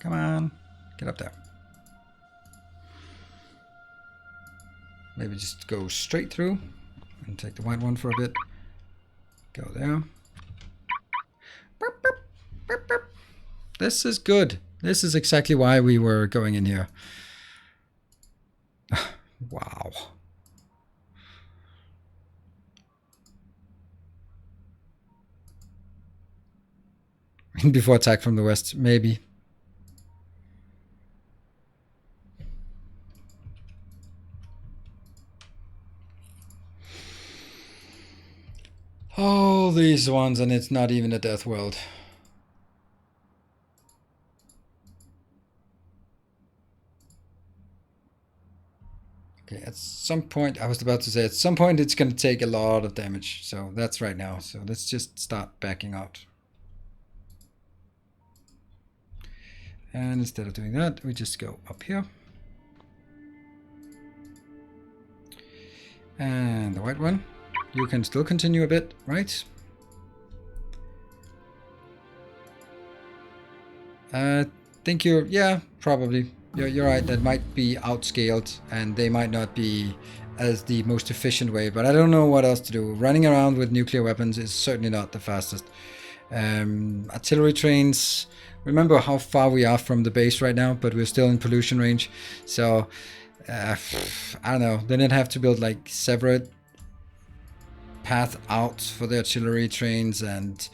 Speaker 1: Come on, get up there. Maybe just go straight through and take the white one for a bit. Go there. This is good. This is exactly why we were going in here. Wow. Before attack from the west, maybe. All these ones, and it's not even a death world. Okay, at some point, I was about to say, at some point it's going to take a lot of damage. So that's right now. So let's just start backing out. And instead of doing that, we just go up here. And the white one. You can still continue a bit, right? Think you're, yeah, probably. You're right, that might be outscaled and they might not be as the most efficient way, but I don't know what else to do. Running around with nuclear weapons is certainly not the fastest. Artillery trains, remember how far we are from the base right now, but we're still in pollution range. So, I don't know, then I'd have to build like separate path out for the artillery trains and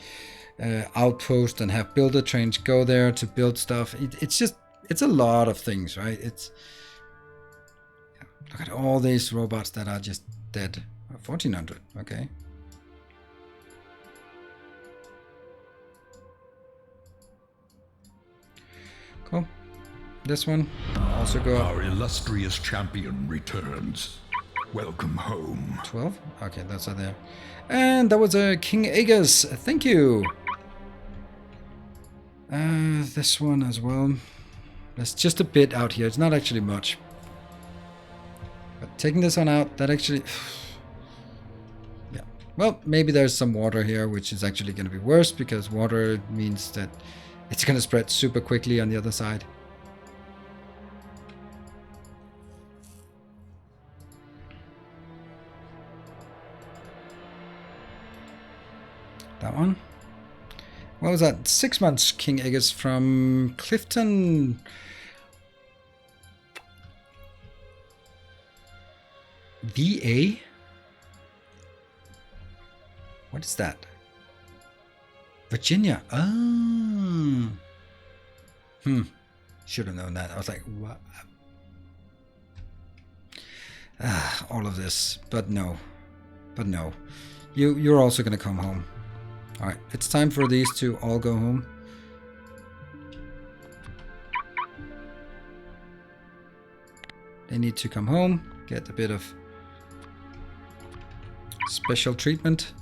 Speaker 1: outpost and have builder trains go there to build stuff. It's a lot of things, right? Look at all these robots that are just dead. 1400, okay. Cool. This one also go up.
Speaker 2: Our illustrious champion returns. Welcome home.
Speaker 1: 12? Okay, that's not there. And that was a King Aegis. Thank you. This one as well. There's just a bit out here. It's not actually much. But taking this one out, that actually... yeah. Well, maybe there's some water here, which is actually going to be worse, because water means that it's going to spread super quickly on the other side. That one. What was that? 6 months King Aegis from Clifton. VA? What is that? Virginia. Oh. Should have known that. I was like, what? All of this. But no. But no. You're also going to come home. Alright, it's time for these to all go home. They need to come home, get a bit of special treatment.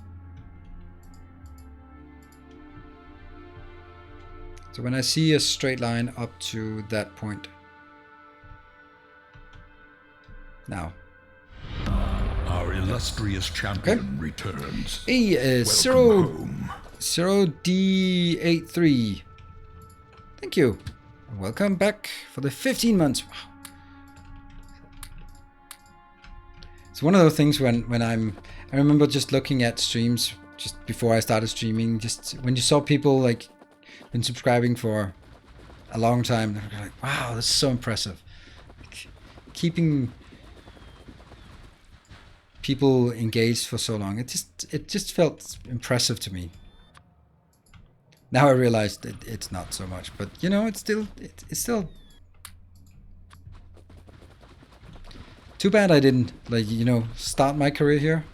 Speaker 1: So when I see a straight line up to that point. Now.
Speaker 2: Our illustrious champion returns.
Speaker 1: Hey, 0D83. Thank you. Welcome back for the 15 months. Wow. It's one of those things when I remember just looking at streams just before I started streaming, just when you saw people like been subscribing for a long time. They're like, wow, this is so impressive. Keeping people engaged for so long. It just felt impressive to me. Now I realized that it's not so much, but you know, it's still too bad I didn't, like, you know, start my career here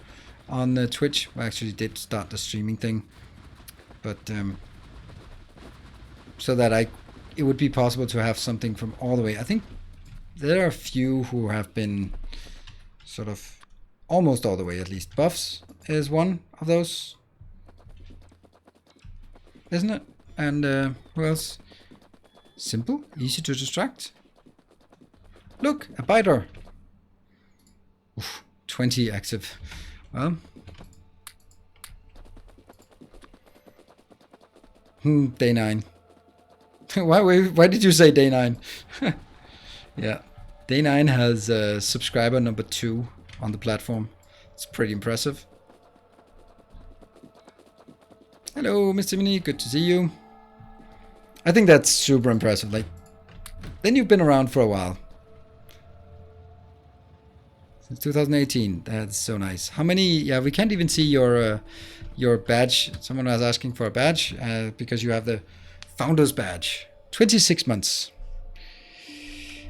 Speaker 1: on Twitch. I actually did start the streaming thing, but so that it would be possible to have something from all the way. I think there are a few who have been sort of almost all the way, at least. Buffs is one of those, isn't it? And who else? Simple, easy to distract. Look, a biter. Oof, 20 active. Well, day 9. Why did you say day 9? Yeah, day 9 has subscriber number 2 on the platform. It's pretty impressive. Hello, Mr. Mini, good to see you. I think that's super impressive. Like, then you've been around for a while. Since 2018. That's so nice. How many? Yeah, we can't even see your badge. Someone was asking for a badge because you have the founder's badge. 26 months.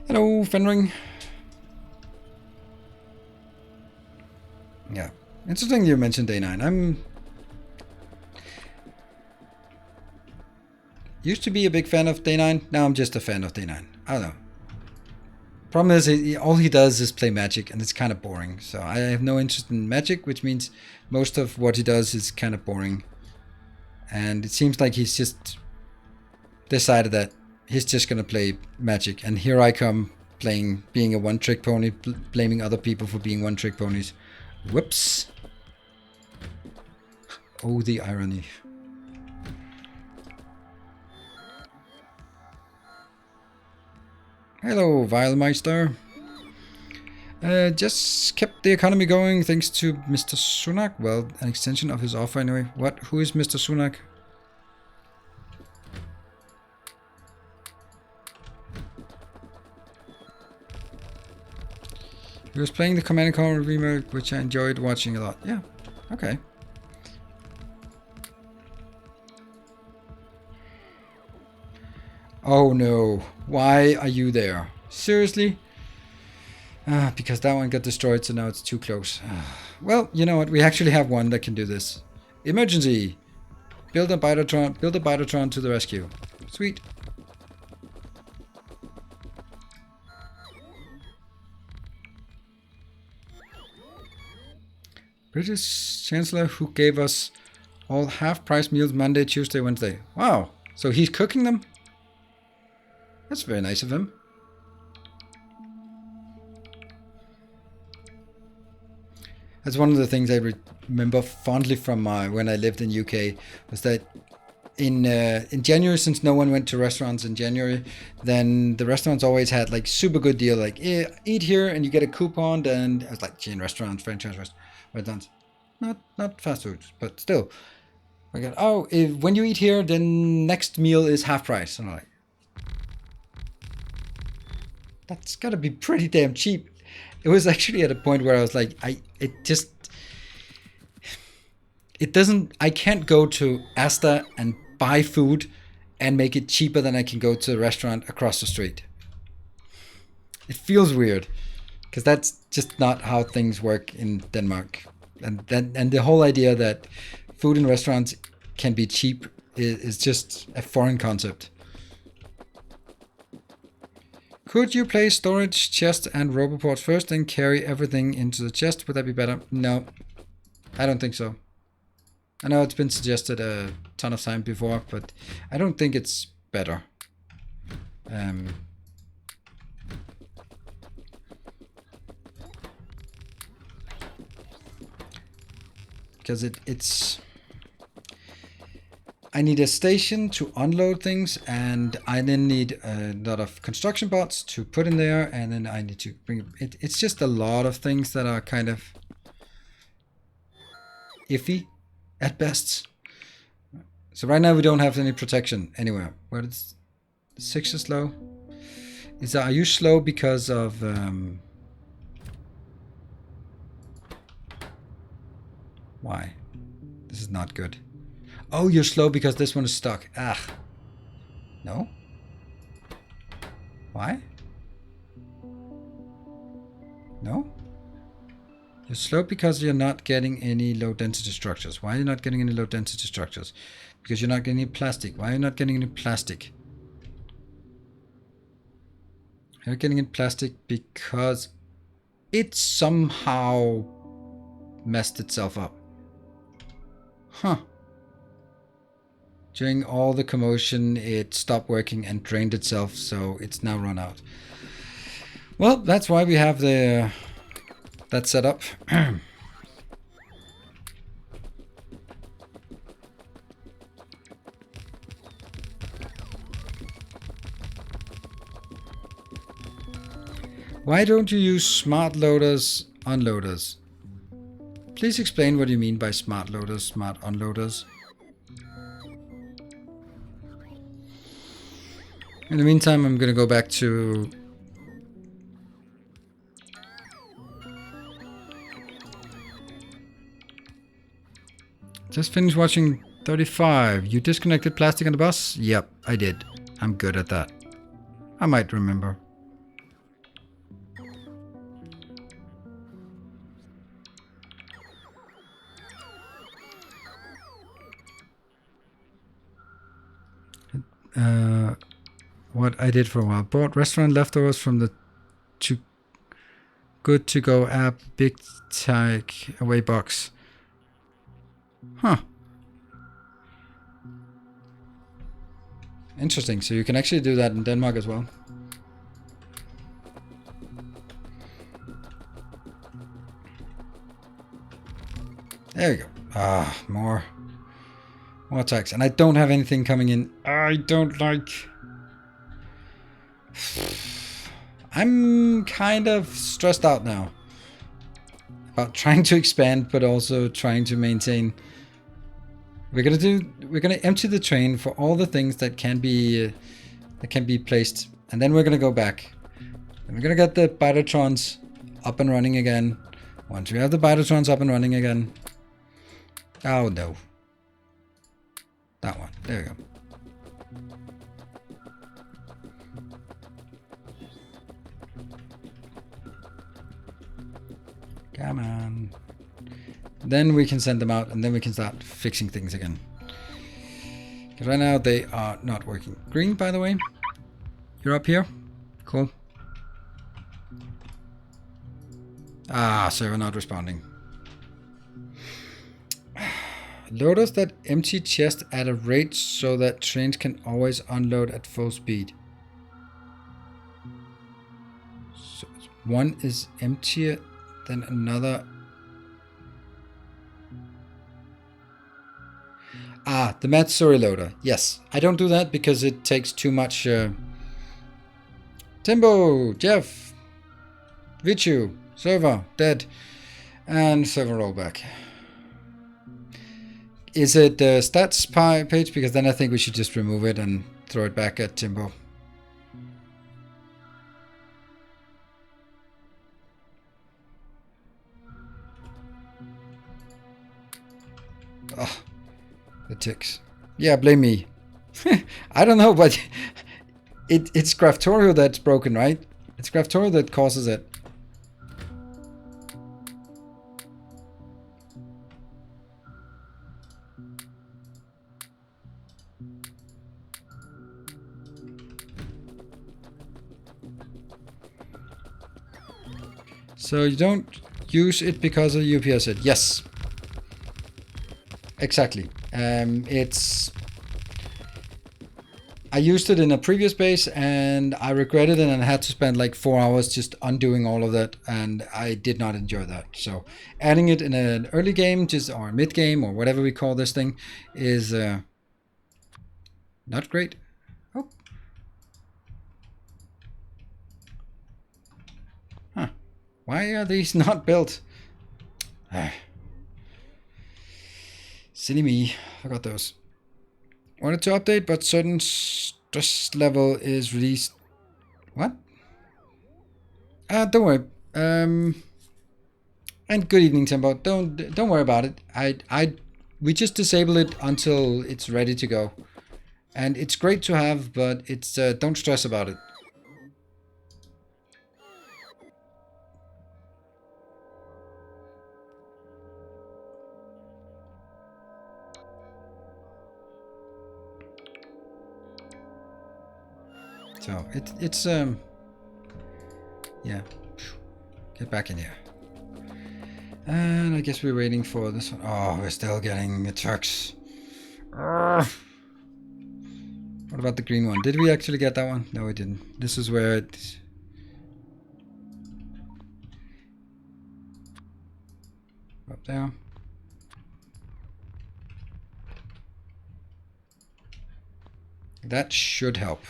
Speaker 1: Hello, Fenring. Yeah, interesting you mentioned day 9. I'm used to be a big fan of day 9. Now I'm just a fan of day 9. I don't know. Problem is, all he does is play Magic, and it's kind of boring. So I have no interest in Magic, which means most of what he does is kind of boring. And it seems like he's just decided that he's just gonna play Magic. And here I come being a one-trick pony, blaming other people for being one-trick ponies. Whoops. Oh, the irony. Hello, Weilmeister. Just kept the economy going thanks to Mr. Sunak. Well, an extension of his offer anyway. What? Who is Mr. Sunak? He was playing the Command & Conquer remake, which I enjoyed watching a lot. Yeah, okay. Oh no, why are you there? Seriously? Because that one got destroyed, so now it's too close. Well, you know what? We actually have one that can do this. Emergency! Build a Bitatron to the rescue. Sweet. British Chancellor who gave us all half-price meals Monday, Tuesday, Wednesday. Wow, so he's cooking them? That's very nice of him. That's one of the things I remember fondly from when I lived in UK, was that in January, since no one went to restaurants in January, then the restaurants always had like super good deal, like eat here and you get a coupon. And it was like chain restaurants, franchise restaurants, not fast food, but still. I got, when you eat here, then next meal is half price. And I'm like, that's gotta be pretty damn cheap. It was actually at a point where I was like, I can't go to Asda and buy food and make it cheaper than I can go to a restaurant across the street. It feels weird because that's just not how things work in Denmark. And the whole idea that food in restaurants can be cheap is just a foreign concept. Could you place storage, chest, and roboports first and carry everything into the chest? Would that be better? No, I don't think so. I know it's been suggested a ton of time before, but I don't think it's better. Because it's... I need a station to unload things, and I then need a lot of construction bots to put in there, and then I need to bring it. It's just a lot of things that are kind of iffy at best. So right now we don't have any protection anywhere. Where is 6 is slow? Are you slow because of why? This is not good. Oh, you're slow because this one is stuck. Ah. No? Why? No? You're slow because you're not getting any low density structures. Why are you not getting any low density structures? Because you're not getting any plastic. Why are you not getting any plastic? You're not getting any plastic because it somehow messed itself up. Huh. During all the commotion, it stopped working and drained itself, so it's now run out. Well, that's why we have the that set up. Why don't you use smart loaders, unloaders? Please explain what you mean by smart loaders, smart unloaders. In the meantime, I'm going to go back to... Just finished watching 35. You disconnected plastic on the bus? Yep, I did. I'm good at that. I might remember. What I did for a while. Bought restaurant leftovers from the Good to Go app, big take away box. Huh. Interesting. So you can actually do that in Denmark as well. There we go. Ah, more attacks. And I don't have anything coming in. I don't like... I'm kind of stressed out now about trying to expand, but also trying to maintain. We're gonna empty the train for all the things that can be placed, and then we're gonna go back. And we're gonna get the Bitatrons up and running again. Once we have the Bitatrons up and running again. Oh no. That one. There we go. Come on. Then we can send them out and then we can start fixing things again. Because right now they are not working. Green, by the way. You're up here. Cool. Ah, server not responding. Loaders that empty chest at a rate so that trains can always unload at full speed. So one is emptier than another. Ah, the Matsuri loader. Yes, I don't do that because it takes too much. Timbo, Jeff, Vichu, server, dead, and server rollback. Is it the stats page? Because then I think we should just remove it and throw it back at Timbo. Oh, the ticks. Yeah, blame me. I don't know, but it's Factorio that's broken, right? It's Factorio that causes it. So you don't use it because of UPS it. Yes. Exactly. I used it in a previous base and I regretted it and I had to spend like 4 hours just undoing all of that and I did not enjoy that. So adding it in an early game or mid game or whatever we call this thing is not great. Oh. Huh. Why are these not built? Silly me. I got those. Wanted to update, but certain stress level is released. What? Don't worry. And good evening, Tempo. Don't worry about it. We just disable it until it's ready to go. And it's great to have, but it's don't stress about it. So it's yeah. Get back in here. And I guess we're waiting for this one. Oh, we're still getting the trucks. Urgh. What about the green one? Did we actually get that one? No, we didn't. This is where it... Up there. That should help.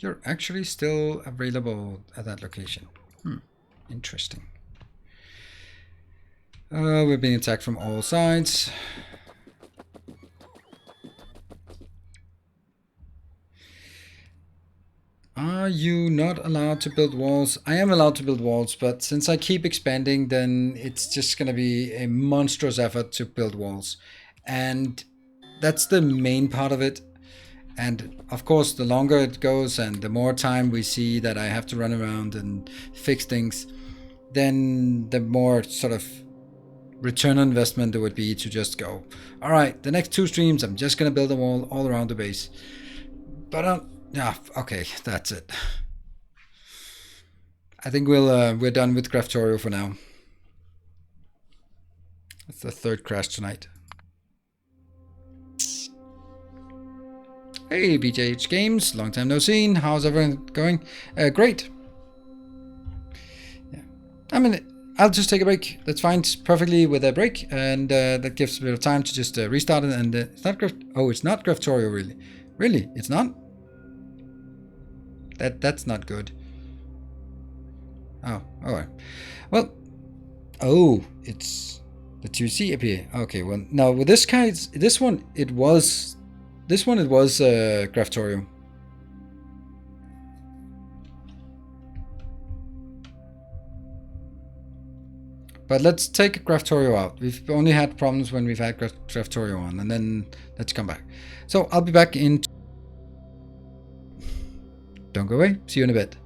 Speaker 1: You're actually still available at that location. Interesting. We're being attacked from all sides. Are you not allowed to build walls? I am allowed to build walls, but since I keep expanding, then it's just going to be a monstrous effort to build walls. And that's the main part of it. And of course, the longer it goes and the more time we see that I have to run around and fix things, then the more sort of return on investment it would be to just go, all right, the next 2 streams, I'm just going to build a wall all around the base. But yeah, okay, that's it. I think we're done with Factorio for now. That's the 3rd crash tonight. Hey, BJH Games, long time no seen. How's everyone going? Great. Yeah, I mean, I'll just take a break. That's fine. It's perfectly with a break, and that gives a bit of time to just restart it. And it's not it's not Factorio, really. Really, it's not. That's not good. Oh, alright. Well, oh, it's the 2C appear. Okay, well, now with this one, it was Graftorium. But let's take Graftorio out. We've only had problems when we've had Graftorio on, and then let's come back. So I'll be back in... Don't go away. See you in a bit.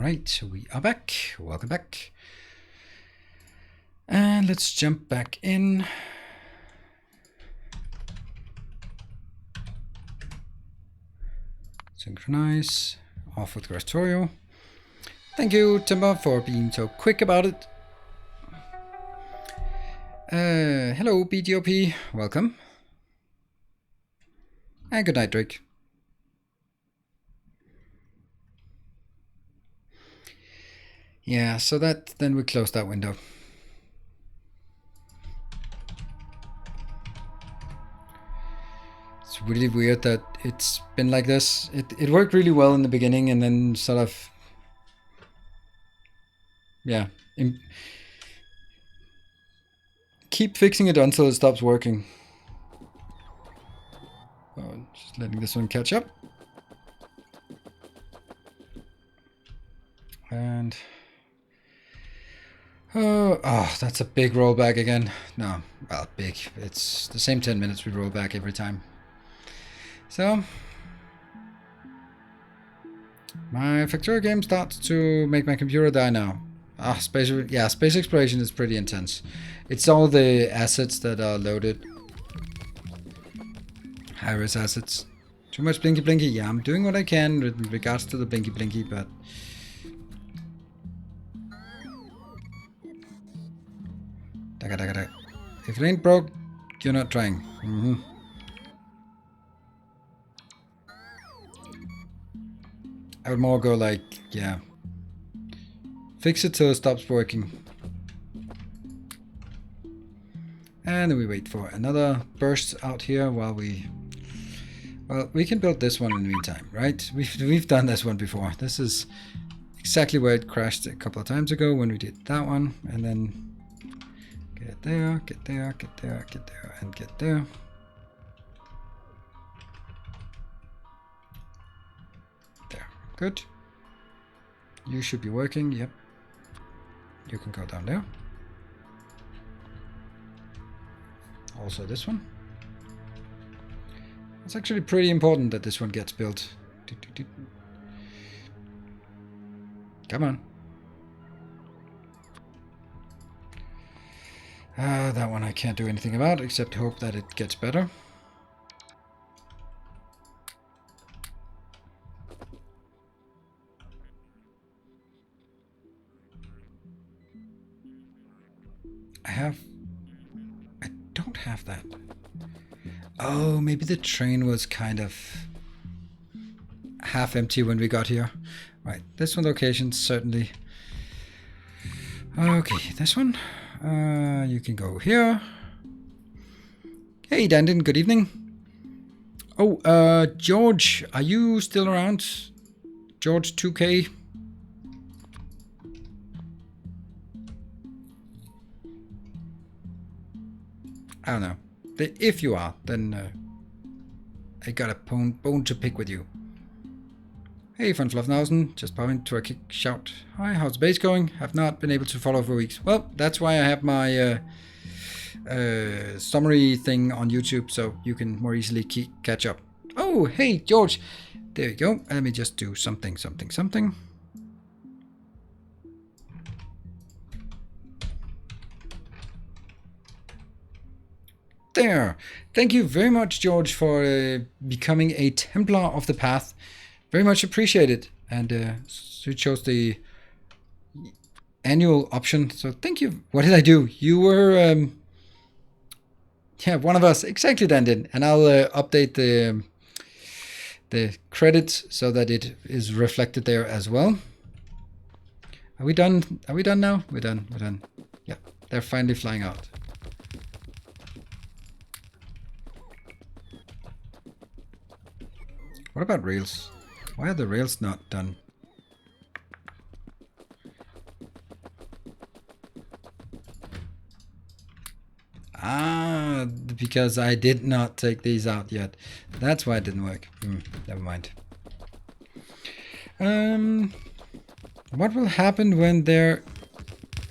Speaker 1: Alright, we are back. Welcome back. And let's jump back in. Synchronize. Off with Factorio. Thank you, Timber, for being so quick about it. Hello, BGOP. Welcome. And good night, Drake. Yeah, so then we close that window. It's really weird that it's been like this. It worked really well in the beginning and then sort of, yeah, keep fixing it until it stops working. Oh, just letting this one catch up. And oh, that's a big rollback again. No, well, big. It's the same 10 minutes we roll back every time. So my Factorio game starts to make my computer die now. Space exploration is pretty intense. It's all the assets that are loaded. High-res assets. Too much blinky blinky. Yeah, I'm doing what I can with regards to the blinky blinky, but if it ain't broke, you're not trying. I would more go like, yeah, fix it till it stops working. And then we wait for another burst out here while we can build this one in the meantime, right? We've done this one before. This is exactly where it crashed a couple of times ago when we did that one, and then get there, get there, get there, get there, and get there. There, good. You should be working, yep. You can go down there. Also this one. It's actually pretty important that this one gets built. Come on. That one I can't do anything about except hope that it gets better. I don't have that. Oh, maybe the train was kind of half empty when we got here. Right, this one location certainly. Okay, this one. You can go here. Hey, Dandin, good evening. Oh, George, are you still around? George 2K? I don't know. If you are, then I got a bone to pick with you. Hey, von Fluffnausen, just popping to a quick shout. Hi, how's the base going? Have not been able to follow for weeks. Well, that's why I have my summary thing on YouTube, so you can more easily catch up. Oh, hey, George. There you go. Let me just do something. There. Thank you very much, George, for becoming a Templar of the Path. Very much appreciated. And so you chose the annual option. So thank you. What did I do? You were, yeah, one of us. Exactly, Dandin. And I'll update the credits so that it is reflected there as well. Are we done? Are we done now? We're done. Yeah, they're finally flying out. What about rails? Why are the rails not done? Because I did not take these out yet. That's why it didn't work. Never mind. What will happen when there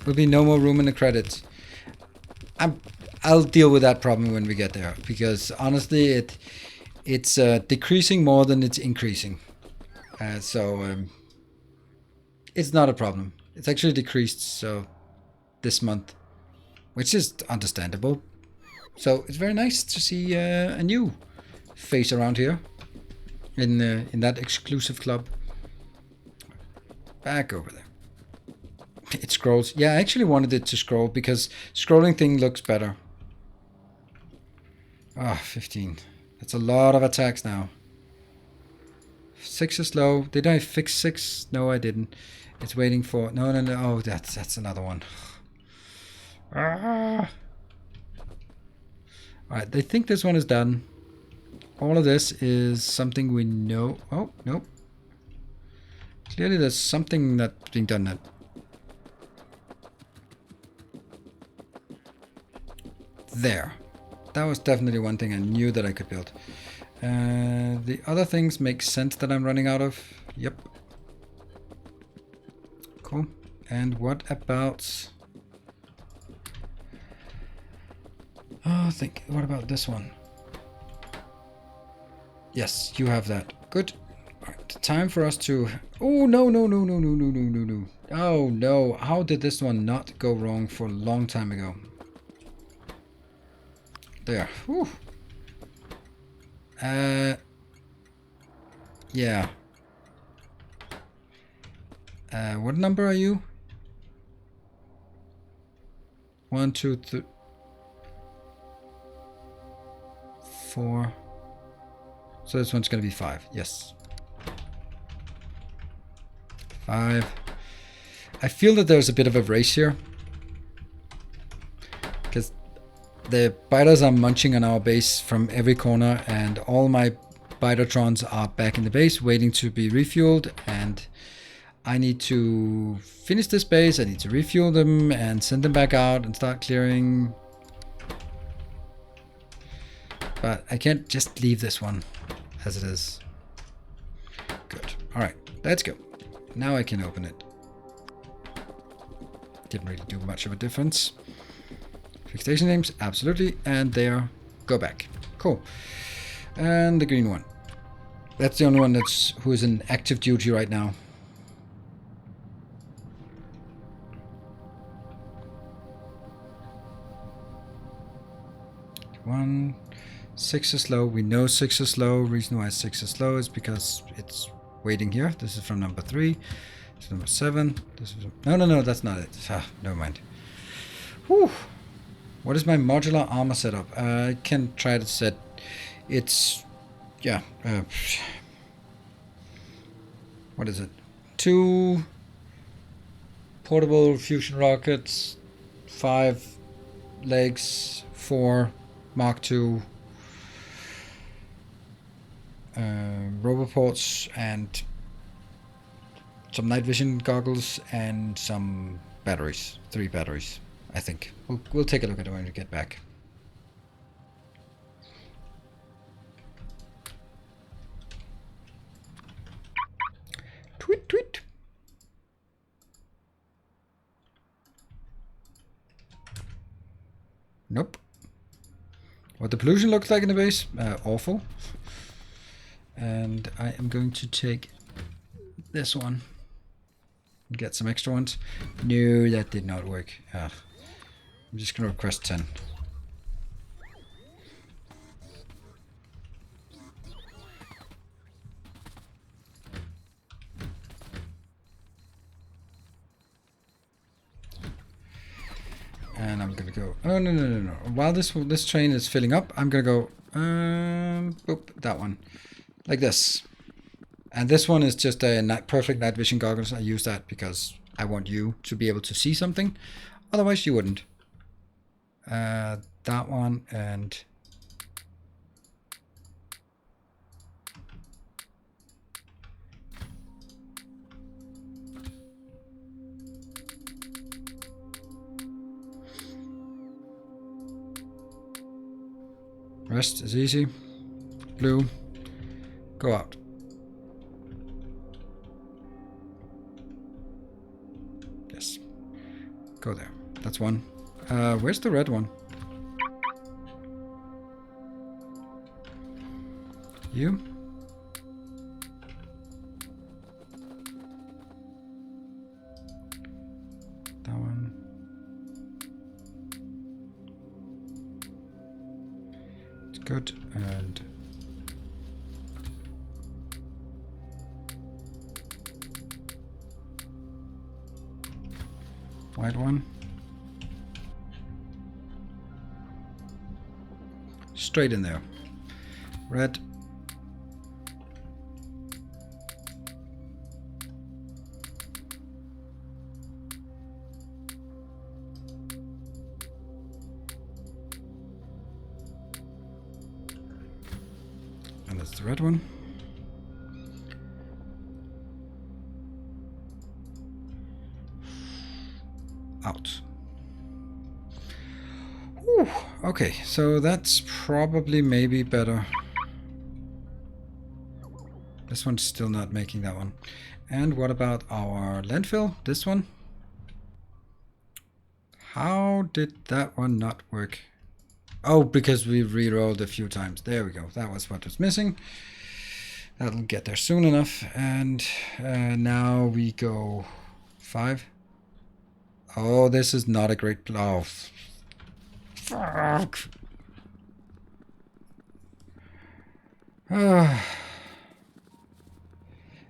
Speaker 1: will be no more room in the credits? I'll deal with that problem when we get there, because honestly, it's decreasing more than it's increasing. So it's not a problem. It's actually decreased so this month, which is understandable. So it's very nice to see a new face around here in that exclusive club. Back over there. It scrolls. Yeah, I actually wanted it to scroll because scrolling thing looks better. Ah, 15. That's a lot of attacks now. 6 is low. Did I fix 6? No, I didn't. It's waiting for... No. Oh, that's another one. Ah. Alright, I think this one is done. All of this is something we know. Oh, no. Clearly there's something that's being done now. There. That was definitely one thing I knew that I could build. The other things make sense that I'm running out of. Yep. Cool. And what about... Oh, what about this one? Yes, you have that. Good. Alright, time for us to... Oh, no. Oh, no. How did this one not go wrong for a long time ago? There. Whew. Yeah. What number are you? 1, 2, 3, 4. So this one's gonna be 5. Yes. 5. I feel that there's a bit of a race here, because the biters are munching on our base from every corner, and all my bitertrons are back in the base waiting to be refueled, and I need to finish this base. I need to refuel them and send them back out and start clearing. But I can't just leave this one as it is. Good. Alright, let's go. Now I can open it. Didn't really do much of a difference. Fixation names, absolutely. And there, go back. Cool. And the green one. That's the only one who is in active duty right now. One. 6 is low. We know 6 is low. Reason why 6 is low is because it's waiting here. This is from number 3. This is number 7. This is... No, that's not it. Ah, never mind. Whew. What is my modular armor setup? I can try to set... It's... Yeah. What is it? 2 portable fusion rockets, 5 legs, 4 Mark II roboports, and some night vision goggles, and some batteries. 3 batteries, I think. We'll take a look at it when we get back. Tweet. Nope. What the pollution looks like in the base? Awful. And I am going to take this one and get some extra ones. No, that did not work. I'm just going to request 10. And I'm gonna go. Oh no! While this train is filling up, I'm gonna go. Boop, that one, like this. And this one is just a perfect night vision goggles. I use that because I want you to be able to see something. Otherwise, you wouldn't. That one and. Rest is easy. Blue. Go out. Yes. Go there. That's one. Where's the red one? You? Good. And white one. Straight in there. Red. And that's the red one. Out. Whew. Okay, so that's probably maybe better. This one's still not making that one. And what about our landfill? This one? How did that one not work? Oh, because we re-rolled a few times. There we go. That was what was missing. That'll get there soon enough. And now we go 5. Oh, this is not a great... Oh, fuck. Hello,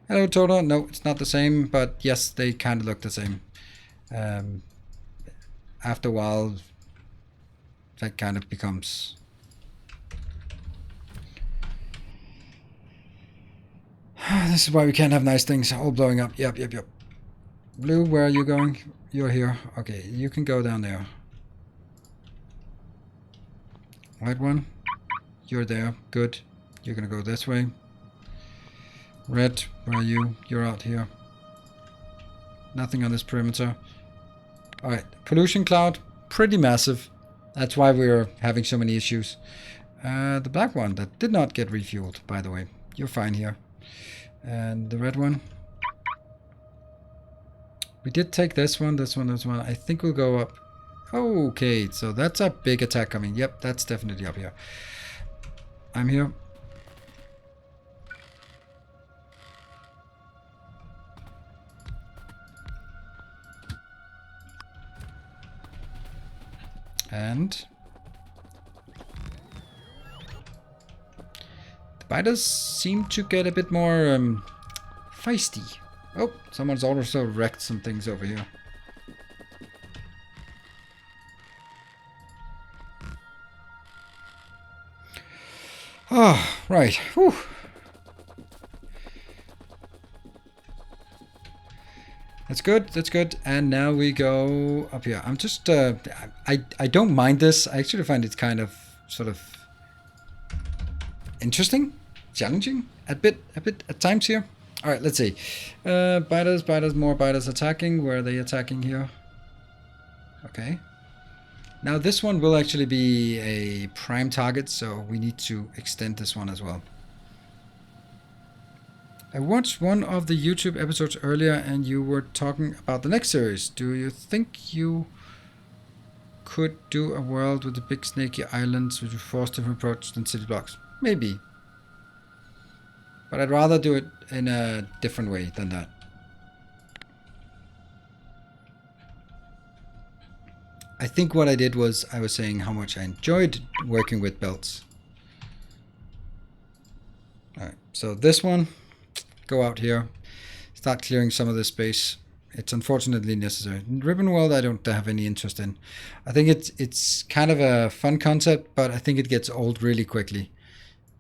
Speaker 1: Toto. No, it's not the same, but yes, they kind of look the same. After a while, that kind of becomes... This is why we can't have nice things all blowing up. Yep. Blue, where are you going? You're here. Okay, you can go down there. White one, you're there. Good. You're gonna go this way. Red, where are you? You're out here. Nothing on this perimeter. Alright, pollution cloud, pretty massive. That's why we're having so many issues. The black one that did not get refueled, by the way. You're fine here. And the red one. We did take this one. I think we'll go up. Okay, so that's a big attack coming. Yep, that's definitely up here. I'm here. And the biters seem to get a bit more feisty. Oh, someone's also wrecked some things over here. Oh, right. Whew. That's good. That's good. And now we go up here. I'm just I don't mind this. I actually find it kind of sort of interesting, challenging a bit at times here. All right, let's see. Biters, more biters attacking. Where are they attacking here? Okay. Now this one will actually be a prime target, so we need to extend this one as well. I watched one of the YouTube episodes earlier and you were talking about the next series. Do you think you could do a world with the big snaky islands which would force different approach than city blocks? Maybe. But I'd rather do it in a different way than that. I think what I did was I was saying how much I enjoyed working with belts. Alright, so this one, go out here, start clearing some of this space. It's unfortunately necessary. Ribbon World I don't have any interest in. I think it's kind of a fun concept, but I think it gets old really quickly.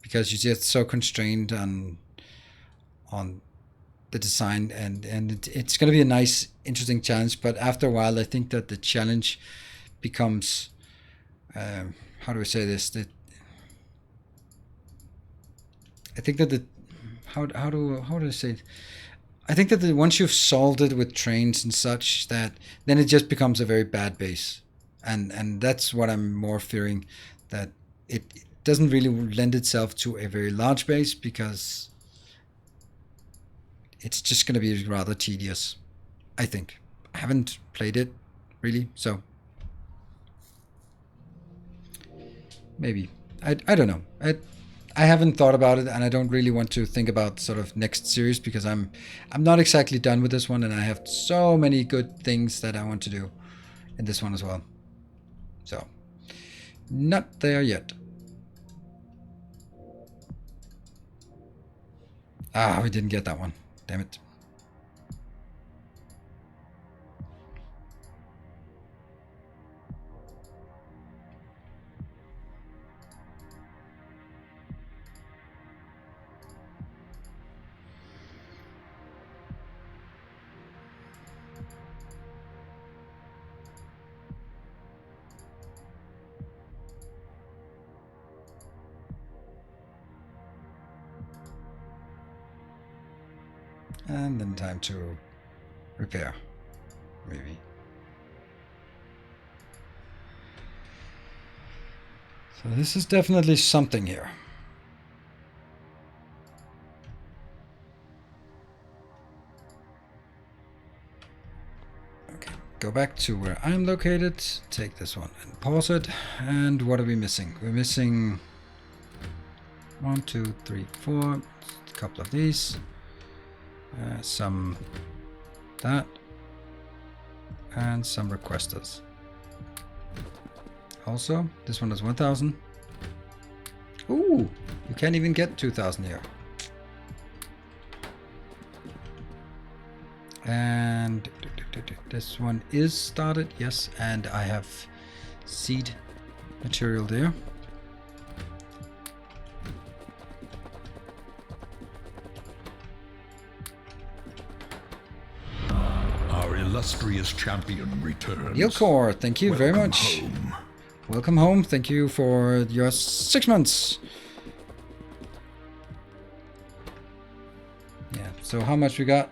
Speaker 1: Because you get so constrained on the design and it's going to be a nice, interesting challenge, but after a while I think that the challenge becomes how do I say this? I think that how do I say it? I think that once you've solved it with trains and such, that then it just becomes a very bad base, and that's what I'm more fearing, that it doesn't really lend itself to a very large base because it's just going to be rather tedious, I think. I haven't played it really, so maybe. I don't know. I haven't thought about it, and I don't really want to think about sort of next series because I'm not exactly done with this one, and I have so many good things that I want to do in this one as well. So, not there yet. Ah, we didn't get that one. Damn it. And then time to repair, maybe. So this is definitely something here. Okay, go back to where I'm located, take this one and pause it. And what are we missing? We're missing 1, 2, 3, 4, a couple of these. Some that, and some requesters. Also, this one is 1000. Ooh, you can't even get 2000 here. And this one is started, yes, and I have seed material there.
Speaker 2: Illustrious champion returns.
Speaker 1: Yilkor, thank you very much.
Speaker 2: Home.
Speaker 1: Welcome home. Thank you for your 6 months. Yeah, so how much we got?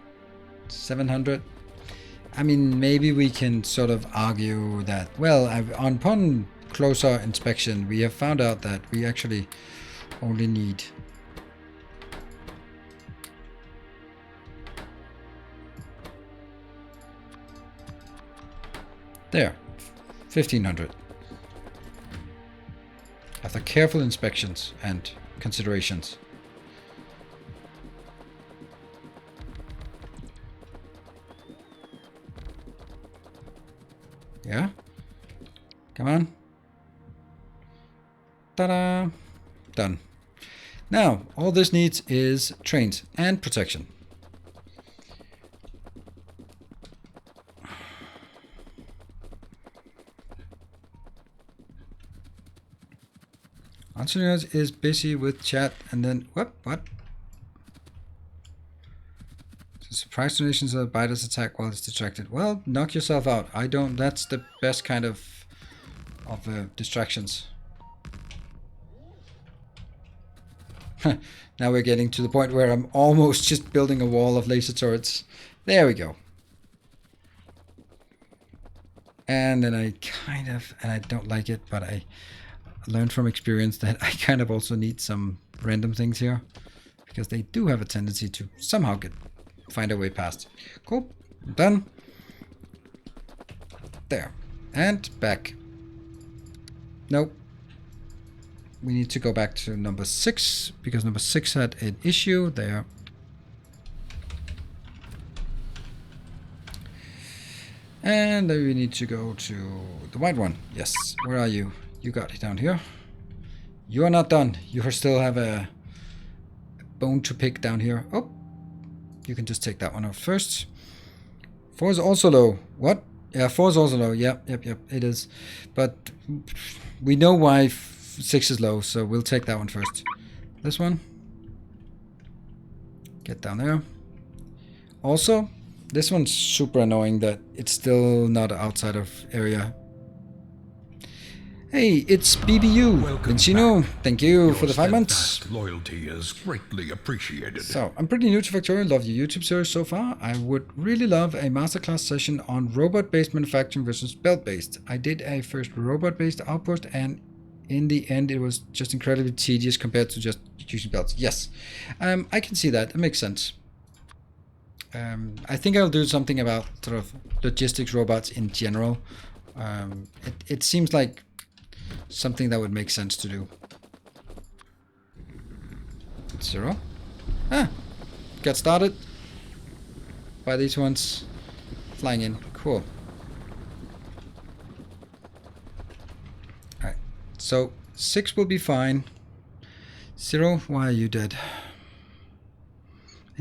Speaker 1: 700. I mean, maybe we can sort of argue that, well, upon closer inspection, we have found out that we actually only need there, 1500. After careful inspections and considerations. Yeah? Come on. Ta-da! Done. Now, all this needs is trains and protection. Antonio is busy with chat and then what? So surprise donations are biters attack while it's distracted. Well, knock yourself out. I don't. That's the best kind of distractions. Now we're getting to the point where I'm almost just building a wall of laser turrets. There we go. And then I kind of, and I don't like it, but I learned from experience that I kind of also need some random things here, because they do have a tendency to somehow find a way past. Cool. Done. There. And back. Nope. We need to go back to number 6, because number 6 had an issue there. And then we need to go to the white one. Yes. Where are you? You got it down here. You are not done. You still have a bone to pick down here. Oh, you can just take that one out first. 4 is also low. What? Yeah, 4 is also low. Yep, it is. But we know why 6 is low, so we'll take that one first. This one. Get down there. Also, this one's super annoying that it's still not outside of area. Hey, it's BBU. Vincino, thank you for the 5 months.
Speaker 2: Loyalty is greatly appreciated.
Speaker 1: So, I'm pretty new to Factorio, love your YouTube series so far. I would really love a masterclass session on robot-based manufacturing versus belt-based. I did a first robot-based outpost, and in the end it was just incredibly tedious compared to just using belts. Yes, I can see that. It makes sense. I think I'll do something about sort of logistics robots in general. It seems like something that would make sense to do. 0. Got started by these ones flying in. Cool. Alright, so 6 will be fine. 0, why are you dead?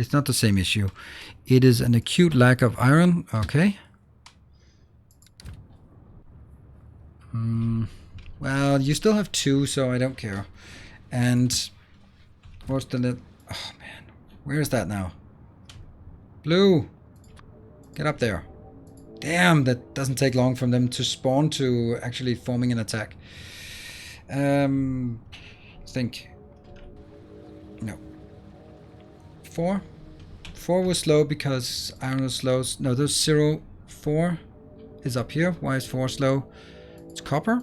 Speaker 1: It's not the same issue. It is an acute lack of iron. Okay. Well, you still have 2, so I don't care. And what's the net? Oh man, where is that now? Blue, get up there. Damn, that doesn't take long from them to spawn to actually forming an attack. Think. No. 4. 4 was slow because iron was slow. No, those 0, 4 is up here. Why is 4 slow? It's copper.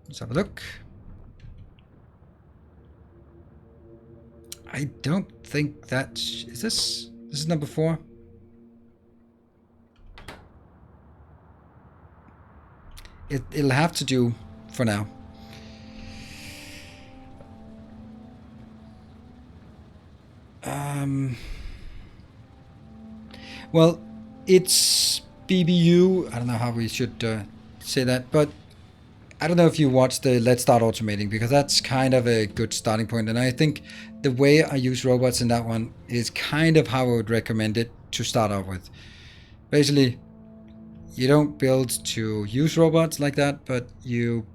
Speaker 1: Let's have a look. I don't think that... Is this? This is number 4. It'll have to do for now. Well, it's BBU. I don't know how we should say that, but I don't know if you watched the Let's Start Automating, because that's kind of a good starting point. And I think the way I use robots in that one is kind of how I would recommend it to start off with. Basically, you don't build to use robots like that, but you...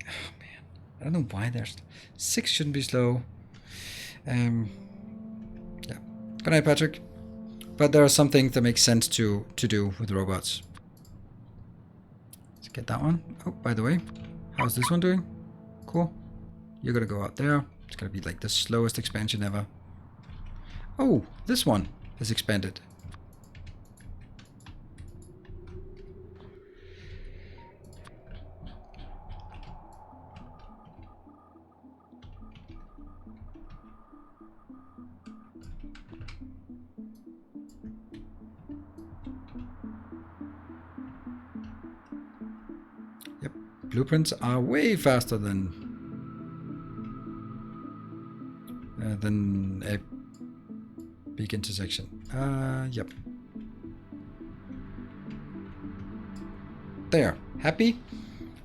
Speaker 1: Oh man, I don't know why there's... 6 shouldn't be slow. Yeah. Good night, Patrick. But there are some things that make sense to do with robots. Let's get that one. Oh, by the way, how's this one doing? Cool. You're gonna go out there. It's gonna be like the slowest expansion ever. Oh, this one is expanded. Blueprints are way faster than a big intersection. Yep. There. Happy?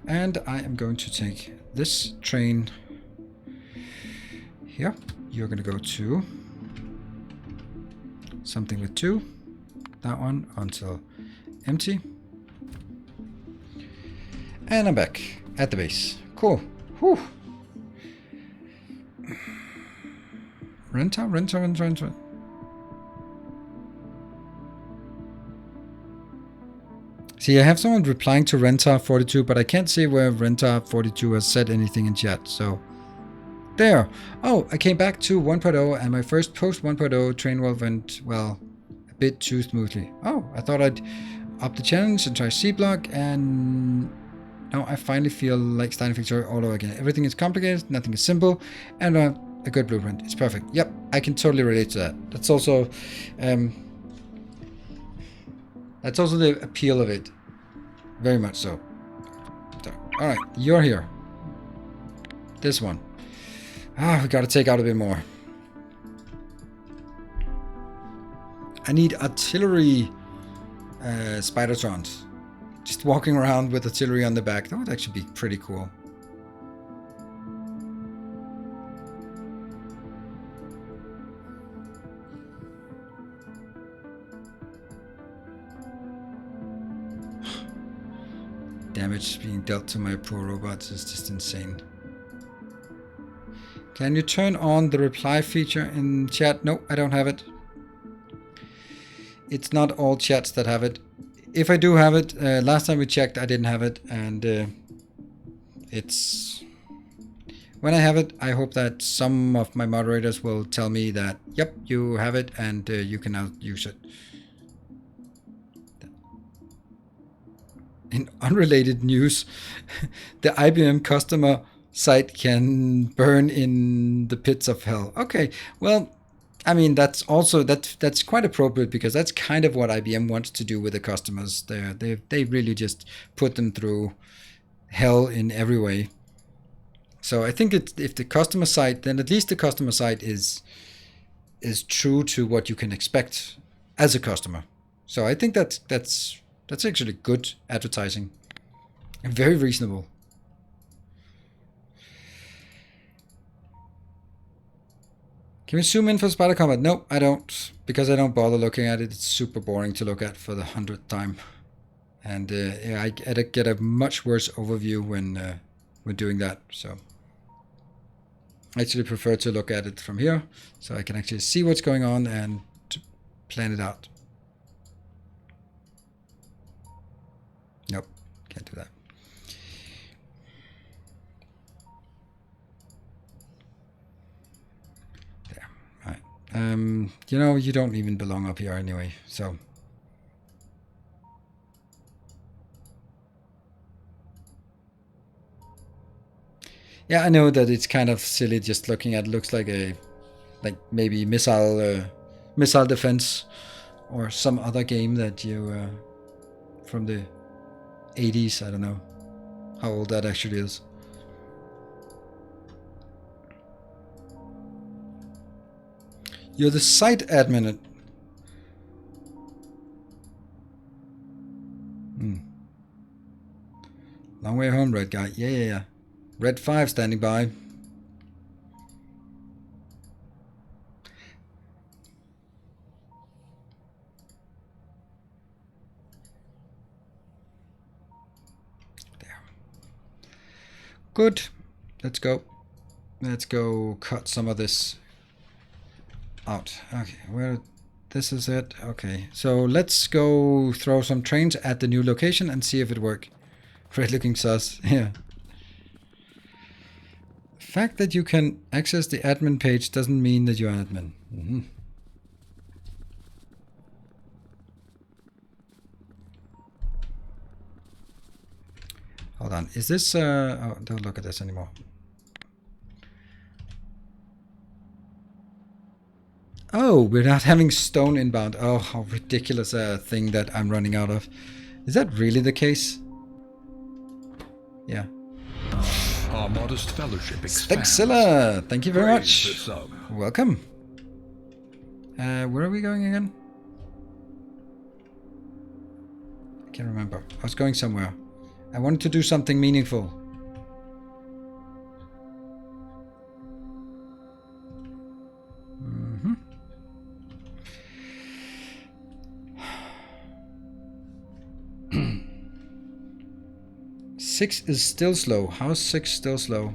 Speaker 1: And I am going to take this train here. You're going to go to something with 2. That one until empty. And I'm back at the base. Cool. Whew. Renter. See, I have someone replying to Renta42, but I can't see where Renta42 has said anything in chat, so... There! Oh, I came back to 1.0, and my first post 1.0 train roll went, well, a bit too smoothly. Oh, I thought I'd up the challenge and try C-block, and... Now I finally feel like starting Factorio all over again. Everything is complicated, nothing is simple, and a good blueprint. It's perfect. Yep, I can totally relate to that. That's also the appeal of it. Very much so. Alright, you're here. This one. We gotta take out a bit more. I need artillery Spidertrons. Just walking around with artillery on the back. That would actually be pretty cool. Damage being dealt to my poor robots is just insane. Can you turn on the reply feature in chat? No, I don't have it. It's not all chats that have it. If I do have it, last time we checked I didn't have it, and it's... When I have it, I hope that some of my moderators will tell me that, yep, you have it, and you can now use it. In unrelated news, the IBM customer site can burn in the pits of hell. Okay, well, I mean, that's also that's quite appropriate, because that's kind of what IBM wants to do with the customers. They really just put them through hell in every way. So I think if the customer site, then at least the customer site is true to what you can expect as a customer. So I think that's actually good advertising and very reasonable. Can we zoom in for spider combat? Nope, I don't, because I don't bother looking at it. It's super boring to look at for the 100th time. And yeah, I get a much worse overview when doing that. So I actually prefer to look at it from here, so I can actually see what's going on and plan it out. Nope, can't do that. There, right. You know, you don't even belong up here anyway, so. Yeah, I know that it's kind of silly just looking at. Looks like maybe missile defense, or some other game that you from the 80s. I don't know how old that actually is. You're the site admin. Long way home, red guy. Yeah. Red 5 standing by. There. Good. Let's go. Let's go cut some of this out. Okay, well, this is it. Okay, so let's go throw some trains at the new location and see if it works. Great looking sus. Yeah. The fact that you can access the admin page doesn't mean that you're an admin. Mm-hmm. Hold on. Is this... oh, don't look at this anymore. Oh, we're not having stone inbound. Oh, how ridiculous a thing that I'm running out of. Is that really the case? Yeah.
Speaker 2: Our modest fellowship expands.
Speaker 1: Stexilla, thank you very much.
Speaker 2: Praise the sub.
Speaker 1: Welcome. Where are we going again? I can't remember. I was going somewhere. I wanted to do something meaningful. Mm-hmm. Six is still slow. How is 6 still slow?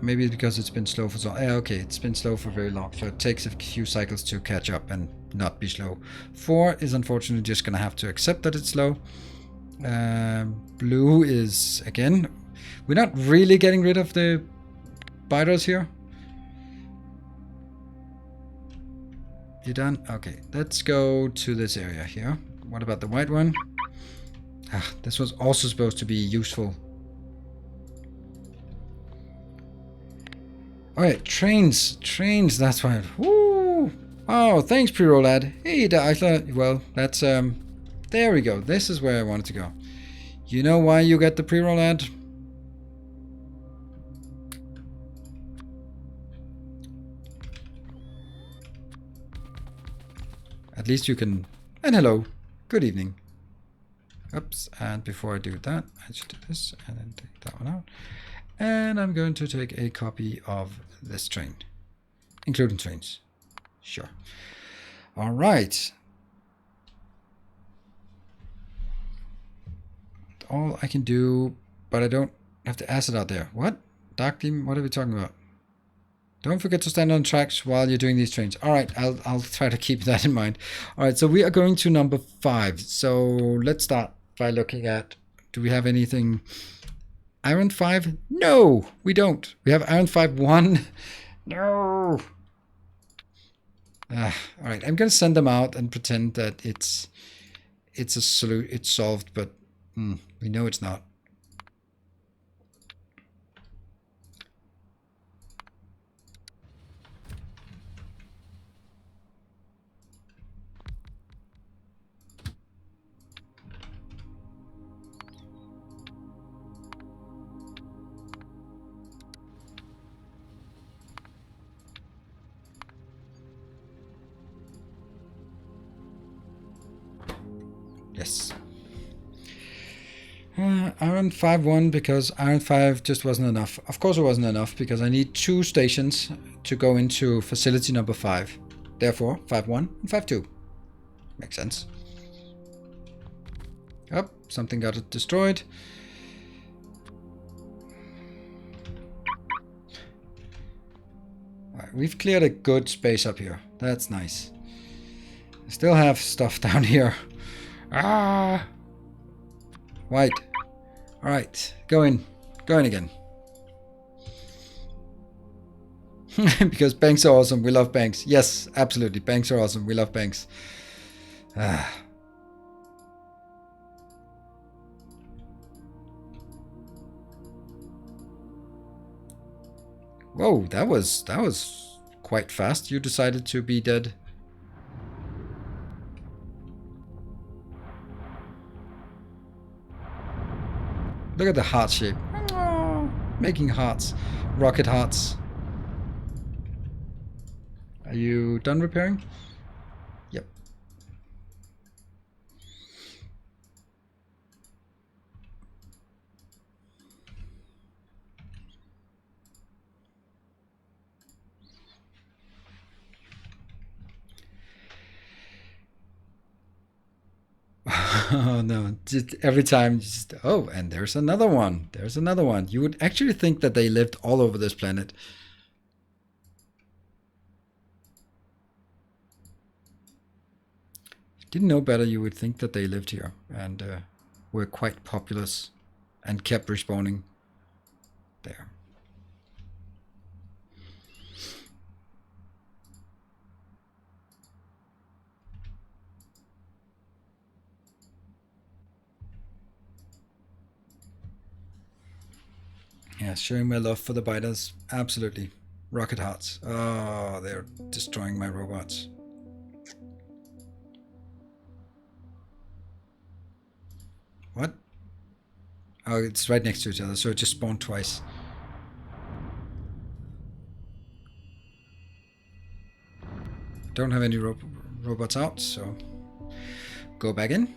Speaker 1: Maybe it's because it's been slow for so long. Okay, it's been slow for very long, so it takes a few cycles to catch up and not be slow. 4 is unfortunately just gonna have to accept that it's slow. Blue is, again, we're not really getting rid of the biters here. You done? Okay, let's go to this area here. What about the white one? Ah, this was also supposed to be useful. Alright, trains, that's why. Woo! Oh, thanks, pre-roll lad. Hey, I thought, well, that's, there we go. This is where I wanted to go. You know why you get the pre-roll ad? At least you can... And hello. Good evening. Oops. And before I do that, I should do this and then take that one out. And I'm going to take a copy of this train. Including trains. Sure. All right. All I can do, but I don't have the asset out there. What? Dark Demon? What are we talking about? Don't forget to stand on tracks while you're doing these trains. All right, I'll try to keep that in mind. All right, so we are going to number 5. So let's start by looking at, do we have anything? Iron 5? No, we don't. We have Iron 5 1. No. All right, I'm gonna send them out and pretend that it's solved, but we know it's not. Yes. Iron 5-1 because Iron 5 just wasn't enough. Of course it wasn't enough because I need 2 stations to go into facility number 5. Therefore, 5-1 and 5-2. Makes sense. Oh, something got destroyed. Alright, we've cleared a good space up here. That's nice. I still have stuff down here. Ah! White. Alright, go in. Go in again. Because banks are awesome. We love banks. Yes, absolutely. Banks are awesome. We love banks. Ah. Whoa, that was quite fast. You decided to be dead. Look at the heart shape. Oh, making hearts. Rocket hearts. Are you done repairing? Yep. Oh no, just every time, just, oh, and there's another one. There's another one. You would actually think that they lived all over this planet. If you didn't know better, you would think that they lived here and were quite populous and kept respawning there. Yeah, showing my love for the biters. Absolutely. Rocket hearts. Oh, they're destroying my robots. What? Oh, it's right next to each other, so it just spawned twice. Don't have any robots out, so go back in.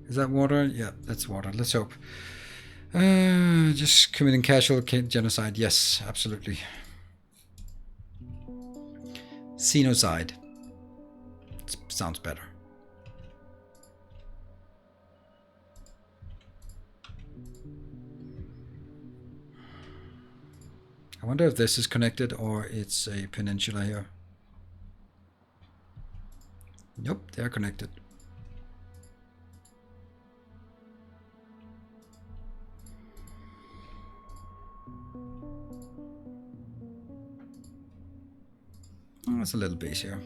Speaker 1: Is that water? Yeah, that's water. Let's hope. Just committing casual genocide. Yes, absolutely. Xenocide. Sounds better. I wonder if this is connected or it's a peninsula here. Nope, they're connected. Oh, that's a little base here.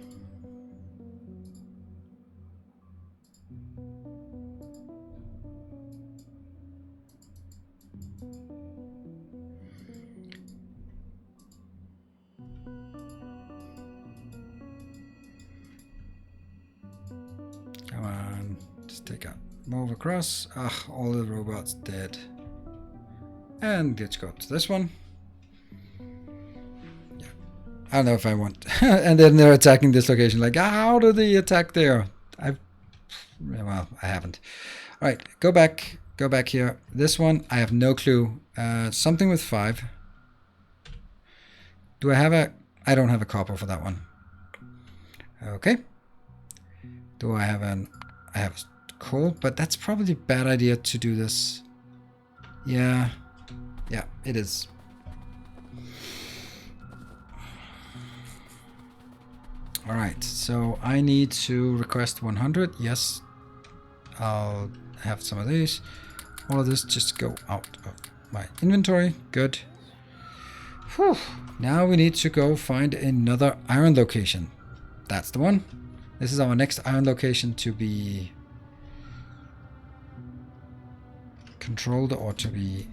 Speaker 1: Come on, just take out, move across. Ah, all the robots dead. And let's go up to this one. Yeah, I don't know if I want. And then they're attacking this location. Like, how do they attack there? Well, I haven't. All right, go back here. This one, I have no clue. Something with 5. Do I have a? I don't have a copper for that one. Okay. Do I have an? I have coal, but that's probably a bad idea to do this. Yeah, it is. All right, so I need to request 100. Yes, I'll have some of these. All of this just go out of my inventory. Good. Whew. Now we need to go find another iron location. That's the one. This is our next iron location to be controlled or to be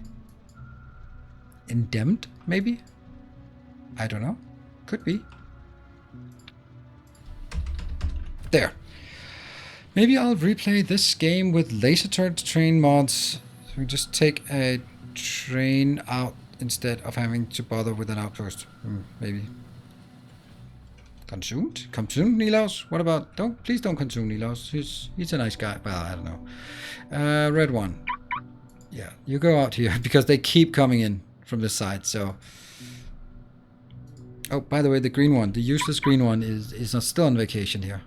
Speaker 1: indemned, maybe? I don't know. Could be. There. Maybe I'll replay this game with laser turret train mods. So we just take a train out instead of having to bother with an outpost. Maybe. Consumed? Consumed Nilaus? What about... Please don't consume Nilaus. He's a nice guy. Well, I don't know. Red one. Yeah, you go out here because they keep coming in from this side, so... Oh, by the way, the green one, the useless green one is still on vacation here.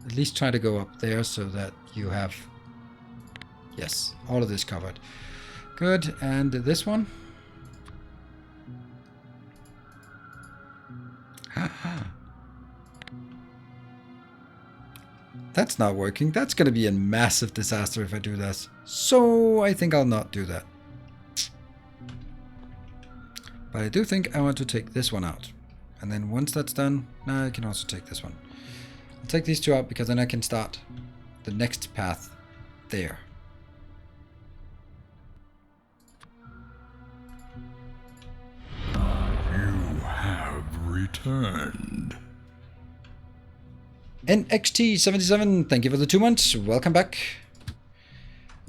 Speaker 1: At least try to go up there so that you have... Yes, all of this covered. Good, and this one? Haha. That's not working. That's going to be a massive disaster if I do this. So I think I'll not do that. But I do think I want to take this one out. And then once that's done, I can also take this one. I'll take these two out because then I can start the next path there.
Speaker 2: You have returned.
Speaker 1: NXT77, thank you for the 2 months. Welcome back.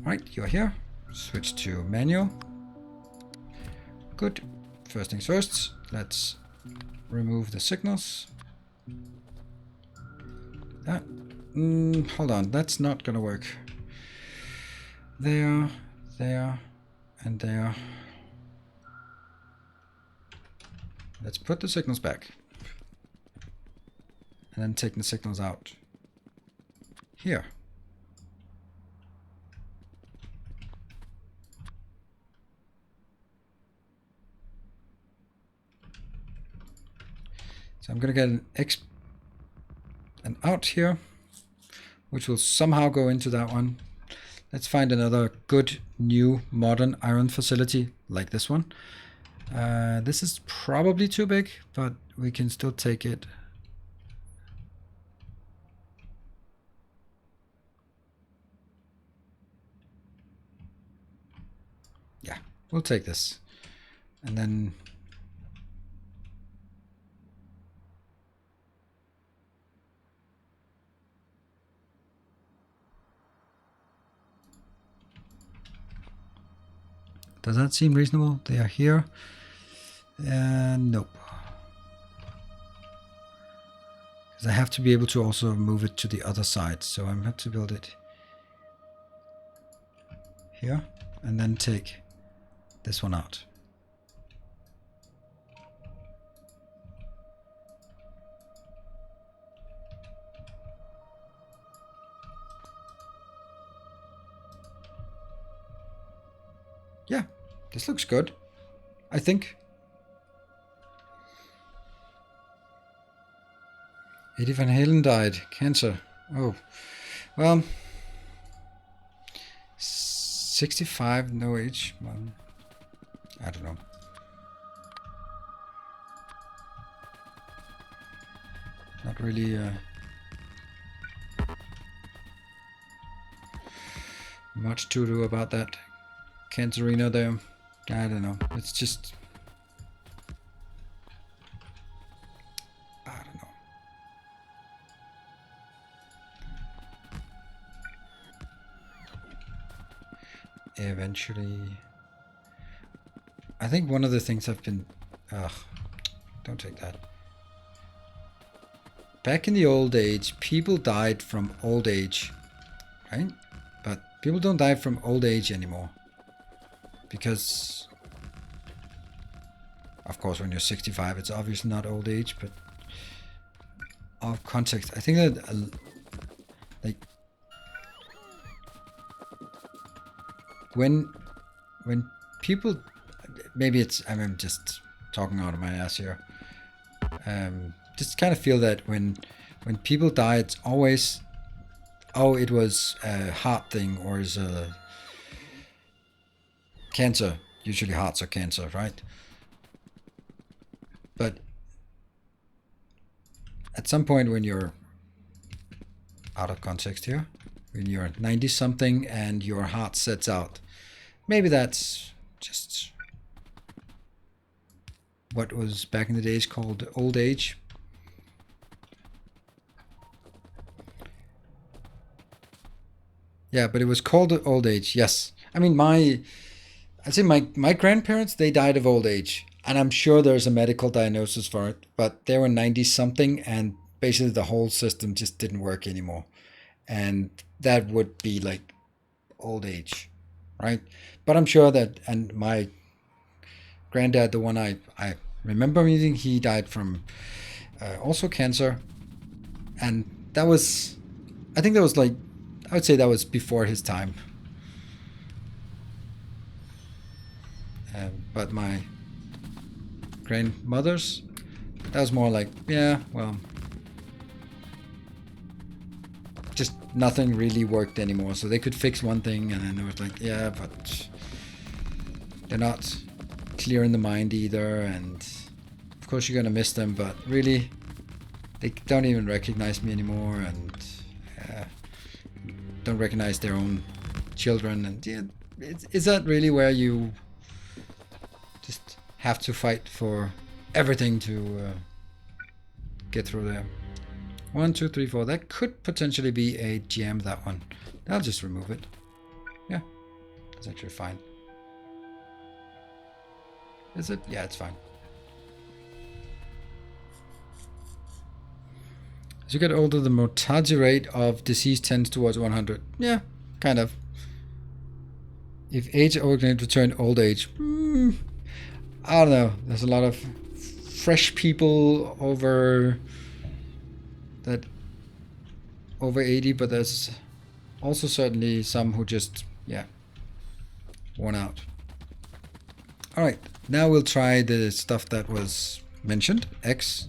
Speaker 1: Alright, you're here. Switch to manual. Good. First things first, let's remove the signals. Hold on, that's not gonna work. There, and there. Let's put the signals back. And then take the signals out. Here. So I'm going to get an out here, which will somehow go into that one. Let's find another good, new, modern iron facility like this one. This is probably too big, but we can still take it. Yeah, we'll take this. And then does that seem reasonable? They are here. Nope. Because I have to be able to also move it to the other side. So I'm going to build it here and then take this one out. Yeah, this looks good, I think. 80 Van Halen died. Cancer. Oh, well, 65, no age. Well, I don't know. Not really much to do about that. Cancerino there. I don't know. It's just... I don't know. Eventually... I think one of the things I've been... Ugh. Don't take that. Back in the old age, people died from old age. Right? But people don't die from old age anymore. Because, of course, when you're 65, it's obviously not old age, but of context, I think that, like, when people, maybe it's, I'm just talking out of my ass here, just kind of feel that when people die, it's always, oh, it was a heart thing, or is a cancer. Usually hearts are cancer, right? But at some point when you're out of context here, when you're 90 something and your heart sets out, maybe that's just what was back in the days called old age. Yeah, but it was called old age. Yes. I mean, my I'd say my grandparents, they died of old age. And I'm sure there's a medical diagnosis for it, but they were 90 something and basically the whole system just didn't work anymore. And that would be like old age, right? But I'm sure that, and my granddad, the one I remember meeting, he died from also cancer. And that was, I think that was like, I would say that was before his time. But my grandmother's, that was more like, yeah, well, just nothing really worked anymore. So they could fix one thing, and then it was like, yeah, but they're not clear in the mind either. And of course, you're gonna miss them, but really, they don't even recognize me anymore, and don't recognize their own children. And yeah, is that really where you just have to fight for everything to get through there? 1, 2, 3, 4. That could potentially be a gem, that one. I'll just remove it. Yeah, that's actually fine. Is it? Yeah, it's fine. As you get older, the mortality rate of disease tends towards 100. Yeah, kind of. If age organic return old age. I don't know. There's a lot of fresh people over 80, but there's also certainly some who just, yeah, worn out. All right, now we'll try the stuff that was mentioned. X.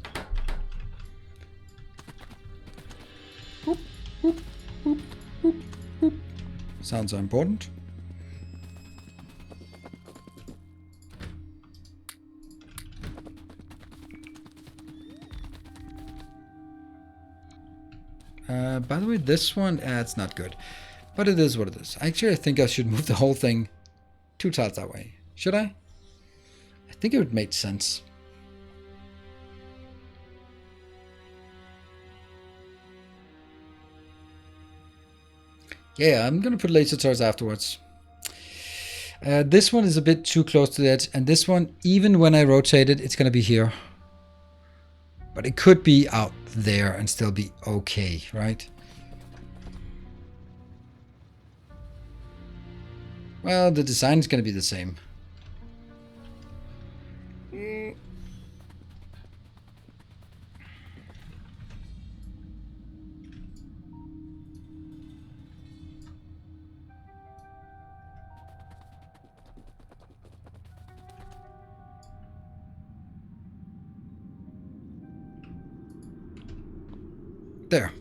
Speaker 1: Boop, boop, boop, boop, boop. Sounds are important. By the way, this one, it's not good. But it is what it is. Actually, I think I should move the whole thing 2 tiles that way. Should I? I think it would make sense. Yeah, I'm going to put laser turrets afterwards. This one is a bit too close to the edge. And this one, even when I rotate it, it's going to be here. But it could be out there and still be okay, right? Well, the design is going to be the same. There.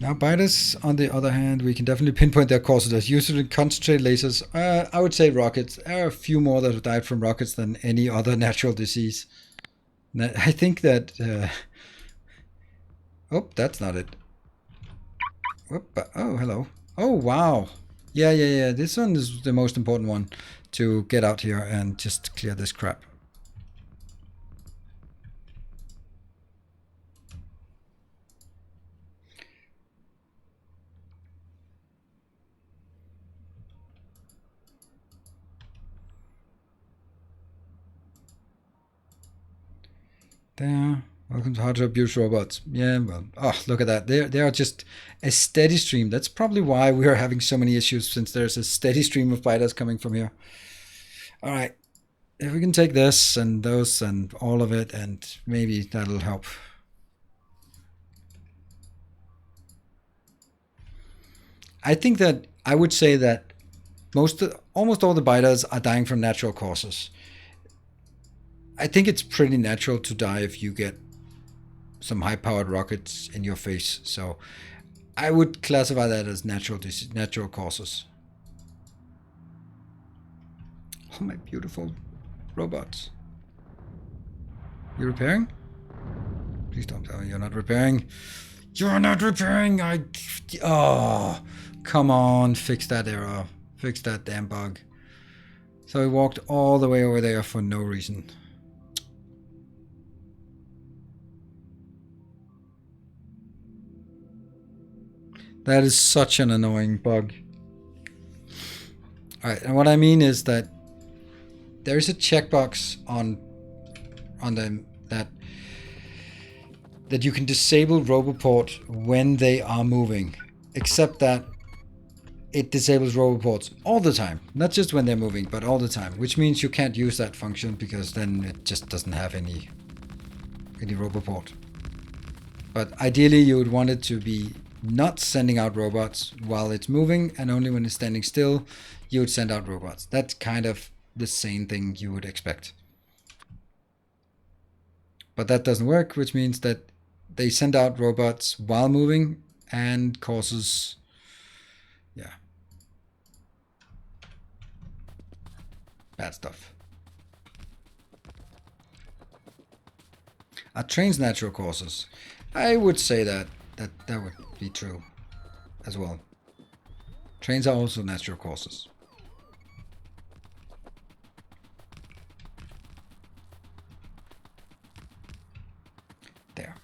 Speaker 1: Now biters, on the other hand, we can definitely pinpoint their causes. There's usually concentrated lasers. I would say rockets. There are a few more that have died from rockets than any other natural disease. I think that... oh, that's not it. Oh, hello. Oh, wow. Yeah. This one is the most important one to get out here and just clear this crap. There. Welcome to How to Abuse Robots. Yeah, well, oh, look at that. They are just a steady stream. That's probably why we are having so many issues, since there's a steady stream of biters coming from here. All right. If we can take this and those and all of it, and maybe that'll help. I think that I would say that almost all the biters are dying from natural causes. I think it's pretty natural to die if you get some high-powered rockets in your face. So I would classify that as natural causes. Oh, my beautiful robots. You repairing? Please don't tell me you're not repairing. You're not repairing! Oh, come on, fix that error. Fix that damn bug. So I walked all the way over there for no reason. That is such an annoying bug. All right, and what I mean is that there's a checkbox on them that you can disable Roboport when they are moving, except that it disables Roboports all the time, not just when they're moving, but all the time, which means you can't use that function because then it just doesn't have any Roboport. But ideally, you would want it to be not sending out robots while it's moving, and only when it's standing still, you would send out robots. That's kind of the same thing you would expect. But that doesn't work, which means that they send out robots while moving and causes, yeah, bad stuff. Are trains natural causes? I would say that would be true as well. Trains are also natural causes. There.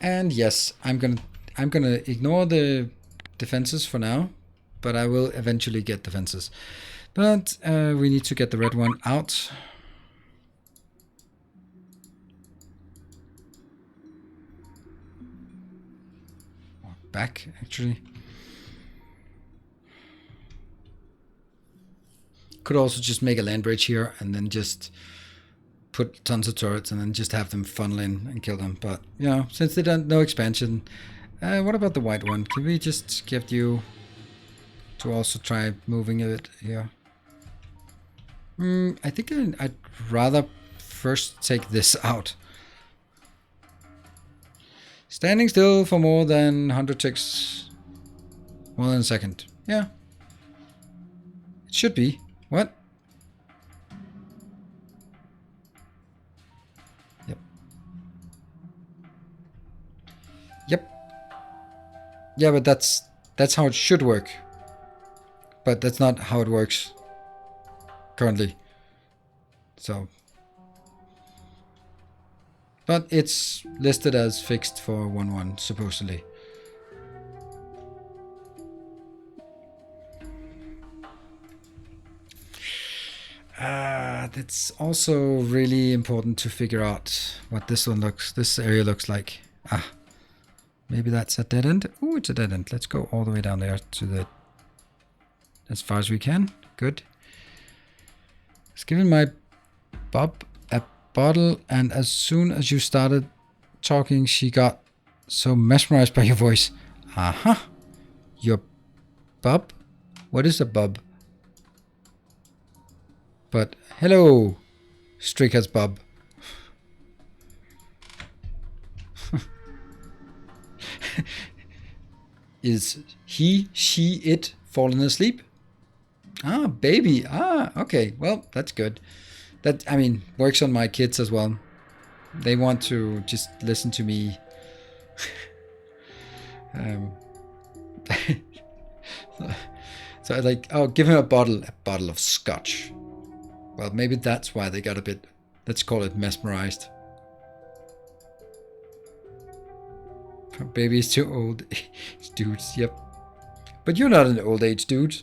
Speaker 1: And yes, I'm gonna ignore the defenses for now, but I will eventually get defenses. But we need to get the red one out. Or back, actually. Could also just make a land bridge here and then just put tons of turrets and then just have them funnel in and kill them. But, you know, since they don't no expansion, what about the white one? Can we just get you to also try moving it here? I think I'd rather first take this out. Standing still for more than 100 ticks. More than a second. Yeah. It should be. What? Yep. Yep. Yeah, but that's how it should work. But that's not how it works currently. So. But it's listed as fixed for 1-1, supposedly. It's also really important to figure out what this area looks like. Maybe that's a dead end. Oh, it's a dead end. Let's go all the way down there to as far as we can. Good. It's given my Bob a bottle, and as soon as you started talking, she got so mesmerized by your voice. Your bub? What is a bub? But hello, Strika's bub. Is he, she, it fallen asleep? Baby. Okay. Well, that's good. That, I mean, works on my kids as well. They want to just listen to me. So I like, give him a bottle of scotch. Well, maybe that's why they got a bit, let's call it mesmerized. Baby is too old. Dudes, yep. But you're not an old age dude.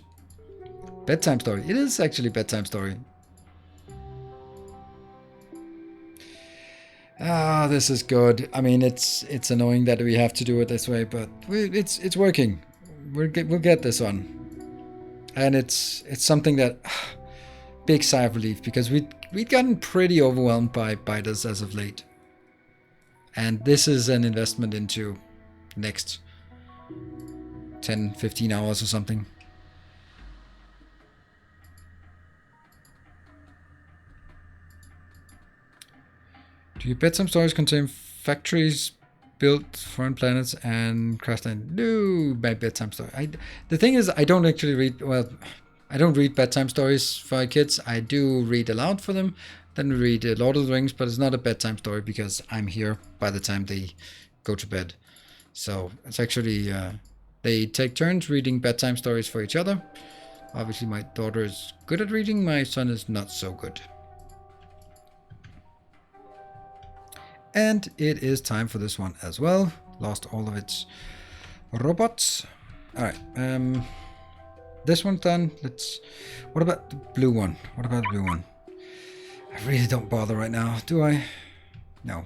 Speaker 1: Bedtime story. It is actually bedtime story. This is good. I mean, it's annoying that we have to do it this way, but it's working. We'll get this on. And it's something that big sigh of relief, because we'd gotten pretty overwhelmed by biters as of late. And this is an investment into next 10, 15 hours or something. Do your bedtime stories contain factories built foreign planets and crashland? No, my bedtime story. The thing is, I don't actually read. Well, I don't read bedtime stories for kids. I do read aloud for them. Then read Lord of the Rings, but it's not a bedtime story because I'm here by the time they go to bed. So it's actually they take turns reading bedtime stories for each other. Obviously, my daughter is good at reading. My son is not so good. And it is time for this one as well. Lost all of its robots. All right. this one's done. Let's... What about the blue one? What about the blue one? I really don't bother right now, do I? No.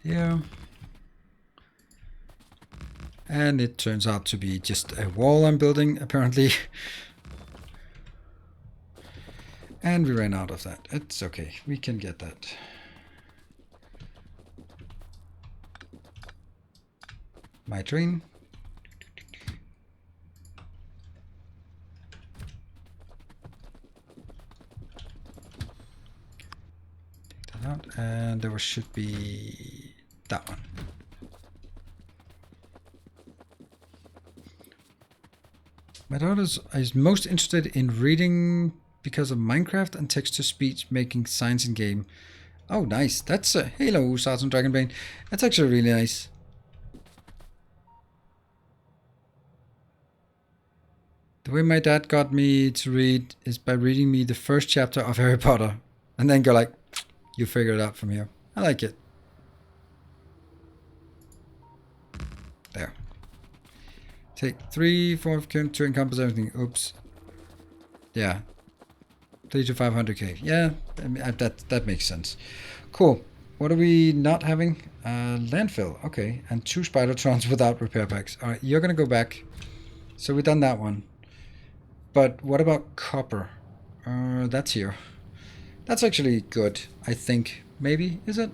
Speaker 1: Yeah. And it turns out to be just a wall I'm building, apparently. And we ran out of that. It's okay. We can get that. My train. Take that out. And there should be that one. My daughter is most interested in reading because of Minecraft and text-to-speech making signs in game. Oh, nice. That's a hello, Sergeant Dragonbane. That's actually really nice. The way my dad got me to read is by reading me the first chapter of Harry Potter, and then go like, "You figure it out from here." I like it. There. Take 3, 4 to encompass everything. Oops. Yeah. 3 to 500k. Yeah, I mean, that makes sense. Cool. What are we not having? Landfill. Okay. And 2 Spidertrons without repair packs. Alright, you're gonna go back. So we've done that one. But what about copper? That's here. That's actually good, I think. Maybe, is it?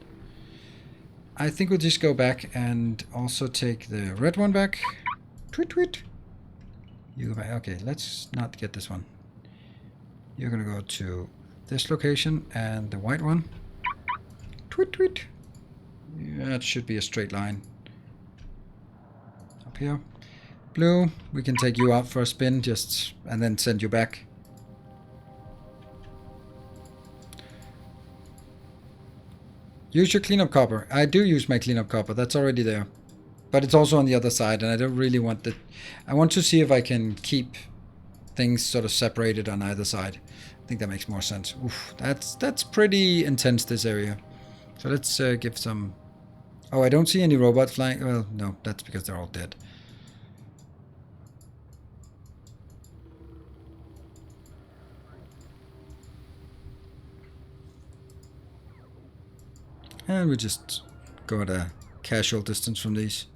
Speaker 1: I think we'll just go back and also take the red one back. Tweet, tweet. You go back. Okay, let's not get this one. You're gonna go to this location and the white one. Tweet, tweet. Yeah, it should be a straight line. Up here. Blue, we can take you out for a spin, just and then send you back. Use your cleanup copper. I do use my cleanup copper. That's already there. But it's also on the other side, and I don't really want that. I want to see if I can keep things sort of separated on either side. I think that makes more sense. Oof, that's pretty intense, this area. So let's give some... Oh, I don't see any robots flying. Well, no, that's because they're all dead. And we just go at a casual distance from these.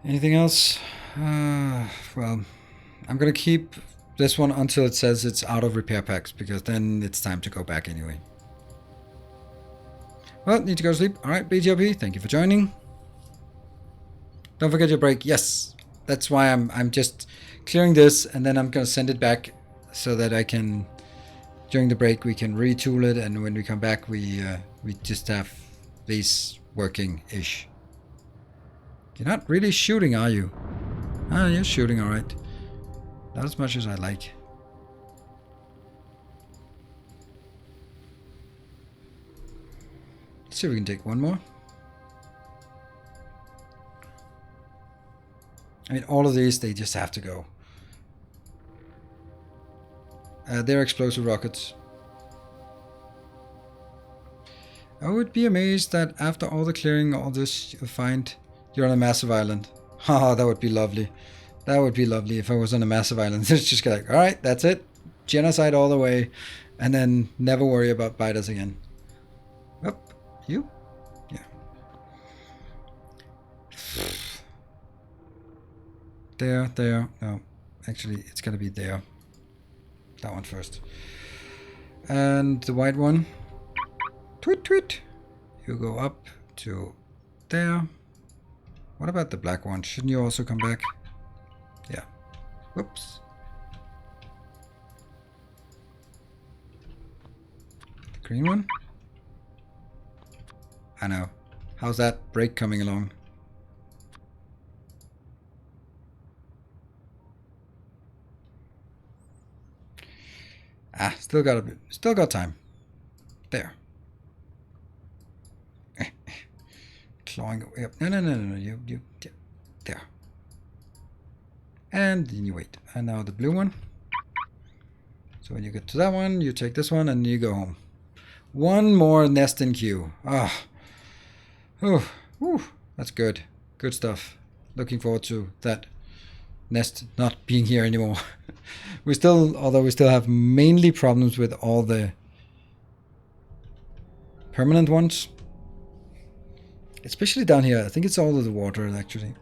Speaker 1: Anything else? Well, I'm gonna keep this one until it says it's out of repair packs, because then it's time to go back anyway. Well, need to go to sleep. Alright, BGLP, thank you for joining. Don't forget your break. Yes, that's why I'm just clearing this, and then I'm gonna send it back so that I can, during the break, we can retool it, and when we come back, we just have these working-ish. You're not really shooting, are you? Ah, you're shooting, alright. Not as much as I like. Let's see if we can take one more. I mean, all of these, they just have to go. They're explosive rockets. I would be amazed that after all the clearing, all this, you'll find you're on a massive island. Haha, that would be lovely. That would be lovely if I was on a massive island. It's just like, alright, that's it. Genocide all the way. And then never worry about biters again. Oh, you? Yeah. There. No, actually, it's gonna be there. That one first. And the white one. Tweet, tweet. You go up to there. What about the black one? Shouldn't you also come back? Yeah. Whoops. Green one? I know. How's that break coming along? Ah, still got time. There. Clawing away up. No. You. There. And then you wait. And now the blue one. So when you get to that one, you take this one and you go home. One more nest in queue. Ah. Oh. Whew. That's good. Good stuff. Looking forward to that nest not being here anymore. Although we still have mainly problems with all the permanent ones. Especially down here. I think it's all of the water, actually.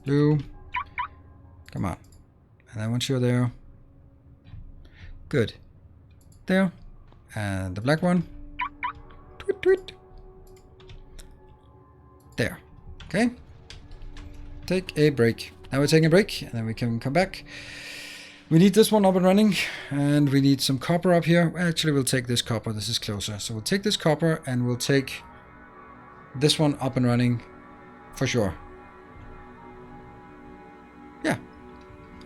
Speaker 1: Blue. Come on. And then once you're there. Good. There. And the black one. Tweet, tweet. There. Okay. Take a break. Now we're taking a break, and then we can come back. We need this one up and running, and we need some copper up here. Actually, we'll take this copper. This is closer. So we'll take this copper, and we'll take this one up and running for sure. Yeah.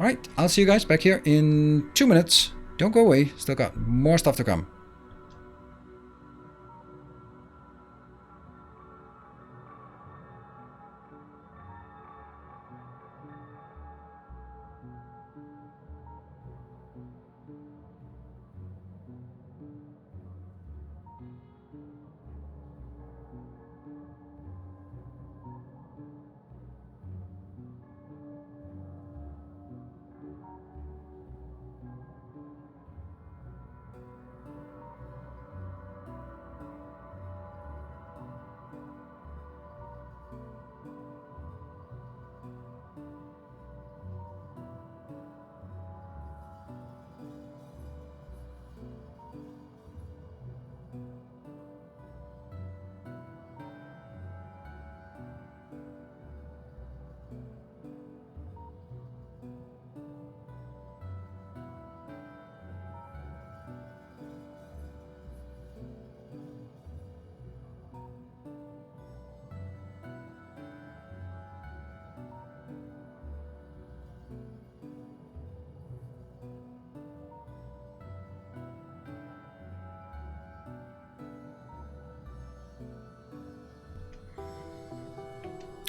Speaker 1: All right. I'll see you guys back here in 2 minutes. Don't go away. Still got more stuff to come.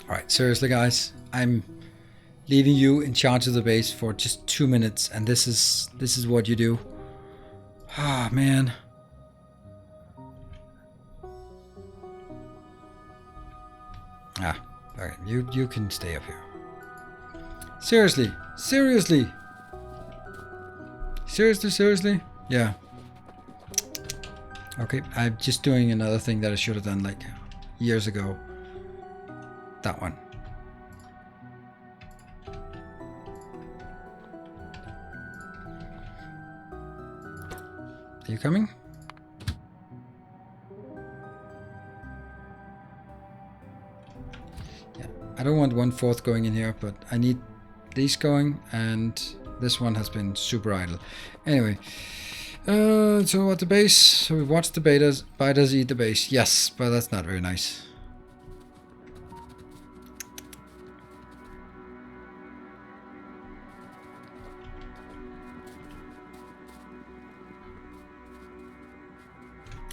Speaker 1: Alright, seriously guys, I'm leaving you in charge of the base for just 2 minutes, and this is what you do. Ah, man. Ah, okay, you can stay up here. Seriously, seriously. Seriously? Yeah. Okay, I'm just doing another thing that I should have done like years ago. That one. Are you coming? Yeah, I don't want 1/4 going in here, but I need these going, and this one has been super idle. Anyway, so at the base, so we watched the biters eat the base. Yes, but that's not very nice.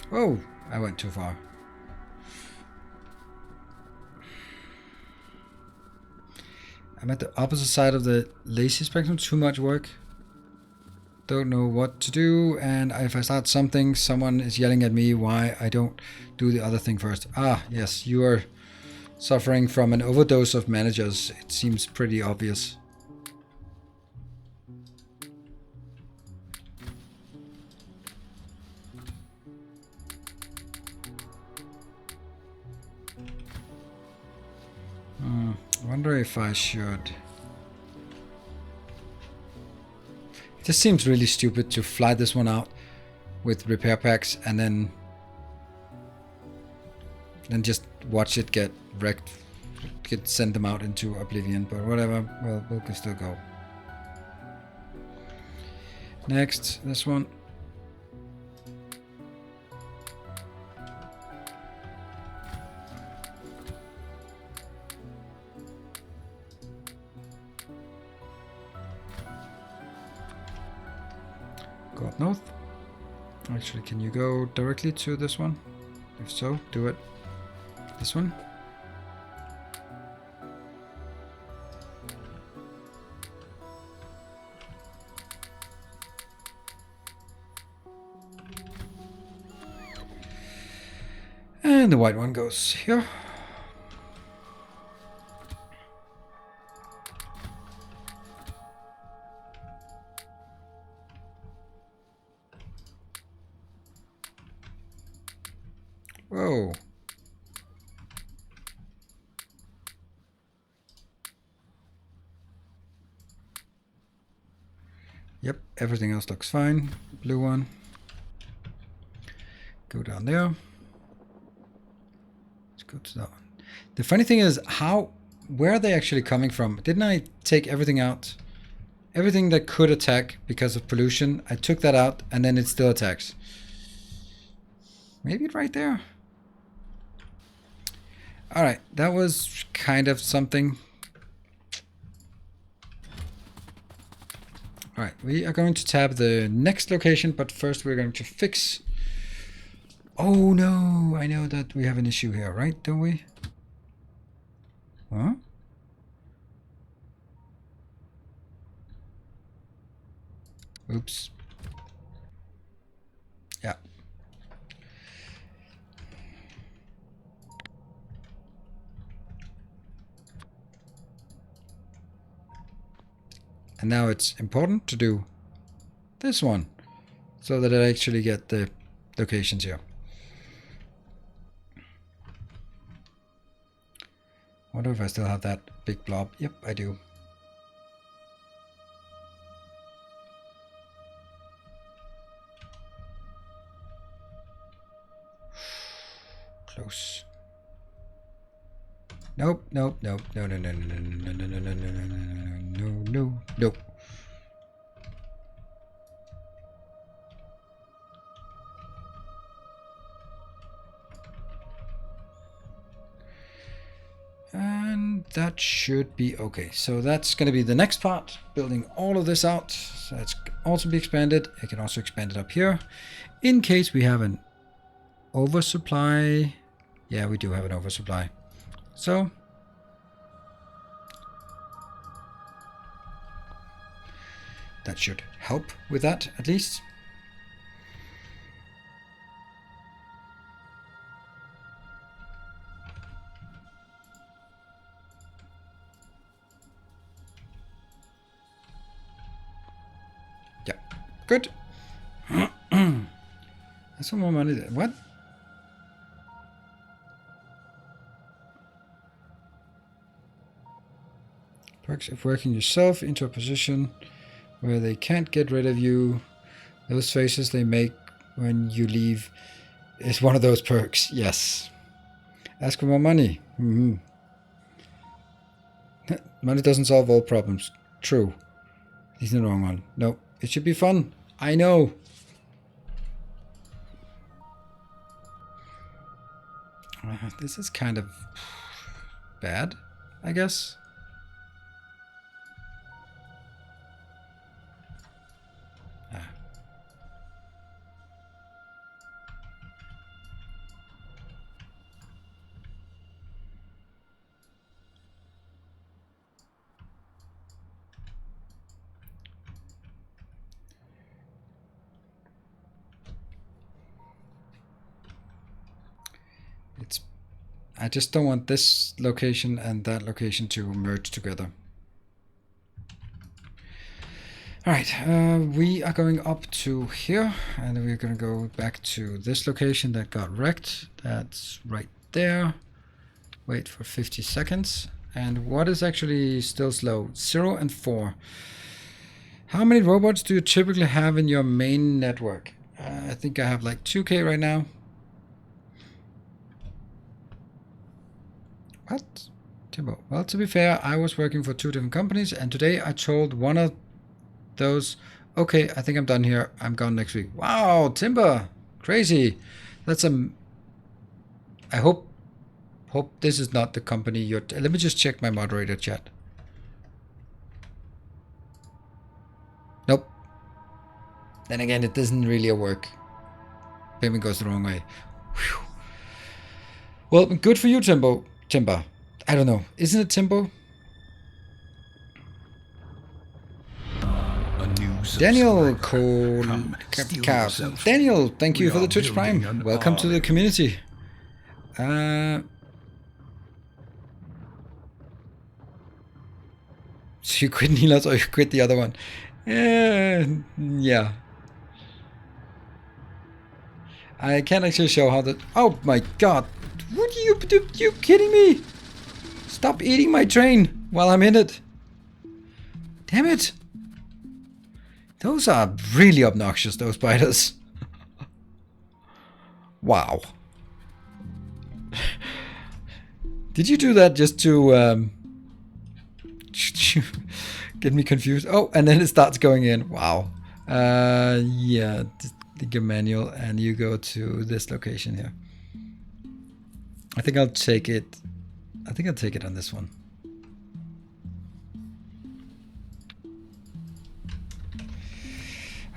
Speaker 1: Oh, I went too far. I'm at the opposite side of the lazy spectrum. Too much work. Don't know what to do, and if I start something, someone is yelling at me why I don't do the other thing first. Ah, yes, you are suffering from an overdose of managers. It seems pretty obvious. I wonder if I should. It just seems really stupid to fly this one out with repair packs and then just watch it get wrecked could send them out into oblivion, but whatever. Well, we can still go. Next, this one. Go up north. Actually, can you go directly to this one? If so, do it. This one. And the white one goes here. Whoa. Yep, everything else looks fine. Blue one. Go down there. Let's go to that one. The funny thing is, where are they actually coming from? Didn't I take everything out? Everything that could attack because of pollution, I took that out, and then it still attacks. Maybe right there. Alright, that was kind of something. Alright, we are going to tab the next location, but first we're going to fix... Oh no, I know that we have an issue here, right? Don't we? Huh? Oops. Yeah. And now it's important to do this one so that I actually get the locations here. Wonder if I still have that big blob. Yep, I do. Close. Nope, nope, nope. No, no, no, no, no, no, no, no, no, no, no, no, no, no. And that should be okay. So that's going to be the next part, building all of this out. So it's also be expanded. I can also expand it up here in case we have an oversupply. Yeah, we do have an oversupply. So that should help with that at least. Yeah, good. That's some more money there. What? Perks of working yourself into a position where they can't get rid of you. Those faces they make when you leave is one of those perks. Yes. Ask for more money. Mm-hmm. Money doesn't solve all problems. True. He's the wrong one. No, it should be fun. I know. This is kind of bad, I guess. I just don't want this location and that location to merge together. Alright, we are going up to here, and we're going to go back to this location that got wrecked. That's right there. Wait for 50 seconds. And what is actually still slow? 0 and 4. How many robots do you typically have in your main network? I think I have like 2K right now. What? Timbo. Well, to be fair, I was working for 2 different companies, and today I told one of those, okay, I think I'm done here. I'm gone next week. Wow, Timber. Crazy. That's I hope this is not the company you're... Let me just check my moderator chat. Nope. Then again, it doesn't really work. Payment goes the wrong way. Whew. Well, good for you, Timber. I don't know. Isn't it Timbo? Daniel Cole. Daniel, thank you for the Twitch Prime. Welcome to the community. So you quit Nilas or you quit the other one? Yeah. I can't actually show how that... Oh my god. What are you kidding me? Stop eating my train while I'm in it. Damn it. Those are really obnoxious, those spiders. Wow. Did you do that just to get me confused? Oh, and then it starts going in. Wow. Yeah, the manual, and you go to this location here. I think I'll take it. I think I'll take it on this one.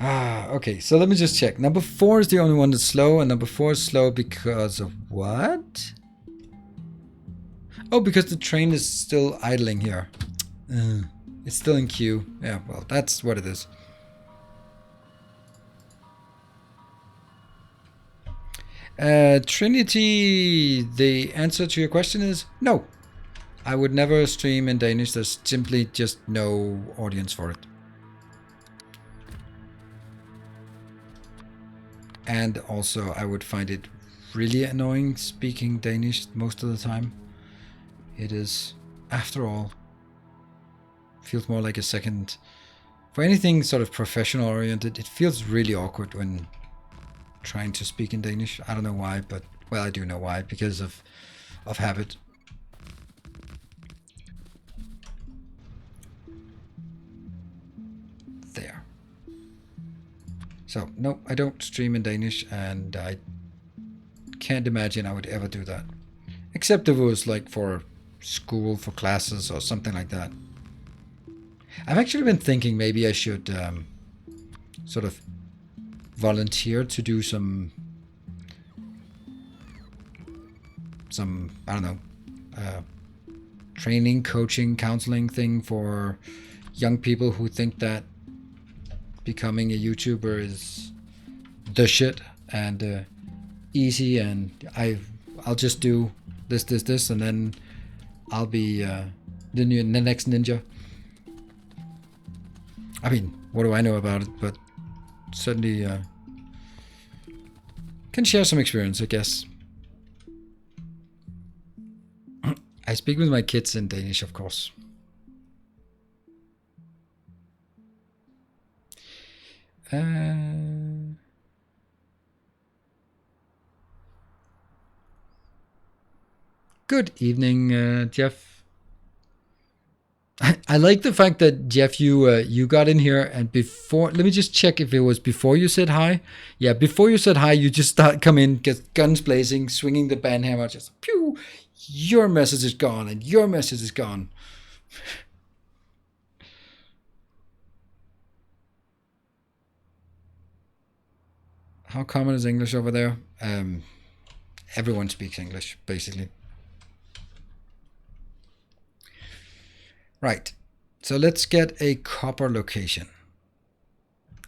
Speaker 1: Okay, so let me just check. Number 4 is the only one that's slow, and number 4 is slow because of what? Oh, because the train is still idling here. It's still in queue. Yeah, well, that's what it is. Trinity, the answer to your question is no. I would never stream in Danish. There's simply just no audience for it. And also, I would find it really annoying speaking Danish most of the time. It is, after all, feels more like a second. For anything sort of professional oriented, it feels really awkward when trying to speak in Danish. I don't know why, but, well, I do know why, because of habit. There. So, no, I don't stream in Danish, and I can't imagine I would ever do that. Except if it was like for school, for classes, or something like that. I've actually been thinking maybe I should sort of volunteer to do some I don't know, training, coaching, counseling thing for young people who think that becoming a YouTuber is the shit and easy, and I'll just do this, and then I'll be the next ninja. I mean, what do I know about it? But certainly can share some experience, I guess. I speak with my kids in Danish, of course. Good evening, Jeff. I like the fact that, Jeff, you got in here, and before, let me just check if it was before you said hi. Yeah, before you said hi, you just come in, get guns blazing, swinging the banhammer, just pew, your message is gone, and your message is gone. How common is English over there? Everyone speaks English, basically. Right, so let's get a copper location.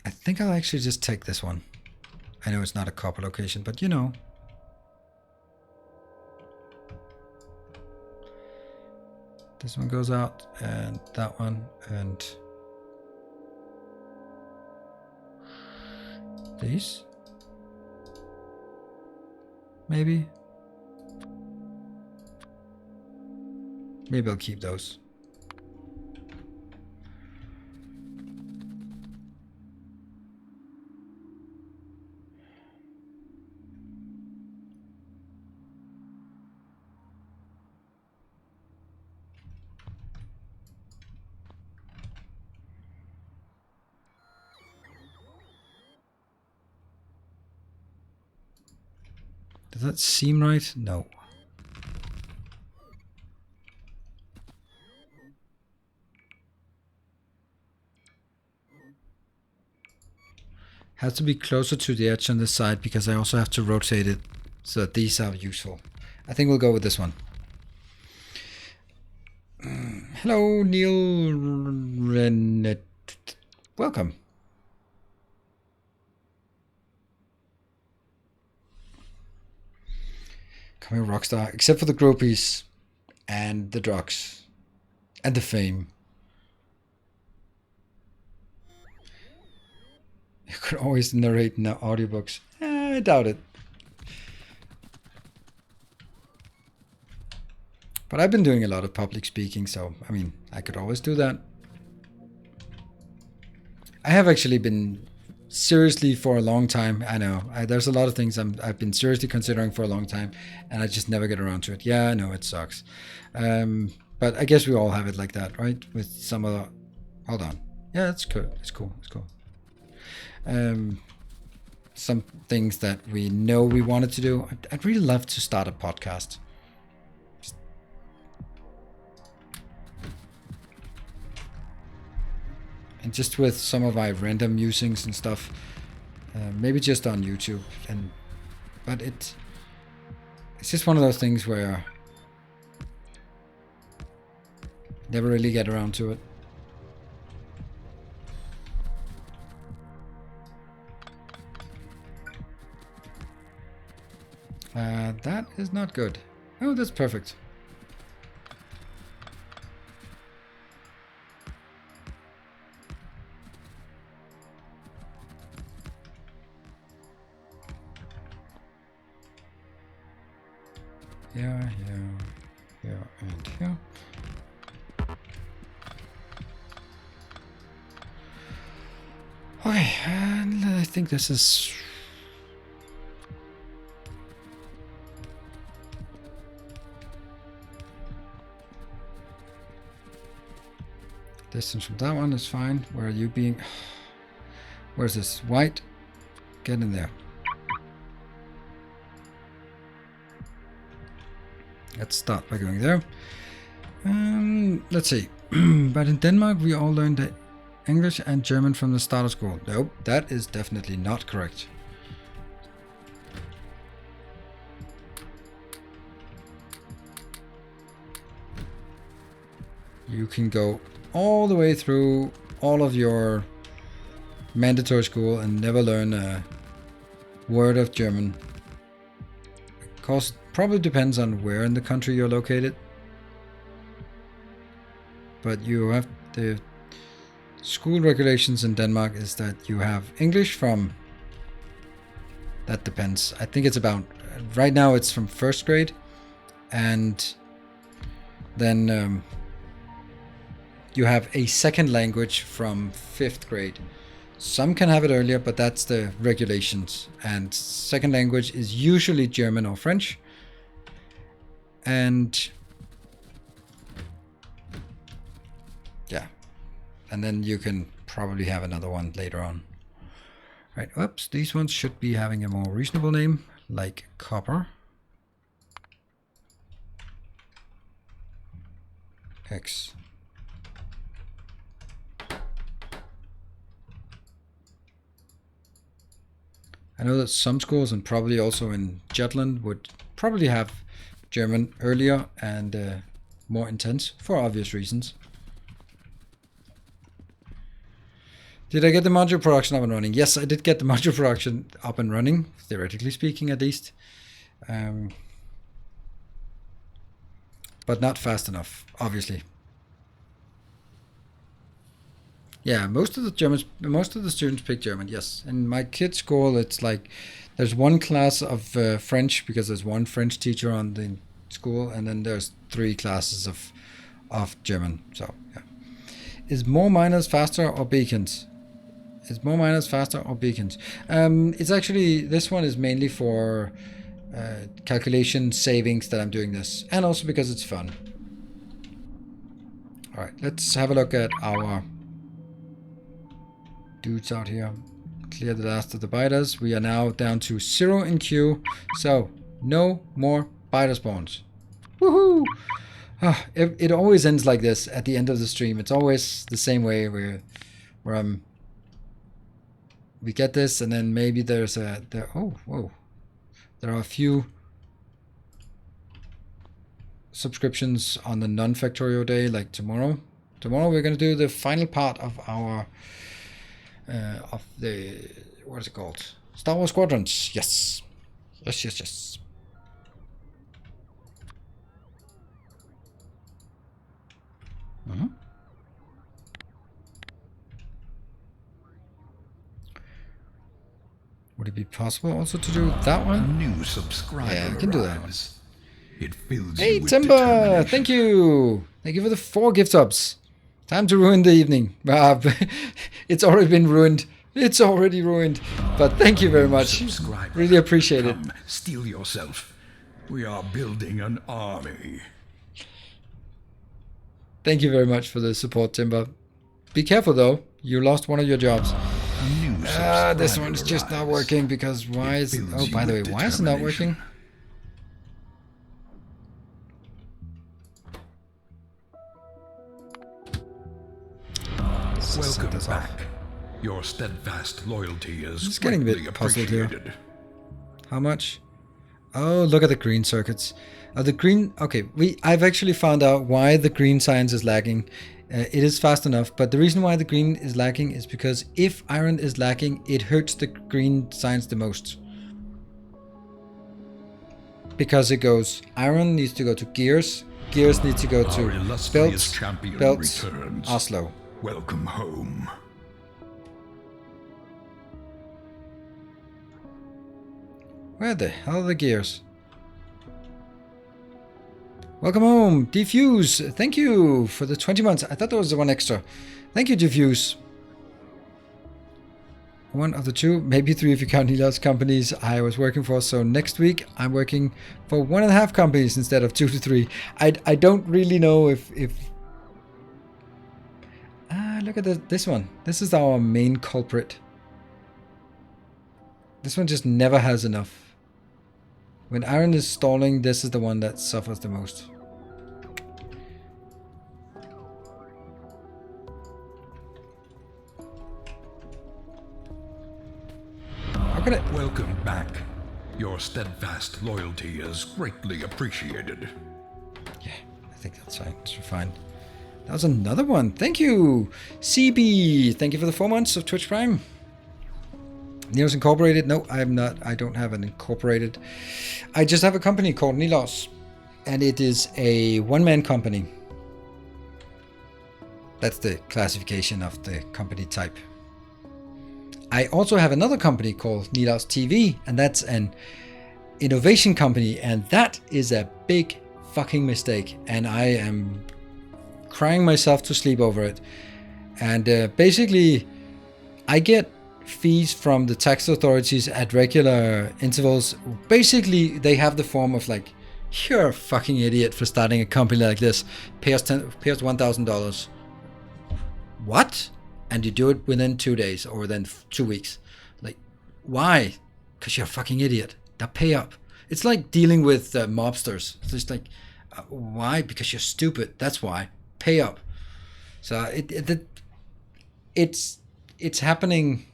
Speaker 1: I think I'll actually just take this one. I know it's not a copper location, but you know. This one goes out, and that one, and these. Maybe. Maybe I'll keep those. Does that seem right? No. Has to be closer to the edge on this side because I also have to rotate it so that these are useful. I think we'll go with this one. Hello, Neil Renet. Welcome. Come here, Rockstar. Except for the groupies and the drugs and the fame. You could always narrate in the audiobooks. I doubt it. But I've been doing a lot of public speaking, so, I mean, I could always do that. I have actually been seriously for a long time. I know, there's a lot of things I've been seriously considering for a long time, and I just never get around to it. Yeah, I know, it sucks. But I guess we all have it like that, right? With some other... Hold on. Yeah, it's cool. It's cool. It's cool. Some things that we know we wanted to do. I'd really love to start a podcast. And just with some of my random musings and stuff, maybe just on YouTube. But it's just one of those things where never really get around to it. That is not good. Oh, that's perfect. Yeah, and here. Okay, and I think this is... Distance from that one is fine. Where are you being... Where's this? White? Get in there. Let's start by going there. Let's see. But in Denmark, we all learned English and German from the start of school. Nope, that is definitely not correct. You can go all the way through all of your mandatory school and never learn a word of German. Of course, probably depends on where in the country you're located. But you have the school regulations in Denmark is that you have English from... That depends. I think it's about... Right now it's from 1st grade. And then you have a second language from 5th grade. Some can have it earlier, but that's the regulations. And second language is usually German or French. And yeah, and then you can probably have another one later on. Right, oops, these ones should be having a more reasonable name, like copper. X. I know that some schools, and probably also in Jutland, would probably have German earlier and more intense, for obvious reasons. Did I get the module production up and running? Yes, I did get the module production up and running, theoretically speaking at least. But not fast enough, obviously. Yeah, most of the students pick German, yes. In my kids' school, it's like there's one class of French because there's one French teacher on the school, and then there's 3 classes of German. So, yeah. Is more minors faster or beacons? Is more minors faster or beacons? It's actually, this one is mainly for calculation savings that I'm doing this, and also because it's fun. All right, let's have a look at our dudes out here. Clear the last of the biters. We are now down to 0 in queue. So No more spider spawns. Woohoo! Ah, it always ends like this at the end of the stream. It's always the same way where we get this, and then maybe there's oh, whoa. There are a few subscriptions on the non-Factorio day, like tomorrow. Tomorrow we're going to do the final part of our of the, what is it called? Star Wars Squadrons. Yes. Yes, yes, yes. Mm-hmm. Would it be possible also to do that one?
Speaker 2: A new subscriber.
Speaker 1: Yeah, I can do that one.
Speaker 2: It fills
Speaker 1: Hey,
Speaker 2: you with
Speaker 1: Timber!
Speaker 2: determination.
Speaker 1: Thank you! Thank you for the 4 gift subs. Time to ruin the evening. It's already been ruined. It's already ruined. But thank you very much.
Speaker 2: Subscriber,
Speaker 1: Really appreciate it.
Speaker 2: come, steel yourself. We are building an army.
Speaker 1: Thank you very much for the support, Timber. Be careful though. You lost one of your jobs.
Speaker 2: A new subscriber
Speaker 1: This one's just not
Speaker 2: arrives.
Speaker 1: working because why is...
Speaker 2: fills
Speaker 1: Oh,
Speaker 2: you
Speaker 1: by the way,
Speaker 2: with
Speaker 1: why is it not
Speaker 2: determination.
Speaker 1: working?
Speaker 2: Welcome
Speaker 1: this
Speaker 2: back.
Speaker 1: off.
Speaker 2: Your steadfast loyalty is
Speaker 1: Just getting a bit
Speaker 2: greatly
Speaker 1: puzzled here.
Speaker 2: appreciated.
Speaker 1: How much? Oh, look at the green circuits. The green... Okay, I've actually found out why the green science is lagging. It is fast enough, but the reason why the green is lacking is because if iron is lacking, it hurts the green science the most. Because it goes... Iron needs to go to gears. Gears need to go
Speaker 2: Our
Speaker 1: to
Speaker 2: illustrious
Speaker 1: belts.
Speaker 2: champion
Speaker 1: Belts.
Speaker 2: returns.
Speaker 1: Oslo.
Speaker 2: Welcome home.
Speaker 1: Where the hell are the gears? Welcome home, Defuse. Thank you for the 20 months. I thought there was the one extra. Thank you, Defuse. One of the 2, maybe 3 if you count Nila's companies I was working for. So next week I'm working for 1.5 companies instead of 2 to 3. I don't really know if look at this one. This is our main culprit. This one just never has enough. When iron is stalling, this is the one that suffers the most. How can I...
Speaker 2: Welcome back. Your steadfast loyalty is greatly appreciated.
Speaker 1: Yeah, I think that's fine. It's fine. That was another one. Thank you, CB. Thank you for the 4 months of Twitch Prime. Nilos Incorporated. No, I'm not. I don't have an incorporated. I just have a company called Nilos, and it is a one-man company. That's the classification of the company type. I also have another company called Nilos TV, and that's an innovation company, and that is a big fucking mistake, and I am crying myself to sleep over it. And basically, I get fees from the tax authorities at regular intervals. Basically, they have the form of like, you're a fucking idiot for starting a company like this. Pay us $1,000. What? And you do it within 2 days or within 2 weeks. Like, why? Because you're a fucking idiot. Now pay up. It's like dealing with mobsters. It's just like, why? Because you're stupid. That's why. Pay up. So it's happening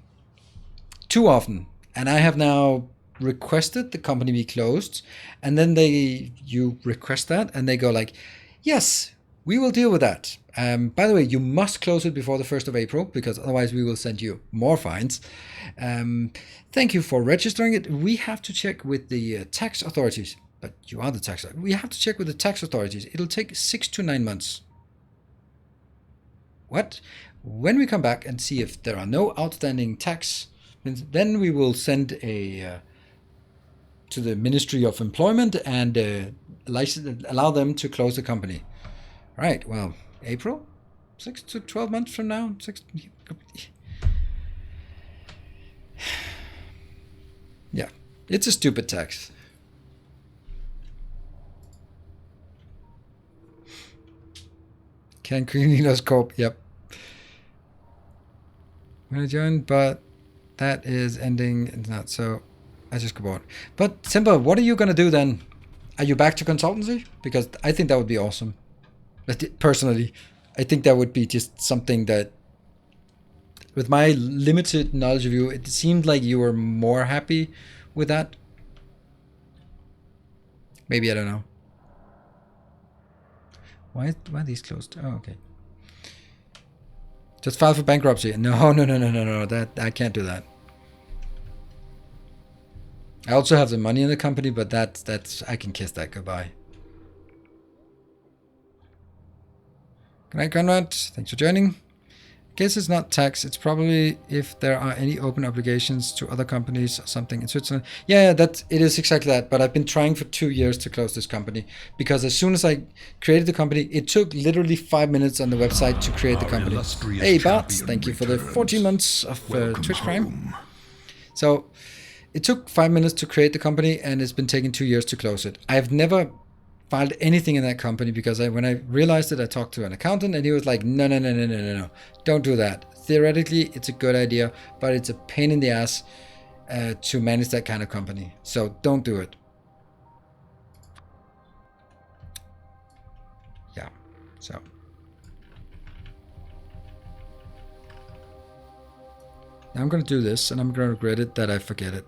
Speaker 1: too often, and I have now requested the company be closed, and then you request that, and they go like, yes, we will deal with that. By the way, you must close it before the 1st of April, because otherwise we will send you more fines. Thank you for registering it. We have to check with the tax authorities, but you are the tax. We have to check with the tax authorities. It'll take 6 to 9 months. What? When we come back and see if there are no outstanding tax, then we will send a to the Ministry of Employment and allow them to close the company. Right. Well, April, 6 to 12 months from now. Yeah, it's a stupid tax. Can Greenos Corp? Yep. I'm gonna join, but that is ending. It's not so. I just got bored. But Simba, what are you gonna do then? Are you back to consultancy? Because I think that would be awesome. Personally, I think that would be just something that, with my limited knowledge of you, it seemed like you were more happy with that. Maybe, I don't know. Why are these closed? Oh, okay. Just file for bankruptcy. No. That I can't do that. I also have the money in the company, but that's I can kiss that goodbye. Good night, Conrad. Thanks for joining. Guess it's not tax. It's probably if there are any open obligations to other companies or something in Switzerland. Yeah, it is exactly that. But I've been trying for 2 years to close this company because as soon as I created the company, it took literally 5 minutes on the website to create the company. Hey, Bart, thank you for the 14 months of Twitch Prime. So it took 5 minutes to create the company, and it's been taking 2 years to close it. I've never filed anything in that company because when I realized it, I talked to an accountant and he was like, no, don't do that. Theoretically, it's a good idea, but it's a pain in the ass to manage that kind of company. So don't do it. Yeah, so. Now I'm going to do this and I'm going to regret it that I forget it.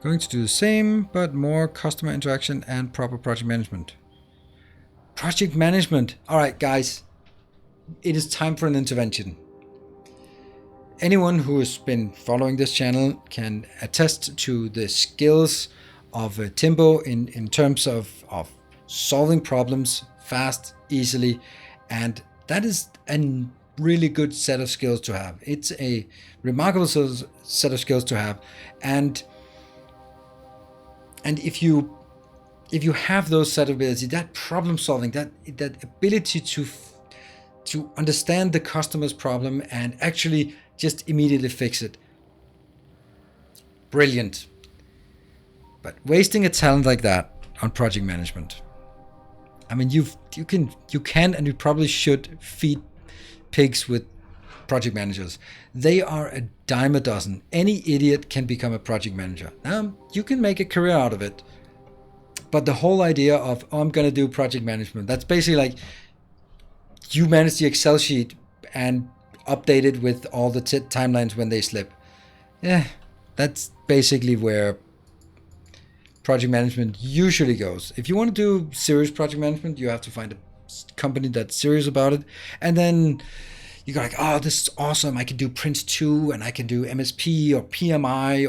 Speaker 1: Going to do the same, but more customer interaction and proper project management. Project management. All right, guys, it is time for an intervention. Anyone who has been following this channel can attest to the skills of Timbo in terms of solving problems fast, easily, and that is a really good set of skills to have. It's a remarkable set of skills to have, and if you have those set of abilities, that problem solving, that ability to understand the customer's problem and actually just immediately fix it, brilliant. But wasting a talent like that on project management, I mean, you can and you probably should feed pigs with project managers. They are a dime a dozen. Any idiot can become a project manager. You can make a career out of it, but the whole idea of, oh, I'm gonna do project management, that's basically like you manage the Excel sheet and update it with all the timelines when they slip. Yeah, that's basically where project management usually goes. If you want to do serious project management, you have to find a company that's serious about it, and then you go like, oh, this is awesome. I can do Prince 2 and I can do MSP or PMI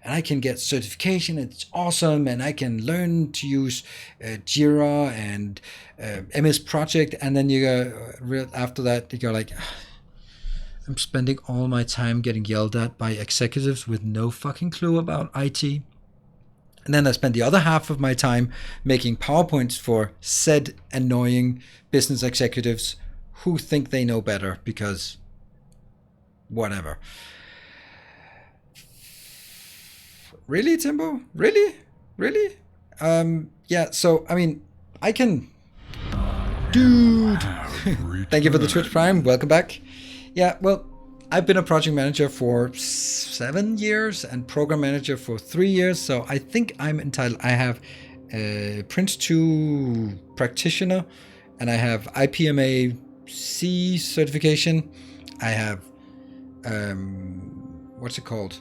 Speaker 1: and I can get certification. It's awesome. And I can learn to use Jira and MS Project. And then you go, after that, you go like, I'm spending all my time getting yelled at by executives with no fucking clue about IT. And then I spend the other half of my time making PowerPoints for said annoying business executives who think they know better because whatever. Really, Timbo? Really? Yeah, so, I mean, I can... Dude! Thank you for the Twitch Prime. Welcome back. Yeah, well, I've been a project manager for 7 years and program manager for 3 years, so I think I'm entitled. I have a Prince 2 practitioner, and I have IPMA C certification. I have what's it called?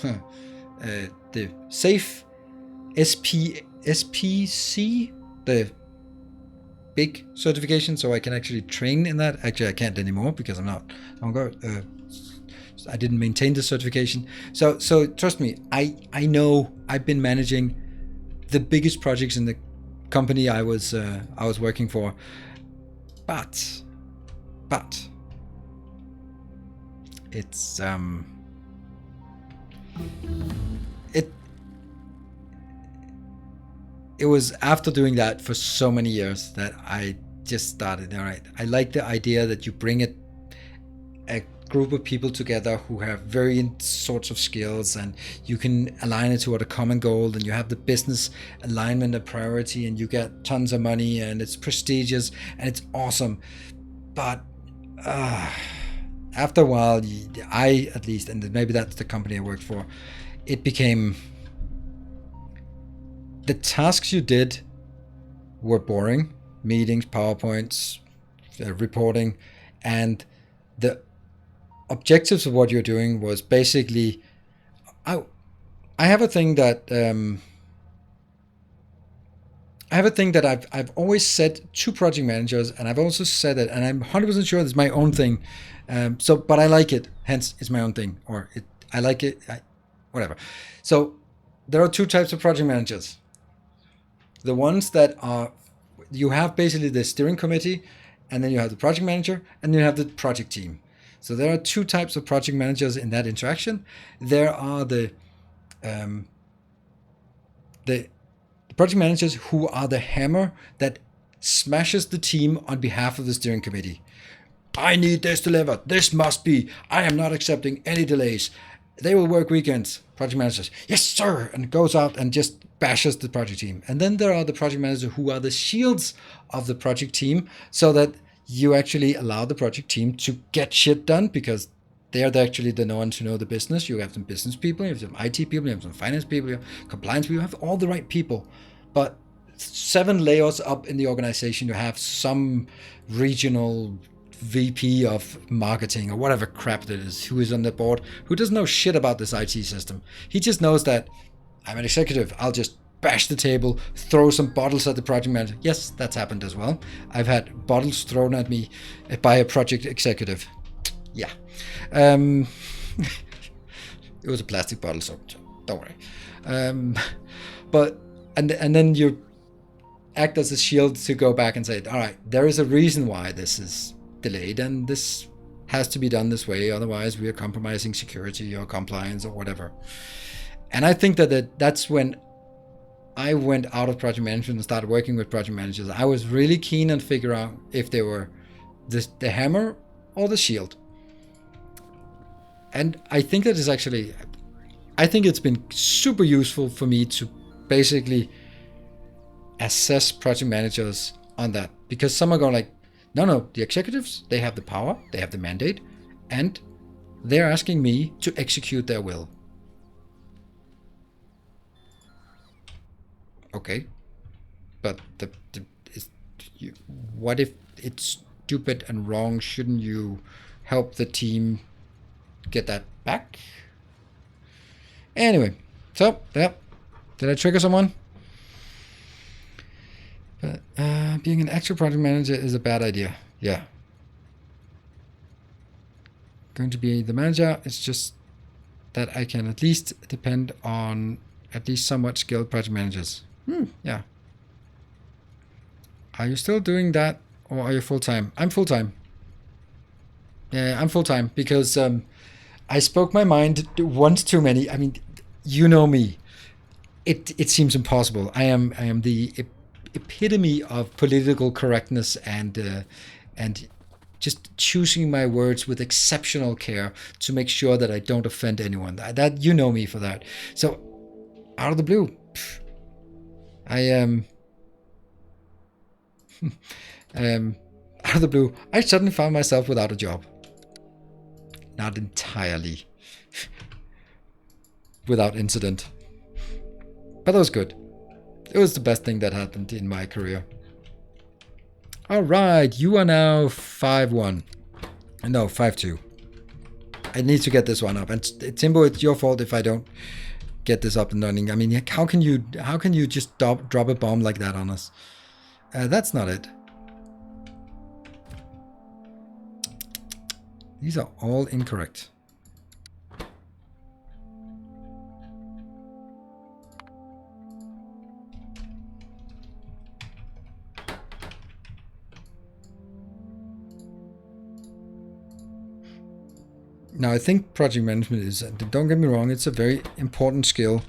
Speaker 1: The SAFE SPC, the big certification, so I can actually train in that. Actually, I can't anymore because I'm not longer. I didn't maintain the certification. So trust me, I know I've been managing the biggest projects in the company I was working for. But it's it was after doing that for so many years that I just started, all right, I like the idea that you bring a group of people together who have varying sorts of skills, and you can align it toward a common goal, and you have the business alignment a priority, and you get tons of money, and it's prestigious and it's awesome. But after a while, I at least, and maybe that's the company I worked for, it became the tasks you did were boring. Meetings, PowerPoints, reporting, and the objectives of what you're doing was basically, I have a thing that I've always said to project managers, and I've also said it, and I'm 100% sure it's my own thing. But I like it, hence it's my own thing, or I like it, whatever. So there are two types of project managers. The ones that are, you have basically the steering committee, and then you have the project manager, and then you have the project team. So there are two types of project managers in that interaction. There are the project managers who are the hammer that smashes the team on behalf of the steering committee. I need this delivered. This must be. I am not accepting any delays. They will work weekends. Project managers, yes sir, and goes out and just bashes the project team. And then there are the project managers who are the shields of the project team, so that you actually allow the project team to get shit done, because they're actually the ones who know the business. You have some business people, you have some IT people, you have some finance people, you have compliance people, you have all the right people. But 7 layers up in the organization, you have some regional VP of marketing or whatever crap that is, who is on the board, who doesn't know shit about this IT system. He just knows that I'm an executive. I'll just bash the table, throw some bottles at the project manager. Yes, that's happened as well. I've had bottles thrown at me by a project executive. Yeah. It was a plastic bottle, so don't worry. But then you act as a shield to go back and say, all right, there is a reason why this is delayed, and this has to be done this way, otherwise we are compromising security or compliance or whatever. And I think that's when I went out of project management and started working with project managers. I was really keen on figuring out if they were the hammer or the shield. And I think that is actually, I think it's been super useful for me to basically assess project managers on that, because some are going like, no, the executives, they have the power, they have the mandate, and they're asking me to execute their will. Okay, but what if it's stupid and wrong? Shouldn't you help the team get that back? Anyway, so yeah, did I trigger someone? But being an actual project manager is a bad idea. Yeah. Going to be the manager, it's just that I can at least depend on at least somewhat skilled project managers. Yeah. Are you still doing that, or are you full-time? I'm full-time. Yeah, I'm full-time because I spoke my mind once too many. I mean, you know me. It seems impossible. I am the epitome of political correctness and just choosing my words with exceptional care to make sure that I don't offend anyone. That you know me for that. So out of the blue, out of the blue, I suddenly found myself without a job. Not entirely without incident, but that was good. It was the best thing that happened in my career. All right, you are now 5-1. No, 5-2. I need to get this one up. And Timbo, it's your fault if I don't get this up and running. I mean, how can you just drop a bomb like that on us? That's not it. These are all incorrect. Now, I think project management is, don't get me wrong, it's a very important skill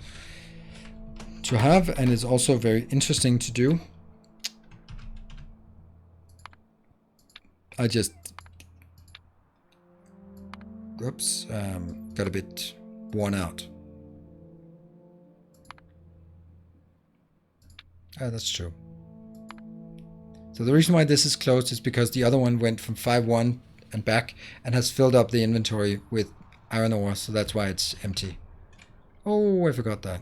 Speaker 1: to have, and it's also very interesting to do. I just whoops, got a bit worn out. Oh, that's true. So the reason why this is closed is because the other one went from 5-1 and back and has filled up the inventory with iron ore, so that's why it's empty. Oh, I forgot that.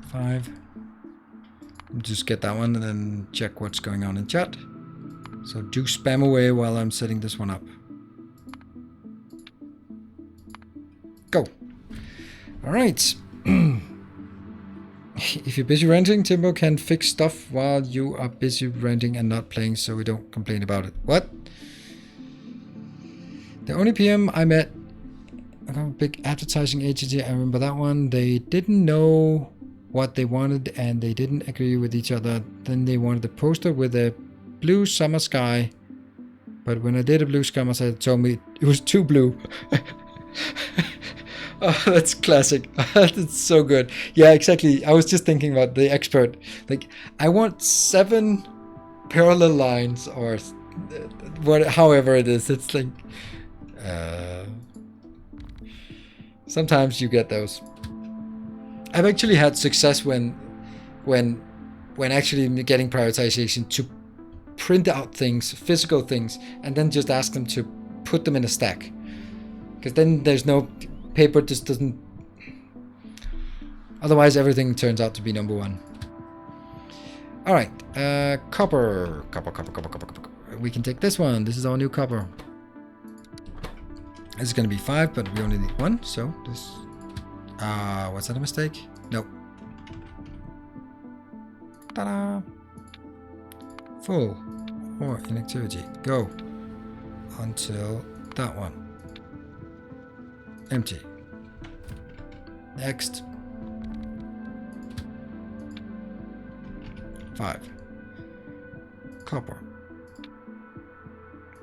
Speaker 1: Five. Just get that one and then check what's going on in chat. So do spam away while I'm setting this one up. Go. All right. If you're busy renting, Timbo can fix stuff while you are busy renting and not playing, so we don't complain about it. What? The only PM I met, I got a big advertising agency, I remember that one. They didn't know what they wanted and they didn't agree with each other. Then they wanted a poster with a blue summer sky, but when I did a blue summer sky, it told me it was too blue. Oh, that's classic. That's so good. Yeah, exactly. I was just thinking about the expert. Like, I want 7 parallel lines, or however it is. It's like, sometimes you get those. I've actually had success when actually getting prioritization to print out things, physical things, and then just ask them to put them in a stack. Because then there's no paper, just doesn't. Otherwise, everything turns out to be number 1. All right, copper. We can take this one. This is our new copper. This is going to be 5, but we only need 1. So this. Was that a mistake? Nope. Ta-da! Full or inactivity. Go until that one. Empty. Next. 5. Copper.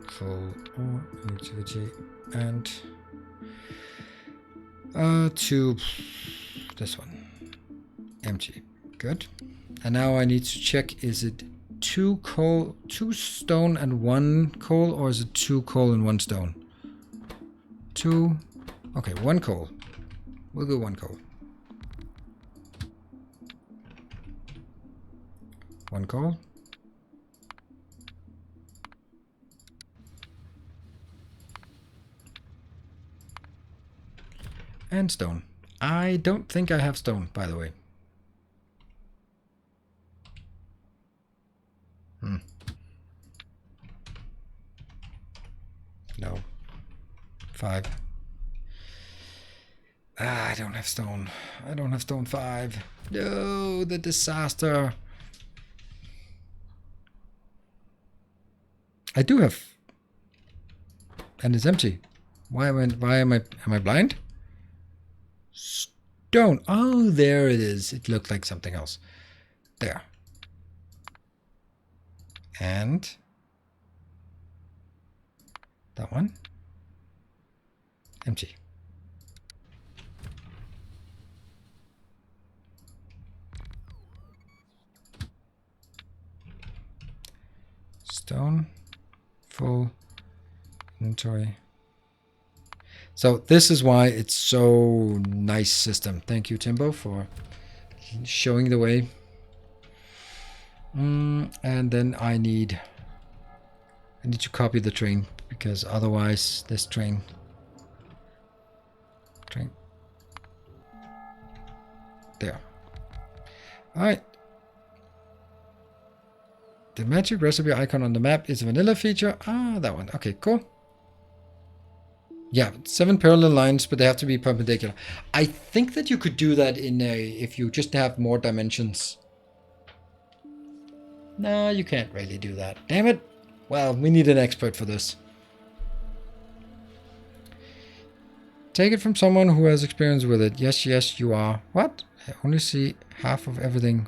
Speaker 1: Full or inactivity. And to this one. Empty. Good. And now I need to check, is it 2 stone and 1 coal, or is it 2 coal and 1 stone? 2. Okay, 1 coal. We'll go 1 coal. 1 coal. And stone. I don't think I have stone, by the way. No. 5. I don't have stone. I don't have stone 5. No, the disaster. I do have. And it's empty. Why am I blind? Stone. Oh, there it is. It looked like something else. There. And that one. Empty. Stone. Full inventory. So this is why it's so nice system. Thank you, Timbo, for showing the way. And then I need to copy the train, because otherwise this train. There. All right. The magic recipe icon on the map is a vanilla feature. Ah, that one. Okay, cool. Yeah, 7 parallel lines, but they have to be perpendicular. I think that you could do that if you just have more dimensions. No, you can't really do that. Damn it. Well, we need an expert for this. Take it from someone who has experience with it. Yes, yes, you are. What? I only see half of everything.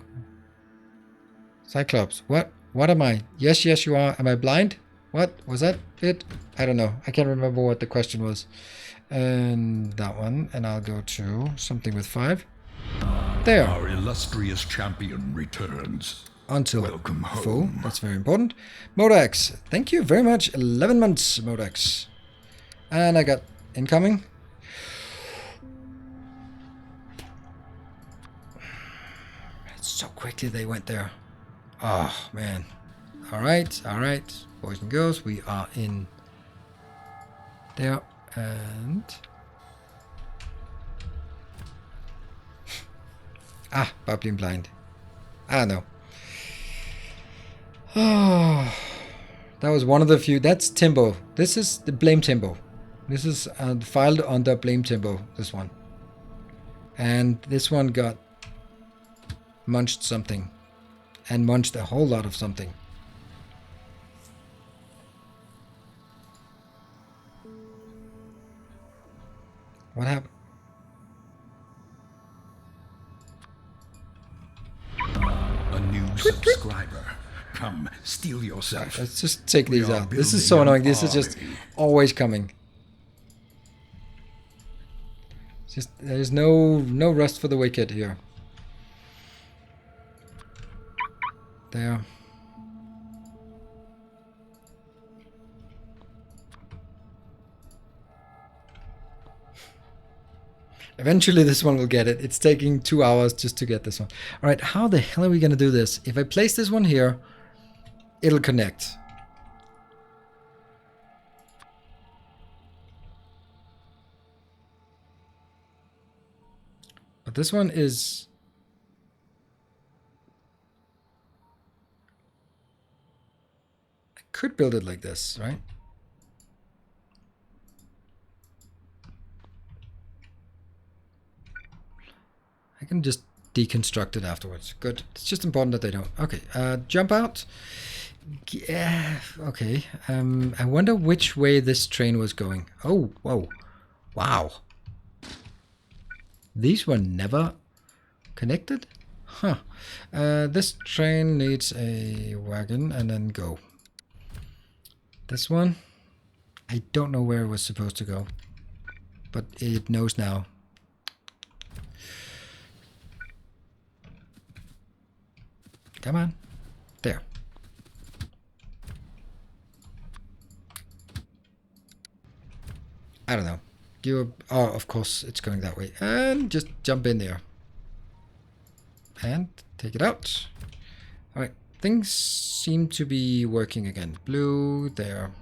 Speaker 1: Cyclops. What? What am I? Yes, yes, you are. Am I blind? What? Was that it? I don't know. I can't remember what the question was. And that one. And I'll go to something with 5. There.
Speaker 2: Our illustrious champion returns.
Speaker 1: Until
Speaker 2: Welcome
Speaker 1: full.
Speaker 2: home.
Speaker 1: That's very important. Modax. Thank you very much. 11 months, Modax. And I got incoming. So quickly they went there. Oh, man. Alright, alright. Boys and girls, we are in there. And... by being blind. I don't know. Oh, that was one of the few. That's Timbo. This is the Blame Timbo. This is filed under Blame Timbo, this one. And this one got munched something. And munched a whole lot of something. What happened?
Speaker 2: A new subscriber. Come, steal yourself.
Speaker 1: Let's just take
Speaker 2: We
Speaker 1: these
Speaker 2: are
Speaker 1: out. This is
Speaker 2: building
Speaker 1: so
Speaker 2: an
Speaker 1: annoying. This is just
Speaker 2: army.
Speaker 1: always coming. Just there's no rest for the wicked here. There. Eventually this one will get it. It's taking 2 hours just to get this one. Alright, how the hell are we going to do this? If I place this one here, it'll connect. But this one is... I could build it like this, right? I can just deconstruct it afterwards. Good. It's just important that they don't. Okay, jump out. Yeah, okay. I wonder which way this train was going. Oh, whoa. Wow. These were never connected? Huh. This train needs a wagon and then go. This one? I don't know where it was supposed to go. But it knows now. Come on. There. I don't know. Oh, of course it's going that way. And just jump in there. And take it out. Alright. Things seem to be working again. Blue, there.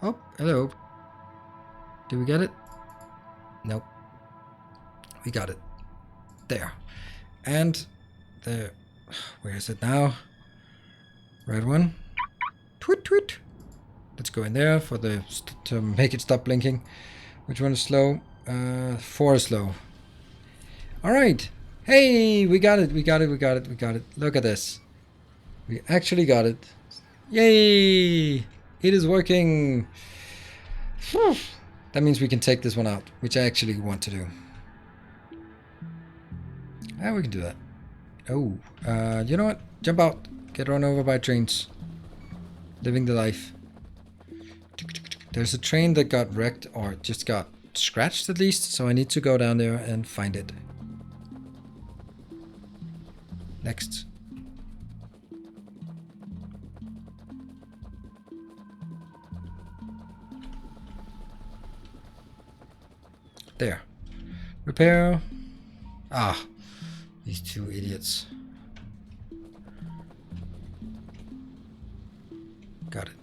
Speaker 1: Oh, hello. Did we get it? Nope. We got it. There. And there. Where is it now? Red one. Tweet, tweet. Let's go in there for the to make it stop blinking. Which one is slow? 4 is slow. All right. Hey, we got it. We got it. We got it. We got it. Look at this. We actually got it. Yay! It is working. Whew. That means we can take this one out, which I actually want to do. Ah, we can do that. Oh, you know what? Jump out. Get run over by trains. Living the life. There's a train that got wrecked or just got scratched at least, so I need to go down there and find it. Next. There. Repair. Ah. These two idiots. Got it.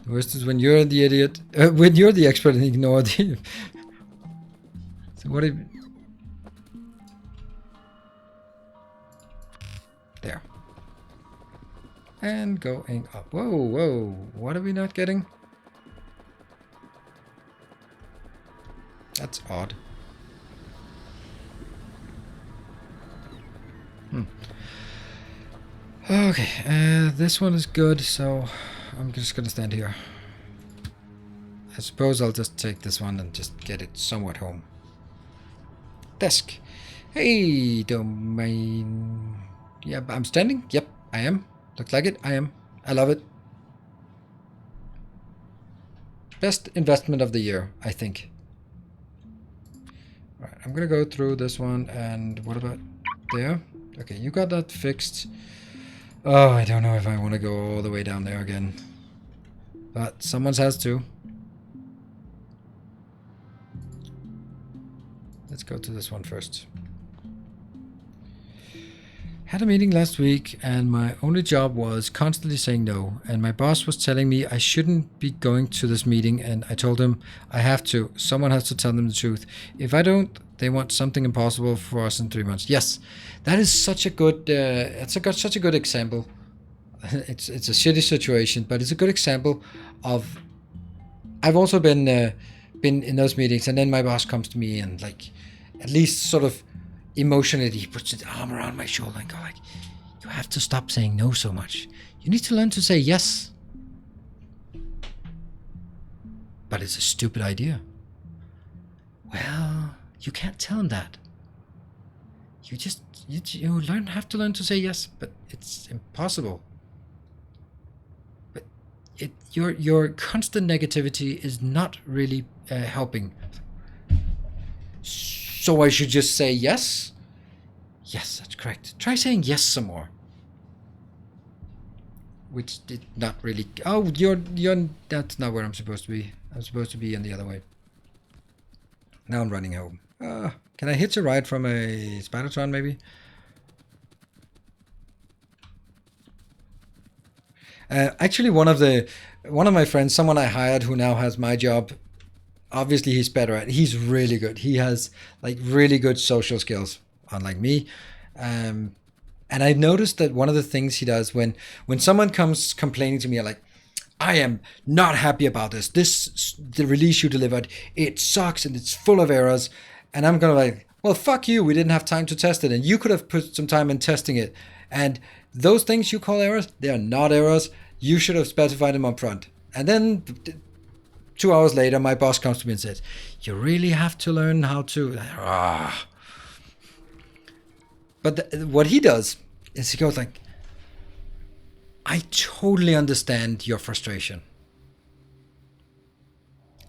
Speaker 1: The worst is when you're the idiot, when you're the expert and ignore the... So what if... There. And going up. Whoa, whoa. What are we not getting? That's odd. Okay, this one is good, so I'm just gonna stand here. I suppose I'll just take this one and just get it somewhat home. Desk. Hey, domain. Yeah, I'm standing. Yep, I am. Looks like it. I am. I love it. Best investment of the year, I think. All right, I'm gonna go through this one. And what about there? Okay, you got that fixed. Oh, I don't know if I want to go all the way down there again. But someone has to. Let's go to this one first. Had a meeting last week and my only job was constantly saying no. And my boss was telling me I shouldn't be going to this meeting, and I told him I have to. Someone has to tell them the truth. If I don't, they want something impossible for us in 3 months. Yes, that is such a good. Such a good example. It's a shitty situation, but it's a good example of. I've also been in those meetings, and then my boss comes to me and like, at least sort of emotionally, he puts his arm around my shoulder and go like, "You have to stop saying no so much. You need to learn to say yes." But it's a stupid idea. Well, you can't tell him that. You have to learn to say yes, but it's impossible. But your constant negativity is not really helping. So I should just say yes? Yes, that's correct. Try saying yes some more. Which did not really. Oh, you're. That's not where I'm supposed to be. I'm supposed to be in the other way. Now I'm running home. Can I hitch a ride from a Spidertron maybe? Actually, one of my friends, someone I hired who now has my job. Obviously, he's better at it. He's really good. He has like really good social skills, unlike me. And I noticed that one of the things he does when someone comes complaining to me, like, I am not happy about this. The release you delivered, it sucks and it's full of errors. And I'm gonna like, well, fuck you. We didn't have time to test it, and you could have put some time in testing it. And those things you call errors, they are not errors. You should have specified them up front. And then 2 hours later, my boss comes to me and says, "You really have to learn how to." But what he does is he goes like, "I totally understand your frustration."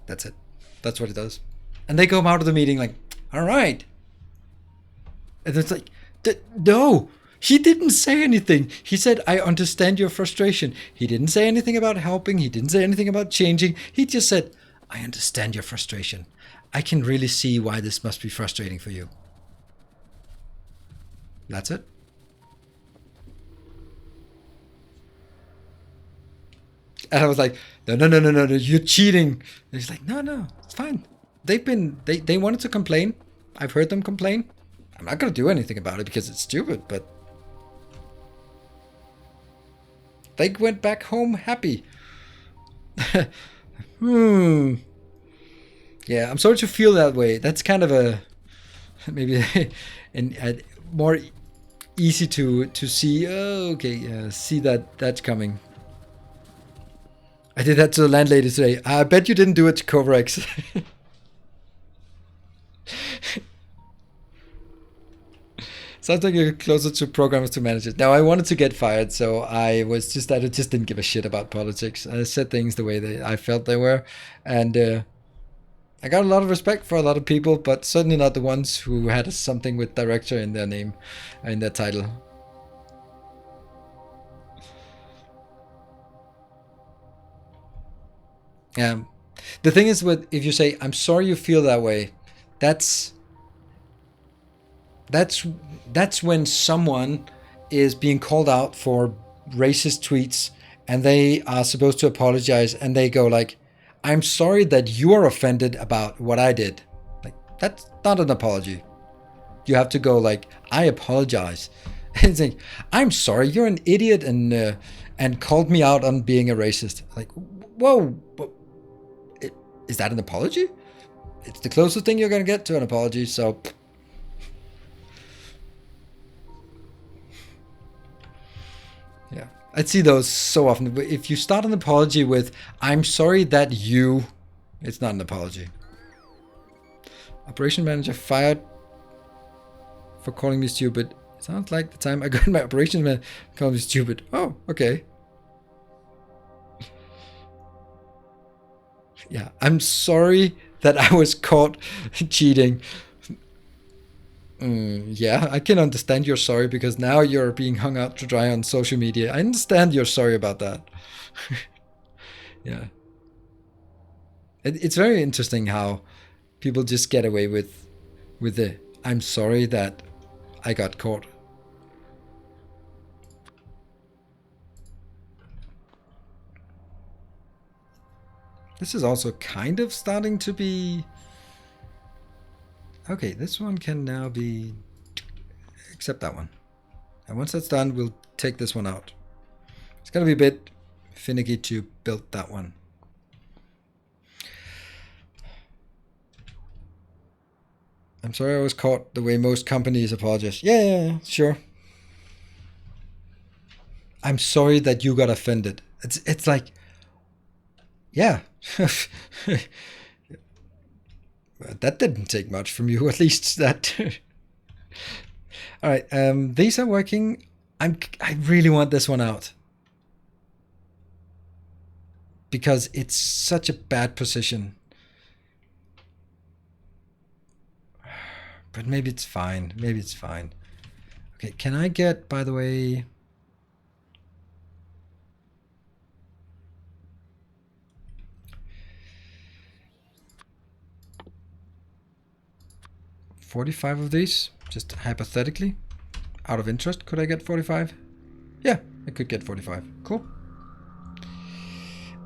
Speaker 1: That's it. That's what he does. And they go out of the meeting like, "All right." And it's like, no, he didn't say anything. He said, "I understand your frustration." He didn't say anything about helping. He didn't say anything about changing. He just said, "I understand your frustration. I can really see why this must be frustrating for you." That's it. And I was like, no, you're cheating. And he's like, no, it's fine. They wanted to complain. I've heard them complain. I'm not going to do anything about it because it's stupid, but they went back home happy. Yeah, I'm sorry to feel that way. That's kind of a maybe a more easy to see. Oh, okay, see that's coming. I did that to the landlady today. I bet you didn't do it to Covrex. Sounds like you're closer to programmers to managers. Now, I wanted to get fired, so I just didn't give a shit about politics. I said things the way I felt they were. And I got a lot of respect for a lot of people, but certainly not the ones who had something with director in their name, in their title. The thing is, if you say, "I'm sorry you feel that way," that's when someone is being called out for racist tweets and they are supposed to apologize, and they go like, "I'm sorry that you are offended about what I did." Like, that's not an apology. You have to go like, "I apologize." And say, "I'm sorry, you're an idiot and called me out on being a racist." Like, whoa, is that an apology? It's the closest thing you're going to get to an apology, so... Yeah, I see those so often. If you start an apology with, "I'm sorry that you..." It's not an apology. Operation manager fired for calling me stupid. Sounds like the time I got my operations man called me stupid. Oh, okay. Yeah, I'm sorry that I was caught cheating. Yeah, I can understand you're sorry because now you're being hung out to dry on social media. I understand you're sorry about that. Yeah. It's very interesting how people just get away with the I'm sorry that I got caught. This is also kind of starting to be... Okay, this one can now be... Except that one. And once that's done, we'll take this one out. It's going to be a bit finicky to build that one. I'm sorry I was caught the way most companies apologize. Yeah, sure. I'm sorry that you got offended. It's like... Yeah. That didn't take much from you, at least that... All right, these are working. I really want this one out. Because it's such a bad position. But maybe it's fine. Maybe it's fine. Okay, can I get, by the way... $45 of these, just hypothetically, out of interest, could I get 45? Yeah, I could get 45. Cool.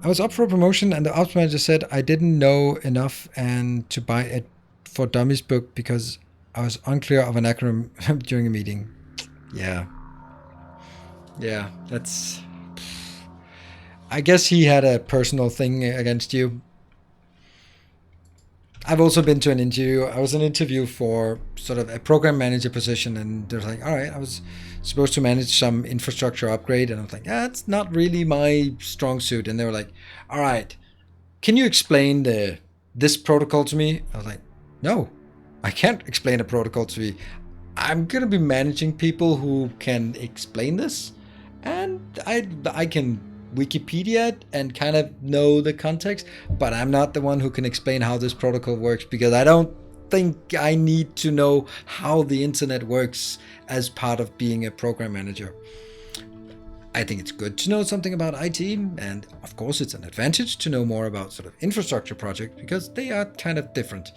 Speaker 1: I was up for a promotion and the ops manager said I didn't know enough and to buy it for dummies book because I was unclear of an acronym during a meeting. Yeah. Yeah, that's... I guess he had a personal thing against you. I've also been to an interview. I was in an interview for sort of a program manager position, and they're like, all right, I was supposed to manage some infrastructure upgrade. And I was like, that's not really my strong suit. And they were like, all right, can you explain this protocol to me? I was like, no, I can't explain a protocol to you. I'm going to be managing people who can explain this. And I can Wikipedia it and kind of know the context, but I'm not the one who can explain how this protocol works because I don't think I need to know how the internet works as part of being a program manager. I think it's good to know something about IT, and of course it's an advantage to know more about sort of infrastructure projects because they are kind of different.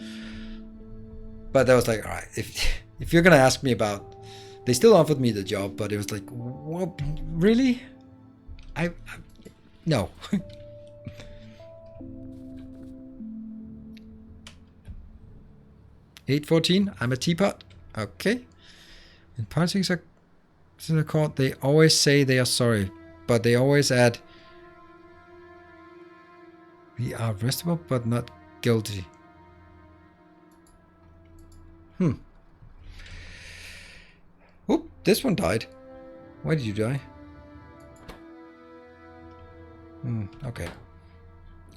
Speaker 1: But I was like, all right, if you're gonna ask me about, they still offered me the job, but it was like, what, really? No. 814. I'm a teapot. Okay. In politics are in the court, they always say they are sorry, but they always add, we are arrestable but not guilty. Oop, this one died. Why did you die? Okay.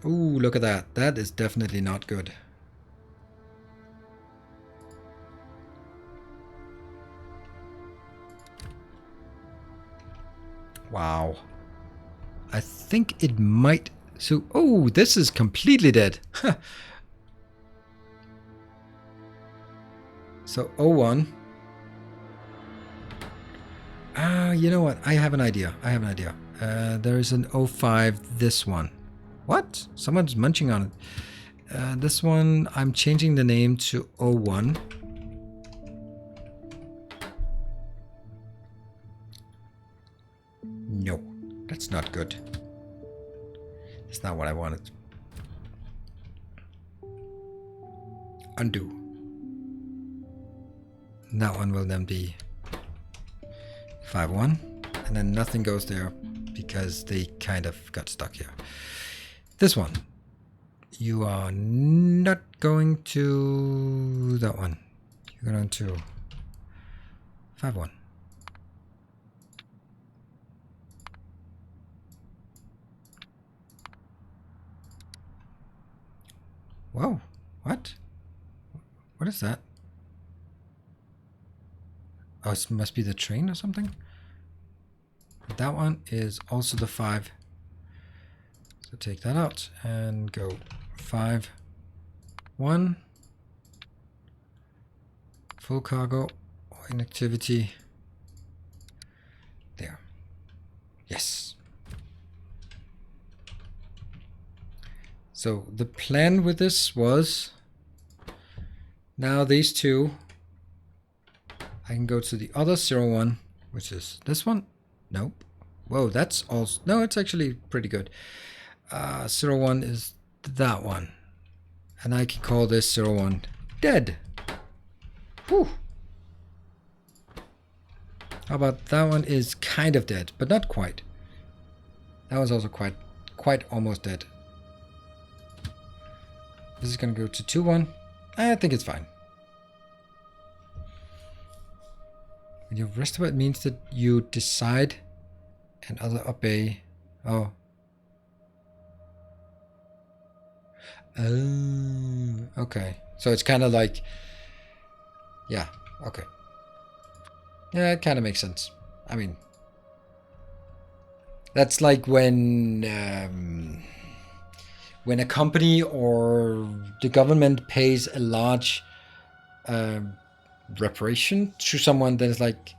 Speaker 1: Ooh, look at that. That is definitely not good. Wow. I think it might... So, oh, this is completely dead. So, 01. You know what? I have an idea. There is an 05, this one. What? Someone's munching on it. This one, I'm changing the name to 01. No, that's not good. That's not what I wanted. Undo. That one will then be 5-1. And then nothing goes there because they kind of got stuck here. This one. You are not going to that one. You're going to 5-1. Whoa, what? What is that? Oh, it must be the train or something. That one is also the 5. So take that out and go 5, 1. Full cargo or inactivity. There. Yes. So the plan with this was, now these two, I can go to the other 01, which is this one. Nope. Whoa, that's also, no, it's actually pretty good. 01 is that one. And I can call this 01 dead. Whew. How about that one is kind of dead, but not quite. That one's also quite almost dead. This is going to go to 2-1. I think it's fine. When you rest of it means that you decide and other obey. Oh. Oh, okay. So it's kind of like, yeah, okay. Yeah, it kind of makes sense. I mean, that's like when a company or the government pays a large reparation to someone that is like,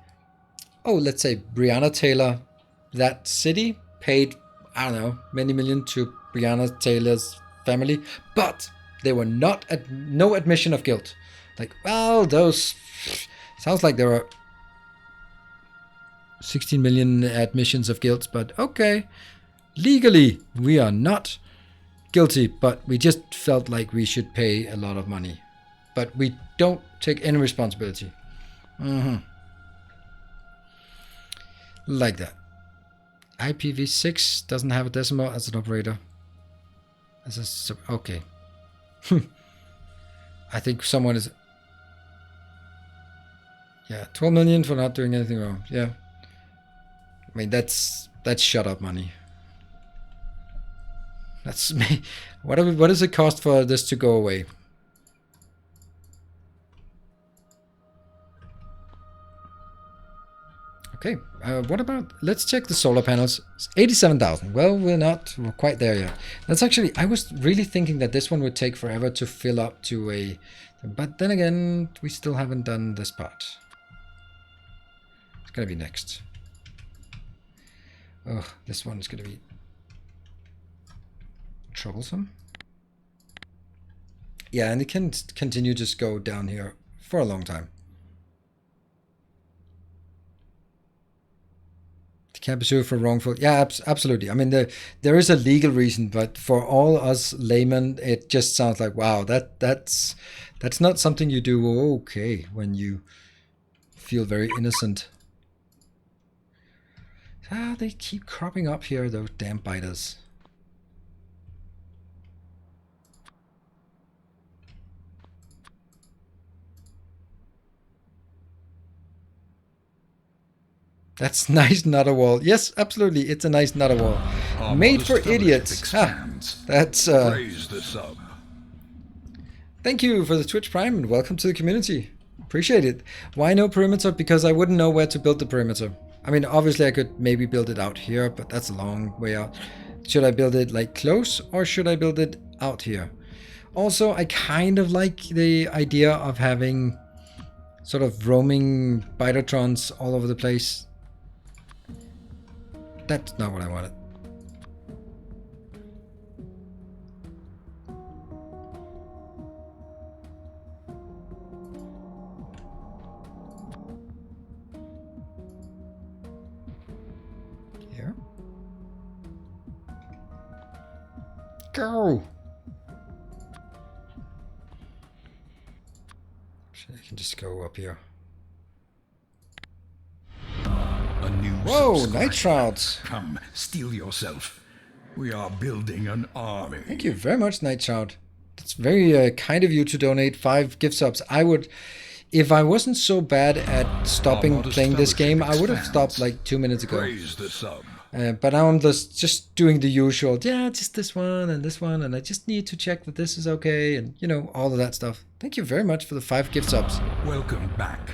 Speaker 1: oh, let's say Breonna Taylor, that city paid, I don't know, many million to Breonna Taylor's family, but they were not no admission of guilt. Like, well, those sounds like there were 16 million admissions of guilt, but okay, legally we are not guilty, but we just felt like we should pay a lot of money, but we don't take any responsibility. Like that. IPv6 doesn't have a decimal as an operator. Okay. I think someone is, yeah, 12 million for not doing anything wrong. Yeah, I mean that's shut up money. That's me. What does it cost for this to go away? Okay, what about, let's check the solar panels. 87,000. Well, we're quite there yet. That's actually, I was really thinking that this one would take forever to fill up to a, but then again, we still haven't done this part. It's gonna be next. Oh, this one is gonna be troublesome. Yeah, and it can continue to just go down here for a long time. Can't be sued for wrongful. Yeah, absolutely. I mean, there is a legal reason, but for all us laymen, it just sounds like, wow, that's not something you do okay when you feel very innocent. Ah, they keep cropping up here, those damn biters. That's nice, not a wall. Yes, absolutely, it's a nice, not a wall. Made for idiots. That's
Speaker 2: Praise the sub.
Speaker 1: Thank you for the Twitch Prime and welcome to the community. Appreciate it. Why no perimeter? Because I wouldn't know where to build the perimeter. I mean, obviously I could maybe build it out here, but that's a long way out. Should I build it like close or should I build it out here? Also, I kind of like the idea of having sort of roaming Bitatrons all over the place. That's not what I wanted. Here. Go! So I can just go up here.
Speaker 2: A new
Speaker 1: Whoa,
Speaker 2: subscriber.
Speaker 1: night shrouds.
Speaker 2: Come, steel yourself. We are building an army.
Speaker 1: Thank you very much, Night Shroud. That's very kind of you to donate 5 gift subs. I would, if I wasn't so bad at stopping playing this game, I would have stopped like 2 minutes ago.
Speaker 2: Praise the sub.
Speaker 1: But now I'm just doing the usual, yeah, just this one, and I just need to check that this is okay, and you know, all of that stuff. Thank you very much for the 5 gift subs.
Speaker 2: Welcome back.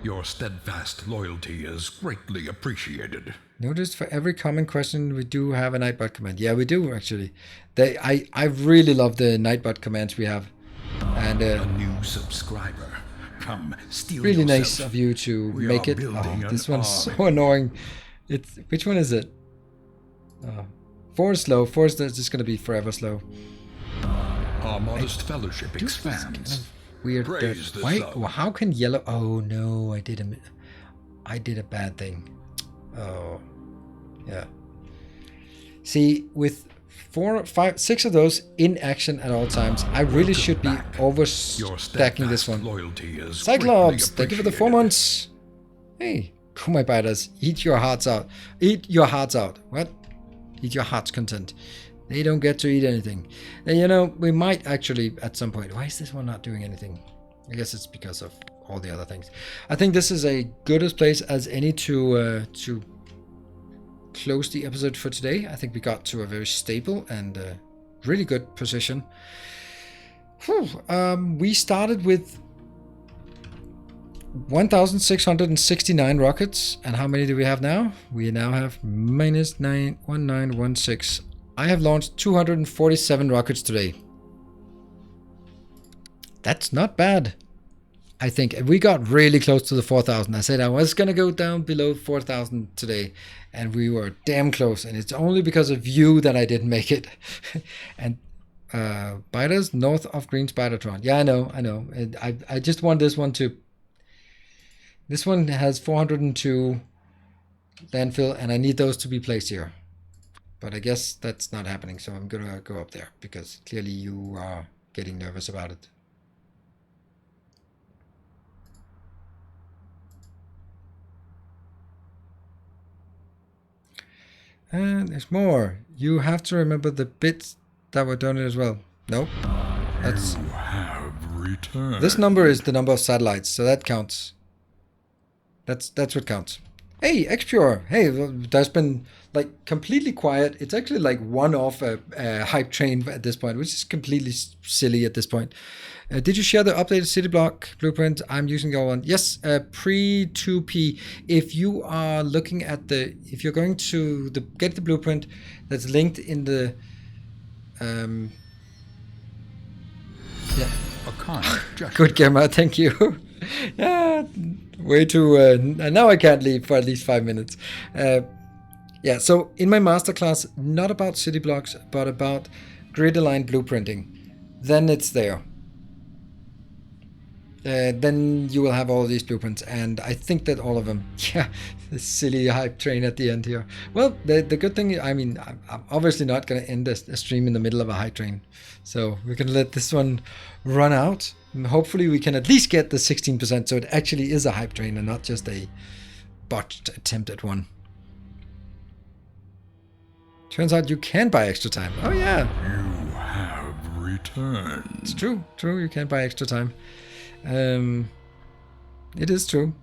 Speaker 2: Your steadfast loyalty is greatly appreciated.
Speaker 1: Notice for every common question we do have a Nightbot command. Yeah, we do actually. I really love the Nightbot commands we have. And
Speaker 2: A new subscriber. Come, steal
Speaker 1: really
Speaker 2: yourself.
Speaker 1: nice of you to
Speaker 2: We
Speaker 1: make
Speaker 2: are
Speaker 1: it.
Speaker 2: building
Speaker 1: Oh, this
Speaker 2: an
Speaker 1: one's so
Speaker 2: army.
Speaker 1: annoying. It's which one is it? 4 is slow. 4 is just gonna be forever slow.
Speaker 2: Our modest fellowship expands.
Speaker 1: Weird.
Speaker 2: Praise the
Speaker 1: Why?
Speaker 2: sun.
Speaker 1: How can yellow? Oh no! I did a bad thing. Oh, yeah. See, with 4, 5, 6 of those in action at all times, I really should be
Speaker 2: Your
Speaker 1: overstacking this
Speaker 2: steadfast
Speaker 1: one.
Speaker 2: loyalty is
Speaker 1: Cyclops,
Speaker 2: greatly
Speaker 1: thank you for the 4
Speaker 2: appreciated.
Speaker 1: months. Hey, Kumai biters, eat your hearts out. Eat your hearts out. What? Eat your heart's content. They don't get to eat anything. And, you know, we might actually at some point. Why is this one not doing anything? I guess it's because of all the other things. I think this is a good as place as any to close the episode for today. I think we got to a very stable and really good position. Whew. We started with 1,669 rockets, and how many do we have now? We now have minus 1916. I have launched 247 rockets today. That's not bad. I think we got really close to the 4,000. I said I was gonna go down below 4,000 today, and we were damn close. And it's only because of you that I didn't make it. And biters north of Green Spidertron. Yeah, I know. And I just want this one to. This one has 402 landfill, and I need those to be placed here. But I guess that's not happening, so I'm gonna go up there because clearly you are getting nervous about it. And there's more. You have to remember the bits that were donated as well. Nope. That's
Speaker 2: You have returned.
Speaker 1: this number is the number of satellites, so that counts. That's what counts. Hey, Xpure. Hey, there's been like completely quiet. It's actually like one off a hype train at this point, which is completely silly at this point. Did you share the updated city block blueprint? I'm using your one. Yes, pre 2P. If you are looking at if you're going to get the blueprint that's linked in the, yeah.
Speaker 2: A kind gesture.
Speaker 1: Good Gemma, thank you. Yeah, way too. Now I can't leave for at least 5 minutes. Yeah, so in my masterclass, not about city blocks, but about grid aligned blueprinting. Then it's there. Then you will have all these blueprints, and I think that all of them. Yeah, the silly hype train at the end here. Well, the good thing, I mean, I'm obviously not going to end a stream in the middle of a hype train, so we're going to let this one run out. And hopefully, we can at least get the 16%, so it actually is a hype train and not just a botched attempt at one. Turns out you can buy extra time. Oh yeah,
Speaker 2: You have returned.
Speaker 1: it's true. True, you can buy extra time. It is true.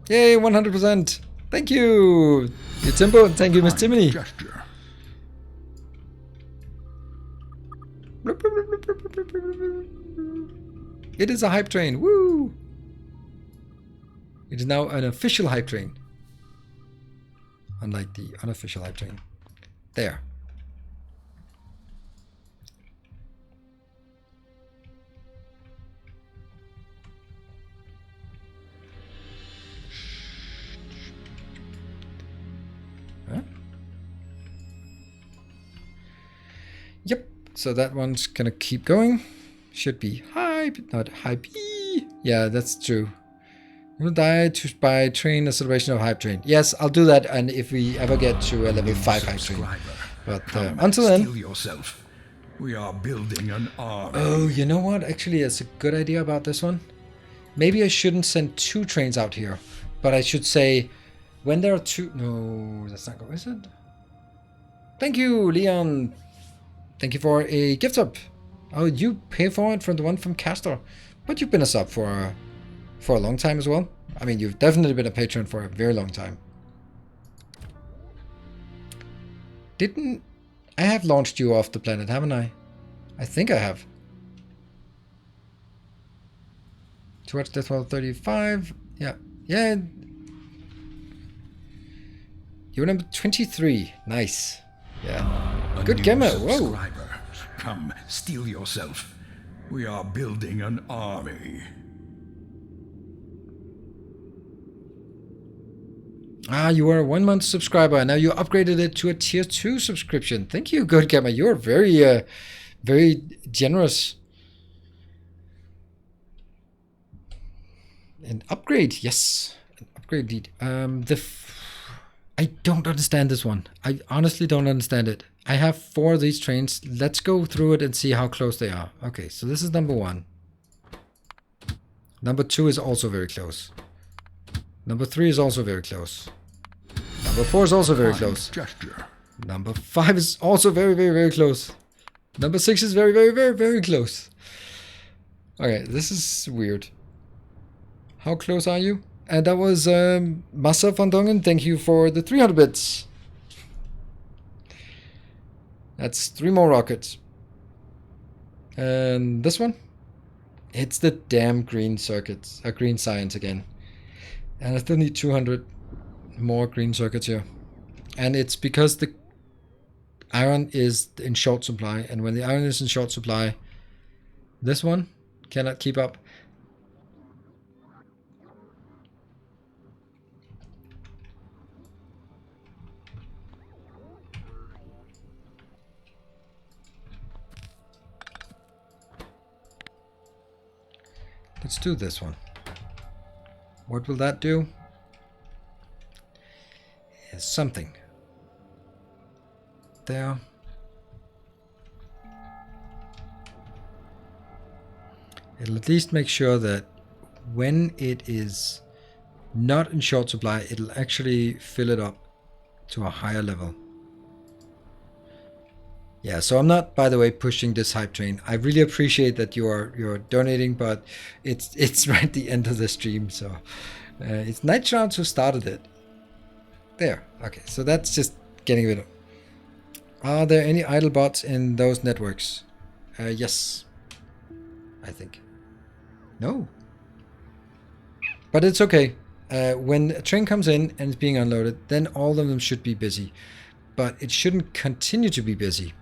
Speaker 1: Yay, 100%. Thank you, Timbo, and thank you, Miss
Speaker 2: Kind
Speaker 1: Timony.
Speaker 2: gesture.
Speaker 1: It is a hype train. Woo! It is now an official hype train. Unlike the unofficial hype train. There. Huh? Yep. So that one's gonna keep going. Should be hype, not hype. Yeah, that's true. You will die by train a celebration of hype train. Yes, I'll do that, and if we ever get to a level 5 hype train.
Speaker 2: Subscriber.
Speaker 1: But
Speaker 2: Come,
Speaker 1: until then.
Speaker 2: steal yourself. We are building an army.
Speaker 1: Oh, you know what? Actually, it's a good idea about this one. Maybe I shouldn't send 2 trains out here, but I should say when there are 2. No, that's not good, is it? Thank you, Leon. Thank you for a gift sub. Oh, you pay for it from the one from Castor, but you've been a sub for a long time as well. I mean, you've definitely been a patron for a very long time. Didn't I have launched you off the planet, haven't I? I think I have. Towards Death Wall 35. Yeah. Yeah. You're number 23. Nice. Yeah.
Speaker 2: A
Speaker 1: Good
Speaker 2: new
Speaker 1: gamer. Whoa.
Speaker 2: subscriber. Come, steel yourself. We are building an army.
Speaker 1: Ah, you were a 1 month subscriber, and now you upgraded it to a tier 2 subscription. Thank you, Good Gamer. You're very, very generous. An upgrade, yes. An upgrade indeed. I don't understand this one. I honestly don't understand it. I have 4 of these trains. Let's go through it and see how close they are. Okay, so this is number 1. Number 2 is also very close. Number 3 is also very close. Number 4 is also very close.
Speaker 2: Gesture.
Speaker 1: Number 5 is also very, very, very close. Number 6 is very, very, very, very close. Okay, this is weird. How close are you? And that was Massa van Dongen. Thank you for the 300 bits. That's 3 more rockets. And this one? It's the damn green circuits, green science again. And I still need 200 more green circuits here. And it's because the iron is in short supply. And when the iron is in short supply, this one cannot keep up. Let's do this one. What will that do? Yes, something. There. It'll at least make sure that when it is not in short supply, it'll actually fill it up to a higher level. Yeah, so I'm not, by the way, pushing this hype train. I really appreciate that you're donating, but it's right at the end of the stream, so it's Night Shrouds who started it. There. Okay, so that's just getting rid of. Are there any idle bots in those networks? Yes, I think. No, but it's okay. When a train comes in and it's being unloaded, then all of them should be busy, but it shouldn't continue to be busy.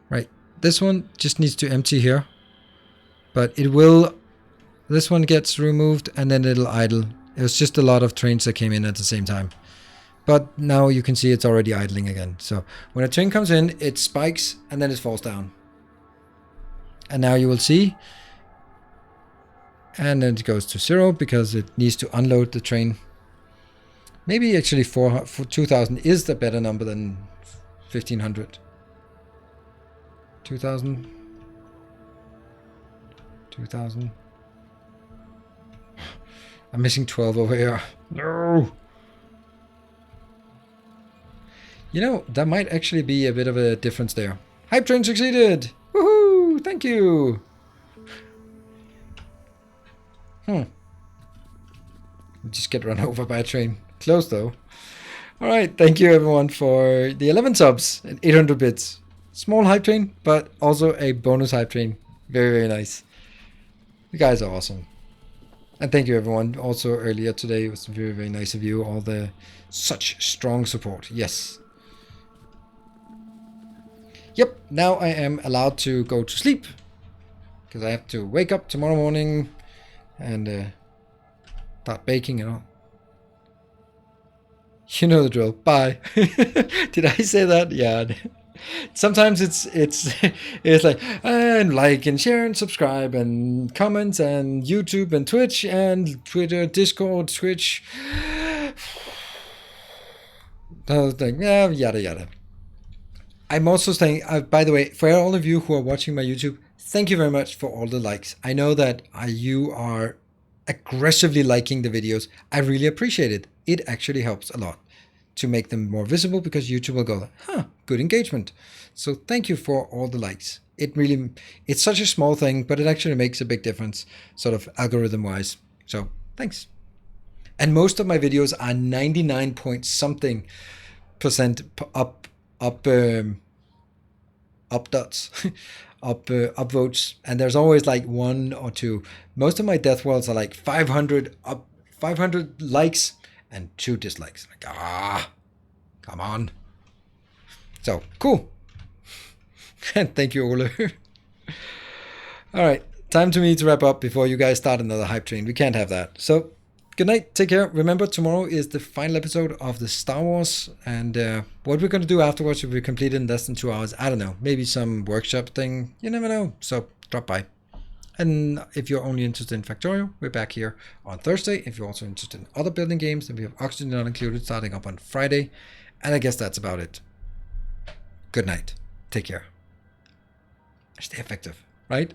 Speaker 1: Right, this one just needs to empty here, but it will, this one gets removed and then it'll idle. It was just a lot of trains that came in at the same time. But now you can see it's already idling again. So when a train comes in, it spikes and then it falls down. And now you will see, and then it goes to 0 because it needs to unload the train. Maybe actually 2,000 is the better number than 1,500. 2,000. 2,000. I'm missing 12 over here. No! You know, that might actually be a bit of a difference there. Hype train succeeded! Woohoo! Thank you! Just get run over by a train. Close though. Alright, thank you everyone for the 11 subs and 800 bits. Small hype train, but also a bonus hype train. Very, very nice. You guys are awesome. And thank you everyone. Also earlier today, it was very, very nice of you. All the such strong support. Yes. Yep, now I am allowed to go to sleep. Because I have to wake up tomorrow morning and start baking and all. You know the drill. Bye. Did I say that? Yeah. Sometimes it's like and like and share and subscribe and comments and YouTube and Twitch and Twitter, Discord, Twitch. I was like, yeah, yada yada. I'm also saying, by the way, for all of you who are watching my YouTube, thank you very much for all the likes. I know that you are aggressively liking the videos. I really appreciate it. It actually helps a lot to make them more visible because YouTube will go, huh, good engagement. So thank you for all the likes. It's such a small thing, but it actually makes a big difference, sort of algorithm-wise. So thanks. And most of my videos are 99 point something % up dots, up votes, and there's always like 1 or 2. Most of my death worlds are like 500 likes and 2 dislikes. Like, come on. So cool. And thank you, Ole. All right, time to me to wrap up before you guys start another hype train. We can't have that. So good night. Take care. Remember, tomorrow is the final episode of the Star Wars. And what we're going to do afterwards, if we complete it in less than 2 hours, I don't know. Maybe some workshop thing. You never know. So drop by. And if you're only interested in Factorio, we're back here on Thursday. If you're also interested in other building games, then we have Oxygen Not Included starting up on Friday. And I guess that's about it. Good night. Take care. Stay effective, right?